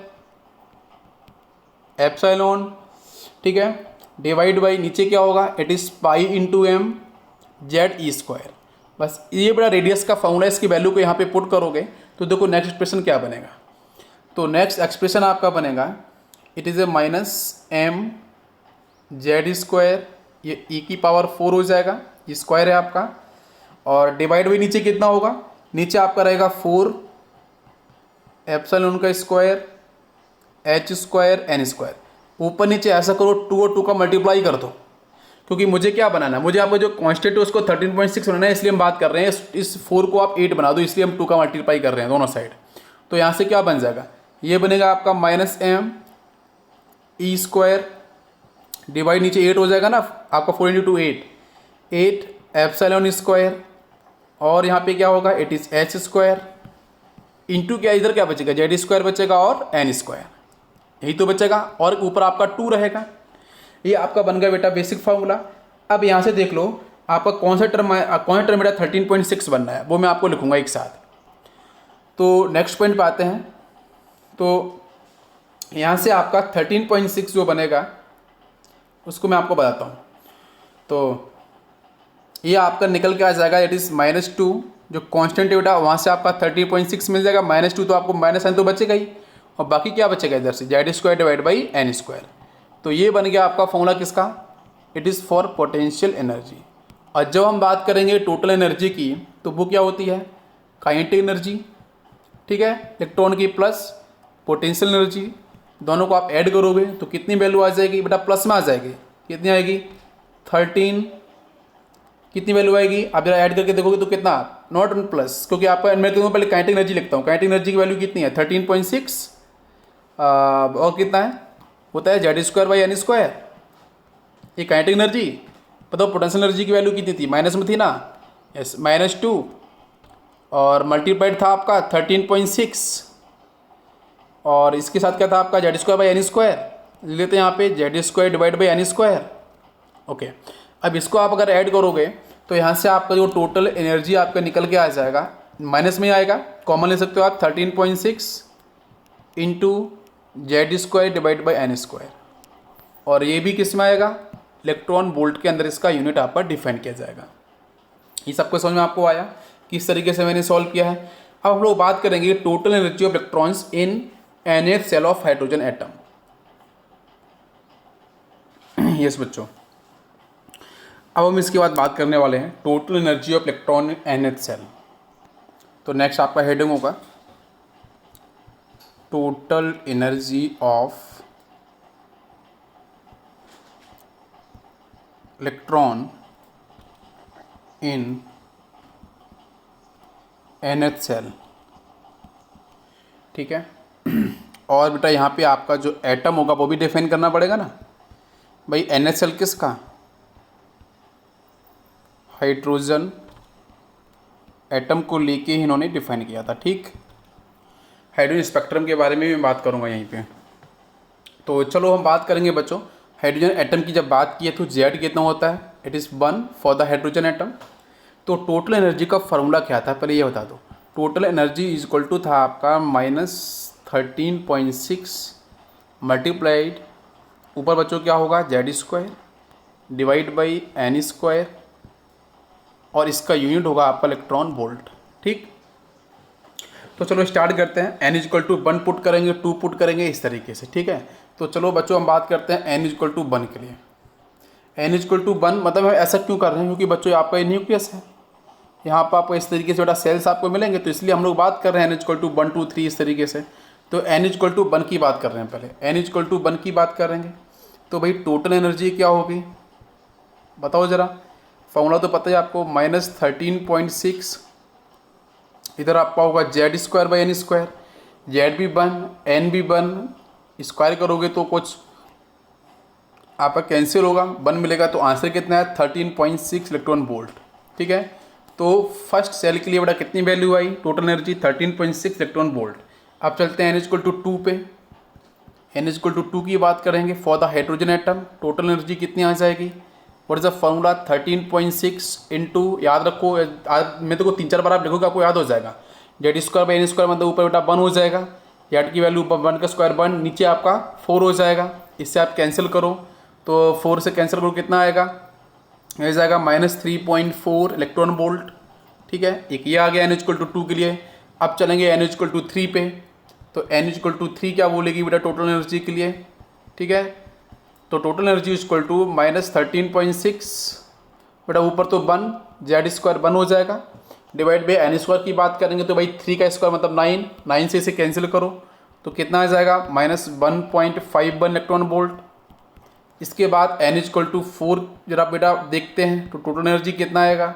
epsilon, ठीक है, डिवाइड बाई नीचे क्या होगा, it is pi into M Z E square. बस ये बड़ा रेडियस का फॉर्मूला, इसकी वैल्यू को यहाँ पे पुट करोगे तो देखो नेक्स्ट एक्सप्रेशन क्या बनेगा। तो नेक्स्ट एक्सप्रेशन आपका बनेगा it is A minus M Z square, ये ई की पावर 4 हो जाएगा, ये स्क्वायर है आपका, और डिवाइड बाई नीचे कितना होगा, नीचे आपका रहेगा 4 एप्सिलॉन का square H square N square. ऊपर नीचे ऐसा करो 2 और 2 का मल्टीप्लाई कर दो, क्योंकि मुझे क्या बनाना है, मुझे आपका जो कांस्टेंट है उसको 13.6 बनाना है, इसलिए हम बात कर रहे हैं। इस 4 को आप 8 बना दो, इसलिए हम 2 का मल्टीप्लाई कर रहे हैं दोनों साइड। तो यहाँ से क्या बन जाएगा, ये बनेगा आपका minus M E square divide नीचे 8 हो जाएगा ना आपका 4 इंटू 8 एप्सिलॉन स्क्वायर, और यहाँ पे क्या होगा it is H square into क्या इधर क्या बचेगा जेड स्क्वायर बचेगा और एन स्क्वायर, यही तो बचेगा, और ऊपर आपका 2 रहेगा। ये आपका बन गया बेटा बेसिक फार्मूला। अब यहाँ से देख लो आपका कौन सा टर्म बेटा 13.6 बनना है, वो मैं आपको लिखूँगा एक साथ। तो नेक्स्ट पॉइंट पे आते हैं। तो यहाँ से आपका 13.6 जो बनेगा उसको मैं आपको बताता हूँ। तो ये आपका निकल के आ जाएगा इट इज़ -2, जो कांस्टेंट है बेटा वहाँ से आपका 13.6 मिल जाएगा, -2 तो आपको माइनस एन तो बचेगा ही, और बाकी क्या बचेगा इधर से Z square divide by N square. तो ये बन गया आपका फॉर्मूला किसका, it is for potential energy. और जब हम बात करेंगे टोटल एनर्जी की तो वो क्या होती है, काइनेटिक एनर्जी, ठीक है, इलेक्ट्रॉन की प्लस पोटेंशियल एनर्जी, दोनों को आप ऐड करोगे तो कितनी वैल्यू आ जाएगी बेटा, प्लस में आ जाएगी। कितनी आएगी 13, कितनी वैल्यू आएगी आप जरा ऐड करके देखोगे तो कितना, नॉट प्लस, क्योंकि आपका मैं तो पहले काइनेटिक एनर्जी लिखता हूँ। काइनेटिक एनर्जी की वैल्यू कितनी है 13.6, और कितना है होता है Z square by N square, ये काइनेटिक एनर्जी। बताओ पोटेंशियल एनर्जी की वैल्यू कितनी थी, माइनस में थी ना, यस -2, और मल्टीप्लाइड था आपका 13.6, और इसके साथ क्या था आपका Z square by N square, लेते हैं यहाँ पे Z square divide by N square, okay, अब इसको आप अगर ऐड करोगे तो यहाँ से आपका जो टोटल एनर्जी आपका निकल के आ जाएगा, माइनस में आएगा, कॉमन ले सकते हो आप 13.6 into Z square divide by N square, और ये भी किस में आएगा, इलेक्ट्रॉन वोल्ट के अंदर इसका यूनिट आपका डिफाइन किया जाएगा। ये सबको समझ में आपको आया किस तरीके से मैंने सॉल्व किया है। अब हम लोग बात करेंगे total energy of electrons in nth shell of hydrogen atom. Yes बच्चों, अब हम इसके बाद बात करने वाले हैं total energy of electron in nth shell. तो नेक्स्ट आपका हेडिंग होगा total energy of electron in nth shell. ठीक है, और बेटा यहाँ पे आपका जो एटम होगा वो भी डिफाइन करना पड़ेगा ना भाई। nth सेल किसका, हाइड्रोजन एटम को लेके ही इन्होंने डिफाइन किया था। ठीक, हाइड्रोजन स्पेक्ट्रम के बारे में भी मैं बात करूँगा यहीं पे। तो चलो हम बात करेंगे बच्चों, हाइड्रोजन एटम की जब बात की है तो जेड कितना होता है, it is 1 for the hydrogen atom. तो टोटल एनर्जी का फॉर्मूला क्या था पहले ये बता दो। Total energy is equal to था आपका -13.6 मल्टीप्लाइड, ऊपर बच्चों क्या होगा Z square divide by N square, और इसका यूनिट होगा आपका इलेक्ट्रॉन वोल्ट। ठीक, तो चलो स्टार्ट करते हैं। n is equal to 1 put करेंगे, 2 पुट करेंगे, इस तरीके से। ठीक है, तो चलो बच्चों हम बात करते हैं n इज इक्वल टू 1 के लिए। n इज इक्वल टू 1 मतलब हम ऐसा क्यों कर रहे हैं, क्योंकि बच्चों आपका ये न्यूक्लियस है, यहाँ पर आपको इस तरीके से बेटा सेल्स आपको मिलेंगे, तो इसलिए हम लोग बात कर रहे हैं n इज इक्वल टू 1 2 3 इस तरीके से। तो n इज इक्वल टू 1 की बात कर रहे हैं पहले, n इज इक्वल टू 1 की बात करेंगे। तो भाई टोटल एनर्जी क्या होगी बताओ ज़रा, फॉर्मूला तो पता है आपको, -13.6, इधर आपका होगा Z square by N square, Z भी 1 एन भी 1, स्क्वायर करोगे तो कुछ आपका कैंसिल होगा, 1 मिलेगा, तो आंसर कितना है 13.6 इलेक्ट्रॉन वोल्ट। ठीक है, तो फर्स्ट सेल के लिए बेटा कितनी वैल्यू आई, टोटल एनर्जी 13.6 इलेक्ट्रॉन वोल्ट। अब चलते हैं n इक्वल टू 2 पे, n इक्वल टू 2 की बात करेंगे for the hydrogen atom. Total energy कितनी आ जाएगी, what is the formula, 13.6 into, याद रखो, मैं तो 3-4 बार आप लिखोगे आपको याद हो जाएगा, Z square by N square मतलब ऊपर बेटा 1 हो जाएगा, जेड की वैल्यू 1 का स्क्वायर 1, नीचे आपका 4 हो जाएगा, इससे आप कैंसिल करो, तो 4 से कैंसिल करो कितना आएगा, यह जाएगा -3.4 इलेक्ट्रॉन वोल्ट। ठीक है, एक ये आ गया n इक्वल टू 2 के लिए। अब चलेंगे n इक्वल टू 3 पे, तो n इक्वल टू 3 क्या बोलेगी बेटा टोटल एनर्जी के लिए। ठीक है, तो टोटल एनर्जी इक्वल टू -13.6, बेटा ऊपर तो 1, जेड स्क्वायर 1 हो जाएगा, डिवाइड बाई एन स्क्वायर की बात करेंगे तो भाई 3 का स्क्वायर मतलब 9, 9 से इसे कैंसिल करो तो कितना आ जाएगा -1.51 इलेक्ट्रॉन वोल्ट। इसके बाद n इक्वल टू 4 जरा बेटा देखते हैं तो टोटल एनर्जी कितना आएगा,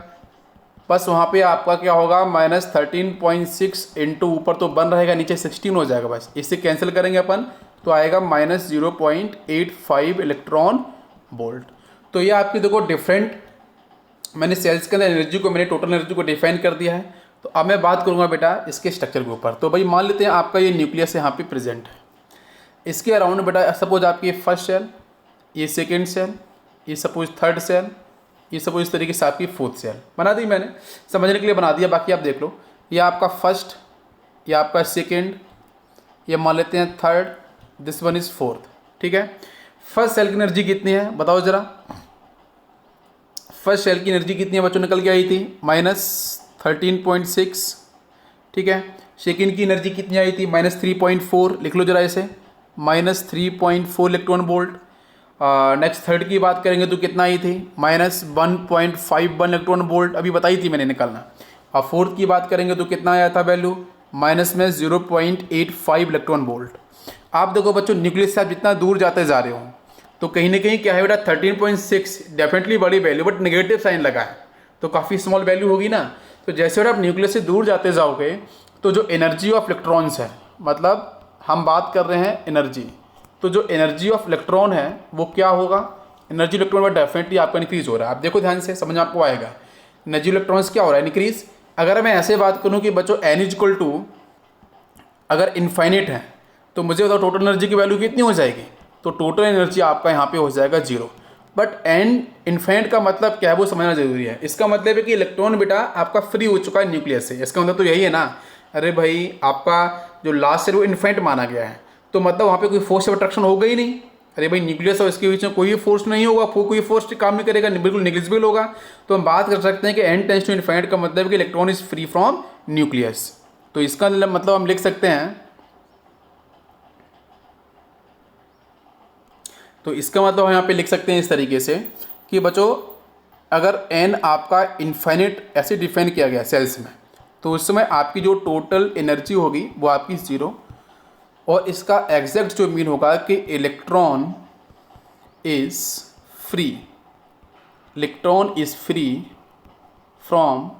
बस वहाँ पे आपका क्या होगा -13.6 इंटू ऊपर तो 1 रहेगा, नीचे 16 हो जाएगा, बस इससे कैंसिल करेंगे अपन तो आएगा -0.85 इलेक्ट्रॉन वोल्ट। तो ये आपकी देखो डिफरेंट, मैंने सेल्स के अंदर एनर्जी को, मैंने टोटल एनर्जी को डिफाइन कर दिया है। तो अब मैं बात करूँगा बेटा इसके स्ट्रक्चर के ऊपर। तो भाई मान लेते हैं आपका ये न्यूक्लियस यहाँ पे प्रेजेंट है, इसके अराउंड बेटा सपोज आपकी फर्स्ट सेल, ये सेकेंड सेल, ये सपोज थर्ड सेल, ये सपोज इस तरीके से आपकी फोर्थ सेल बना दी मैंने, समझने के लिए बना दिया, बाकी आप देख लो। ये आपका फर्स्ट, ये आपका सेकेंड, ये मान लेते हैं third, this one is fourth. ठीक है, फर्स्ट सेल की एनर्जी कितनी है बताओ ज़रा, फर्स्ट सेल की एनर्जी कितनी है बच्चों निकल के आई थी -13.6। ठीक है, सेकेंड की एनर्जी कितनी आई थी -3.4, लिख लो जरा इसे, -3.4 इलेक्ट्रॉन वोल्ट। नेक्स्ट थर्ड की बात करेंगे तो कितना आई थी -1.51 इलेक्ट्रॉन वोल्ट, अभी बताई थी मैंने निकालना। और फोर्थ की बात करेंगे तो कितना आया था वैल्यू, -0.85 इलेक्ट्रॉन वोल्ट। आप देखो बच्चों न्यूक्लियस से आप जितना दूर जाते जा रहे हो तो कहीं ना कहीं क्या है बेटा 13.6 डेफिनेटली बड़ी वैल्यू, बट नेगेटिव साइन लगा है तो काफ़ी स्मॉल वैल्यू होगी ना। तो जैसे बेटा आप न्यूक्लियस से दूर जाते जाओगे तो जो एनर्जी ऑफ इलेक्ट्रॉन्स है, मतलब हम बात कर रहे हैं एनर्जी, तो जो एनर्जी ऑफ इलेक्ट्रॉन है वो क्या होगा, एनर्जी इलेक्ट्रॉन में डेफिनेटली आपका इंक्रीज हो रहा है। आप देखो ध्यान से, समझ आपको आएगा एनर्जी इलेक्ट्रॉन्स क्या हो रहा है इंक्रीज। अगर मैं ऐसे बात करूं कि बच्चों n इक्वल टू अगर इनफाइनेट है तो मुझे बताओ टोटल एनर्जी की वैल्यू कितनी हो जाएगी, तो टोटल एनर्जी आपका यहाँ पे हो जाएगा 0। बट एन इन्फिनिट का मतलब क्या है वो समझना जरूरी है। इसका मतलब है कि इलेक्ट्रॉन बेटा आपका फ्री हो चुका है न्यूक्लियस से, इसका मतलब तो यही है ना। अरे भाई आपका जो लास्ट है वो इन्फिनिट माना गया है, तो मतलब वहाँ पे कोई फोर्स ऑफ अट्रैक्शन होगा ही नहीं। अरे भाई न्यूक्लियस और इसके बीच में कोई फोर्स नहीं होगा, कोई फोर्स काम नहीं करेगा, बिल्कुल नेग्लिजिबल होगा। तो हम बात कर सकते हैं कि एन टेंस टू इन्फिनिट का मतलब है कि electron is free from nucleus. तो इसका मतलब हम लिख सकते हैं, तो इसका मतलब हम यहाँ पे लिख सकते हैं इस तरीके से कि बच्चों अगर एन आपका इन्फिनिट ऐसे डिफाइन किया गया सेल्स में, तो उस समय आपकी जो टोटल एनर्जी होगी वो आपकी ज़ीरो, और इसका एग्जैक्ट जो मीन होगा कि electron is free, electron is free from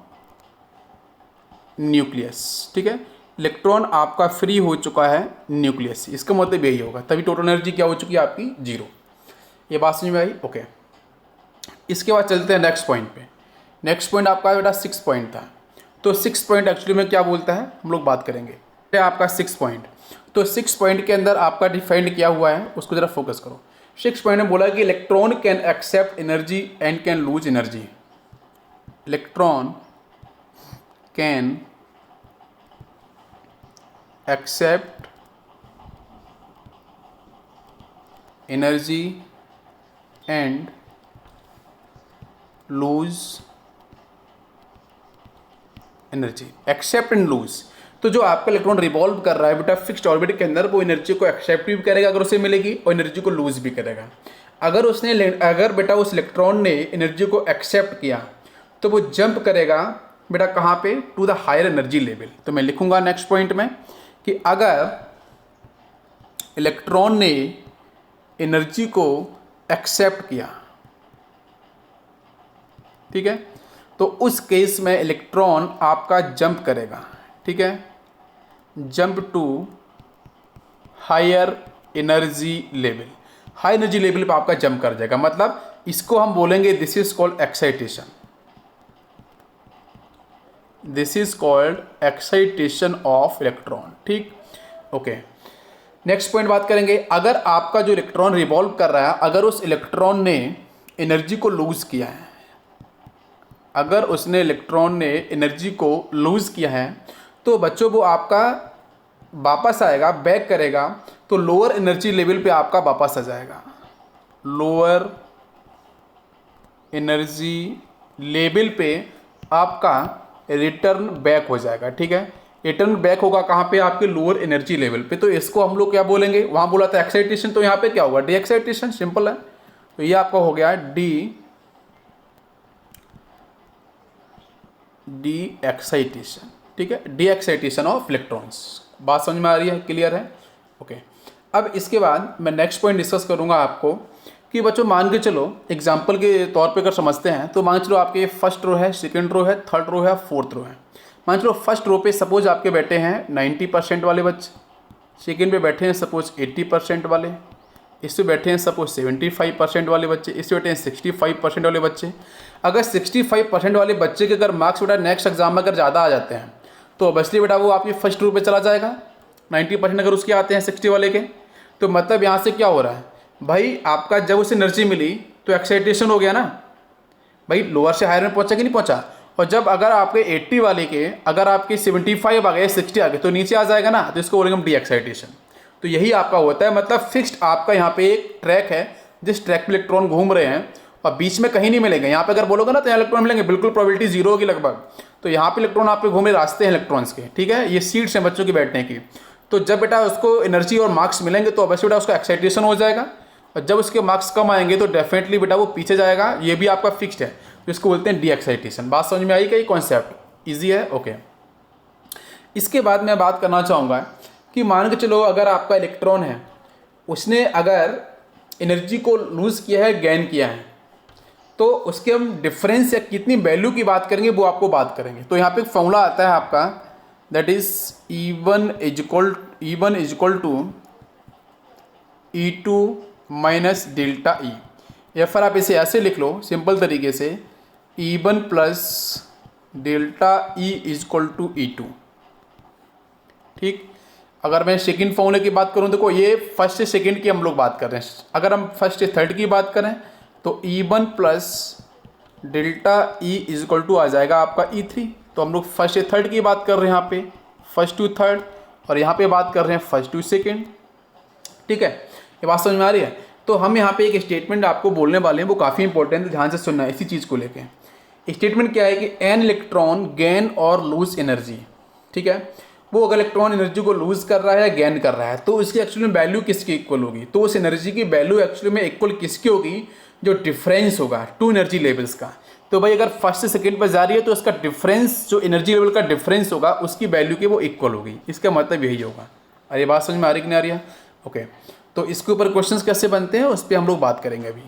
nucleus. ठीक है, इलेक्ट्रॉन आपका फ्री हो चुका है न्यूक्लियस से, इसका मतलब यही होगा, तभी टोटल एनर्जी क्या हो चुकी है आपकी जीरो। ये बात समझ में आई? ओके, इसके बाद चलते हैं नेक्स्ट पॉइंट पे। नेक्स्ट पॉइंट आपका बेटा 6 पॉइंट था, तो 6 पॉइंट एक्चुअली में क्या बोलता है हम लोग बात करेंगे। आपका 6 पॉइंट, तो 6 पॉइंट के अंदर आपका डिफाइंड किया हुआ है, उसको जरा फोकस करो। 6 पॉइंट में बोला कि electron can accept energy and can lose energy. Electron can accept energy and lose energy. Accept and lose, तो जो आपका इलेक्ट्रॉन रिवॉल्व कर रहा है बेटा फिक्स्ड ऑर्बिट के अंदर, वो एनर्जी को एक्सेप्ट भी करेगा अगर उसे मिलेगी, और एनर्जी को लूज भी करेगा। अगर बेटा उस इलेक्ट्रॉन ने एनर्जी को एक्सेप्ट किया तो वो जंप करेगा बेटा कहाँ पे, to the higher energy level. तो मैं लिखूंगा नेक्स्ट पॉइंट में कि अगर इलेक्ट्रॉन ने एनर्जी को एक्सेप्ट किया, ठीक है, तो उस केस में इलेक्ट्रॉन आपका जंप करेगा, ठीक है, jump to higher energy level. High energy level पे आपका जंप कर जाएगा, मतलब इसको हम बोलेंगे this is called excitation. This is called excitation of electron. ठीक, ओके। नेक्स्ट पॉइंट बात करेंगे, अगर आपका जो इलेक्ट्रॉन रिवॉल्व कर रहा है, अगर उस इलेक्ट्रॉन ने एनर्जी को लूज किया है, अगर उसने इलेक्ट्रॉन ने एनर्जी को लूज किया है, तो बच्चों वो आपका वापस आएगा, बैक करेगा, तो लोअर एनर्जी लेवल पे आपका वापस आ जाएगा। लोअर एनर्जी लेवल पे आपका रिटर्न बैक हो जाएगा। ठीक है, रिटर्न बैक होगा कहाँ पे, आपके लोअर एनर्जी लेवल पे। तो इसको हम लोग क्या बोलेंगे, वहाँ बोला था एक्साइटेशन, तो यहाँ पे क्या होगा, डी एक्साइटेशन। सिंपल है, तो ये आपका हो गया डी एक्साइटेशन। ठीक है, डी एक्साइटेशन ऑफ इलेक्ट्रॉन्स। बात समझ में आ रही है, क्लियर है? ओके, अब इसके बाद मैं नेक्स्ट पॉइंट डिस्कस करूँगा आपको कि बच्चों मान के चलो एग्जाम्पल के तौर पे अगर समझते हैं, तो मान चलो आपके फर्स्ट रो है, सेकंड रो है, थर्ड रो है, फोर्थ रो है। मान चलो फर्स्ट रो पे सपोज आपके बैठे हैं 90% वाले बच्चे, सेकंड पे बैठे हैं सपोज 80% वाले, इस पे बैठे हैं सपोज 75% वाले बच्चे, इस पे बैठे हैं 65% वाले बच्चे। अगर 65% वाले बच्चे के अगर मार्क्स बेटा नेक्स्ट एग्जाम में अगर ज़्यादा आ जाते हैं, तो ऑब्वियसली बेटा वो आपके फर्स्ट रो पे चला जाएगा। 90% अगर उसके आते हैं 60 वाले के, तो मतलब यहाँ से क्या हो रहा है भाई, आपका जब उसे एनर्जी मिली तो एक्साइटेशन हो गया ना भाई, लोअर से हायर में पहुंचा कि नहीं पहुंचा। और जब अगर आपके 80 वाले के अगर आपके 75 आ गए, 60 आ गए, तो नीचे आ जाएगा ना, तो इसको बोलेंगे हम डी एक्साइटेशन। तो यही आपका होता है, मतलब फिक्स्ड आपका यहाँ पे एक ट्रैक है, जिस ट्रैक पे इलेक्ट्रॉन घूम रहे हैं और बीच में कहीं नहीं मिलेंगे। यहाँ पे अगर बोलोगे ना तो यहाँ इलेक्ट्रॉन मिलेंगे, बिल्कुल प्रोबेबिलिटी जीरो होगी लगभग। तो यहाँ पे इलेक्ट्रॉन आप पे घूमे रास्ते हैं इलेक्ट्रॉन्स के, ठीक है, ये सीट्स हैं बच्चों की बैठने की। तो जब बेटा उसको एनर्जी और मार्क्स मिलेंगे तो अवश्य बेटा उसका एक्साइटेशन हो जाएगा, और जब उसके मार्क्स कम आएंगे तो डेफिनेटली बेटा वो पीछे जाएगा। ये भी आपका फिक्स्ड है, तो इसको बोलते हैं डी एक्साइटेशन। बात समझ में आई क्या? ये कॉन्सेप्ट ईजी है, ओके। इसके बाद मैं बात करना चाहूँगा कि मान के चलो अगर आपका इलेक्ट्रॉन है, उसने अगर एनर्जी को लूज़ किया है, गेन किया है, तो उसके हम डिफरेंस या कितनी वैल्यू की बात करेंगे वो आपको बात करेंगे। तो यहाँ पे एक फॉर्मूला आता है आपका, that is E1 is equal to E2 minus delta E, या फिर आप इसे ऐसे लिख लो सिंपल तरीके से, E1 plus delta E is equal to E2। ठीक, अगर मैं सेकंड फॉर्मूले की बात करूं, देखो ये फर्स्ट से सेकंड की हम लोग बात कर रहे हैं। अगर हम फर्स्ट से थर्ड की बात करें तो E1 plus delta E is equal to आ जाएगा आपका E3। तो हम लोग फर्स्ट से थर्ड की बात कर रहे हैं यहाँ पे, फर्स्ट टू थर्ड, और यहाँ पे बात कर रहे हैं फर्स्ट टू सेकेंड। ठीक है, ये बात समझ में आ रही है। तो हम यहाँ पे एक स्टेटमेंट आपको बोलने वाले हैं, वो काफ़ी इंपॉर्टेंट है, ध्यान से सुनना है इसी चीज़ को लेके। स्टेटमेंट क्या है कि एन इलेक्ट्रॉन गेन और लूज एनर्जी, ठीक है, वो अगर इलेक्ट्रॉन एनर्जी को लूज कर रहा है या गेन कर रहा है तो इसकी एक्चुअली में वैल्यू किसकी इक्वल होगी, तो उस एनर्जी की वैल्यू एक्चुअली में इक्वल किसकी होगी, जो डिफरेंस होगा टू एनर्जी लेवल्स का। तो भाई अगर फर्स्ट से सेकंड पर जा रही है तो इसका डिफरेंस, जो एनर्जी लेवल का डिफरेंस होगा उसकी वैल्यू की वो इक्वल होगी, इसका मतलब यही होगा। अरे बात समझ में आ रही कि नहीं आ रही है? ओके, तो इसके ऊपर क्वेश्चंस कैसे बनते हैं उस पर हम लोग बात करेंगे अभी।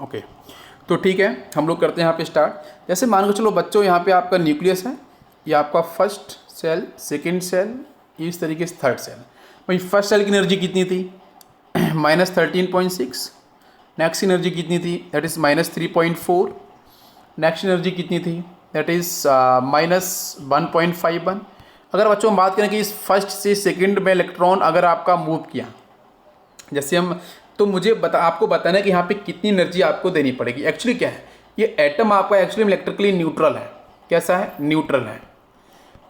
ओके, तो ठीक है, हम लोग करते हैं यहाँ पे स्टार्ट। जैसे मान के चलो बच्चों, यहाँ पे आपका न्यूक्लियस है, ये आपका फर्स्ट सेल, सेकेंड सेल, इस तरीके से थर्ड सेल। भाई फर्स्ट सेल की एनर्जी कितनी थी, -13.6। नेक्स्ट एनर्जी कितनी थी, दैट इज़ -3.4। नेक्स्ट एनर्जी कितनी थी, दैट इज़ -1.51। अगर बच्चों हम बात करें कि इस फर्स्ट से सेकंड में इलेक्ट्रॉन अगर आपका मूव किया, जैसे हम, तो मुझे आपको बताना है कि यहाँ पे कितनी एनर्जी आपको देनी पड़ेगी। एक्चुअली क्या है, ये एटम आपका एक्चुअली इलेक्ट्रिकली न्यूट्रल है। कैसा है, न्यूट्रल है।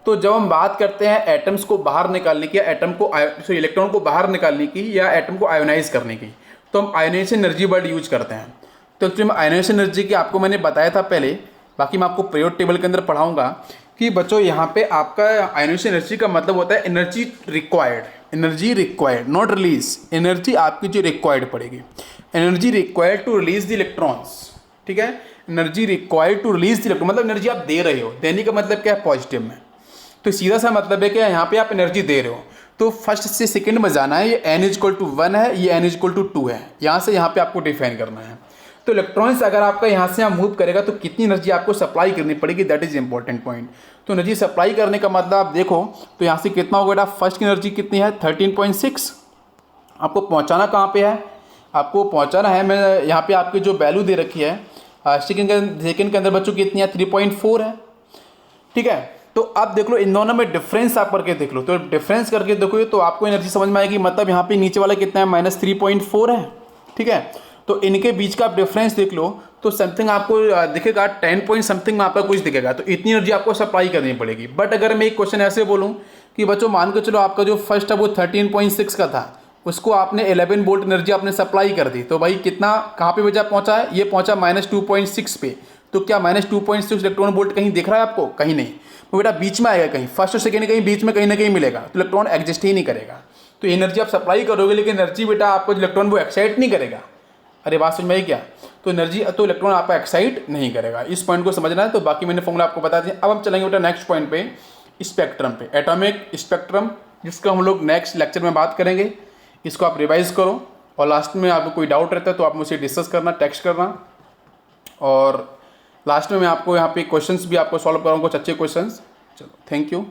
तो जब हम बात करते हैं एटम्स को बाहर निकालने की, या एटम को इलेक्ट्रॉन को बाहर निकालने की, या एटम को आयोनाइज करने की, तो हम आयोनाइजेशन एनर्जी वर्ड यूज करते हैं। तो एक्चुअली में आयोनाइजेशन एनर्जी की आपको मैंने बताया था पहले, बाकी मैं आपको पीरियड टेबल के अंदर पढ़ाऊंगा कि बच्चों यहाँ पे आपका आयोनाइजेशन एनर्जी का मतलब होता है energy required, energy required not release, energy आपकी जो रिक्वायर्ड पड़ेगी, energy required to release the electrons. ठीक है, energy required to release the electron, मतलब एनर्जी आप दे रहे हो, देने का मतलब क्या है, पॉजिटिव में। तो सीधा सा मतलब है कि यहाँ पे आप एनर्जी दे रहे हो। तो फर्स्ट से सेकंड में जाना है, ये n इज इक्वल टू 1 है, ये n इज इक्वल टू 2 है, यहाँ से यहाँ पे आपको डिफाइन करना है। तो इलेक्ट्रॉन्स अगर आपका यहाँ से यहाँ मूव करेगा तो कितनी एनर्जी आपको सप्लाई करनी पड़ेगी, दैट इज इंपॉर्टेंट पॉइंट। तो एनर्जी सप्लाई करने का मतलब आप देखो तो यहाँ से कितना होगा बेटा, फर्स्ट की एनर्जी कितनी है 13.6। आपको पहुँचाना कहाँ पे है, आपको पहुँचाना है, मैं यहाँ पे आपकी जो वैल्यू दे रखी है सेकेंड के अंदर बच्चों कितनी है, 3.4 है। ठीक है, तो अब देख लो इन दोनों में डिफरेंस आप करके देख लो, तो डिफरेंस करके देखो तो आपको एनर्जी समझ में आएगी। मतलब यहाँ पे नीचे वाला कितना है, -3.4 है। ठीक है, तो इनके बीच का आप डिफरेंस देख लो तो समथिंग आपको दिखेगा 10 पॉइंट समथिंग में आपका कुछ दिखेगा। तो इतनी एनर्जी आपको सप्लाई करनी पड़ेगी। बट अगर मैं एक क्वेश्चन ऐसे बोलूँ कि बच्चों मान के चलो आपका जो फर्स्ट है वो 13.6 का था, उसको आपने 11 वोल्ट एनर्जी आपने सप्लाई कर दी, तो भाई कितना कहाँ पे बचा पहुँचा है, ये पहुँचा -2.6 पे। तो क्या -2.6 इलेक्ट्रॉन वोल्ट कहीं दिख रहा है आपको, कहीं नहीं। वो बेटा बीच में आएगा, कहीं फर्स्ट और सेकेंड कहीं बीच में कहीं ना कहीं मिलेगा, तो इलेक्ट्रॉन एग्जिस्ट ही नहीं करेगा। तो एनर्जी आप सप्लाई करोगे लेकिन एनर्जी बेटा आपको इलेक्ट्रॉन वो एक्साइट नहीं करेगा। अरे बात समझ में आई क्या? तो एनर्जी तो इलेक्ट्रॉन आपका एक्साइट नहीं करेगा, इस पॉइंट को समझना है। तो बाकी मैंने फॉर्मूला आपको बता दिया। अब हम चलेंगे बेटा नेक्स्ट पॉइंट पे, स्पेक्ट्रम पे, एटॉमिक स्पेक्ट्रम, जिसका हम लोग नेक्स्ट लेक्चर में बात करेंगे। इसको आप रिवाइज करो और लास्ट में आपको कोई डाउट रहता है तो आप मुझसे डिस्कस करना, टेक्स्ट करना। और लास्ट में मैं आपको यहाँ पे क्वेश्चंस भी आपको सॉल्व कराऊंगा, कुछ अच्छे क्वेश्चंस। चलो, थैंक यू।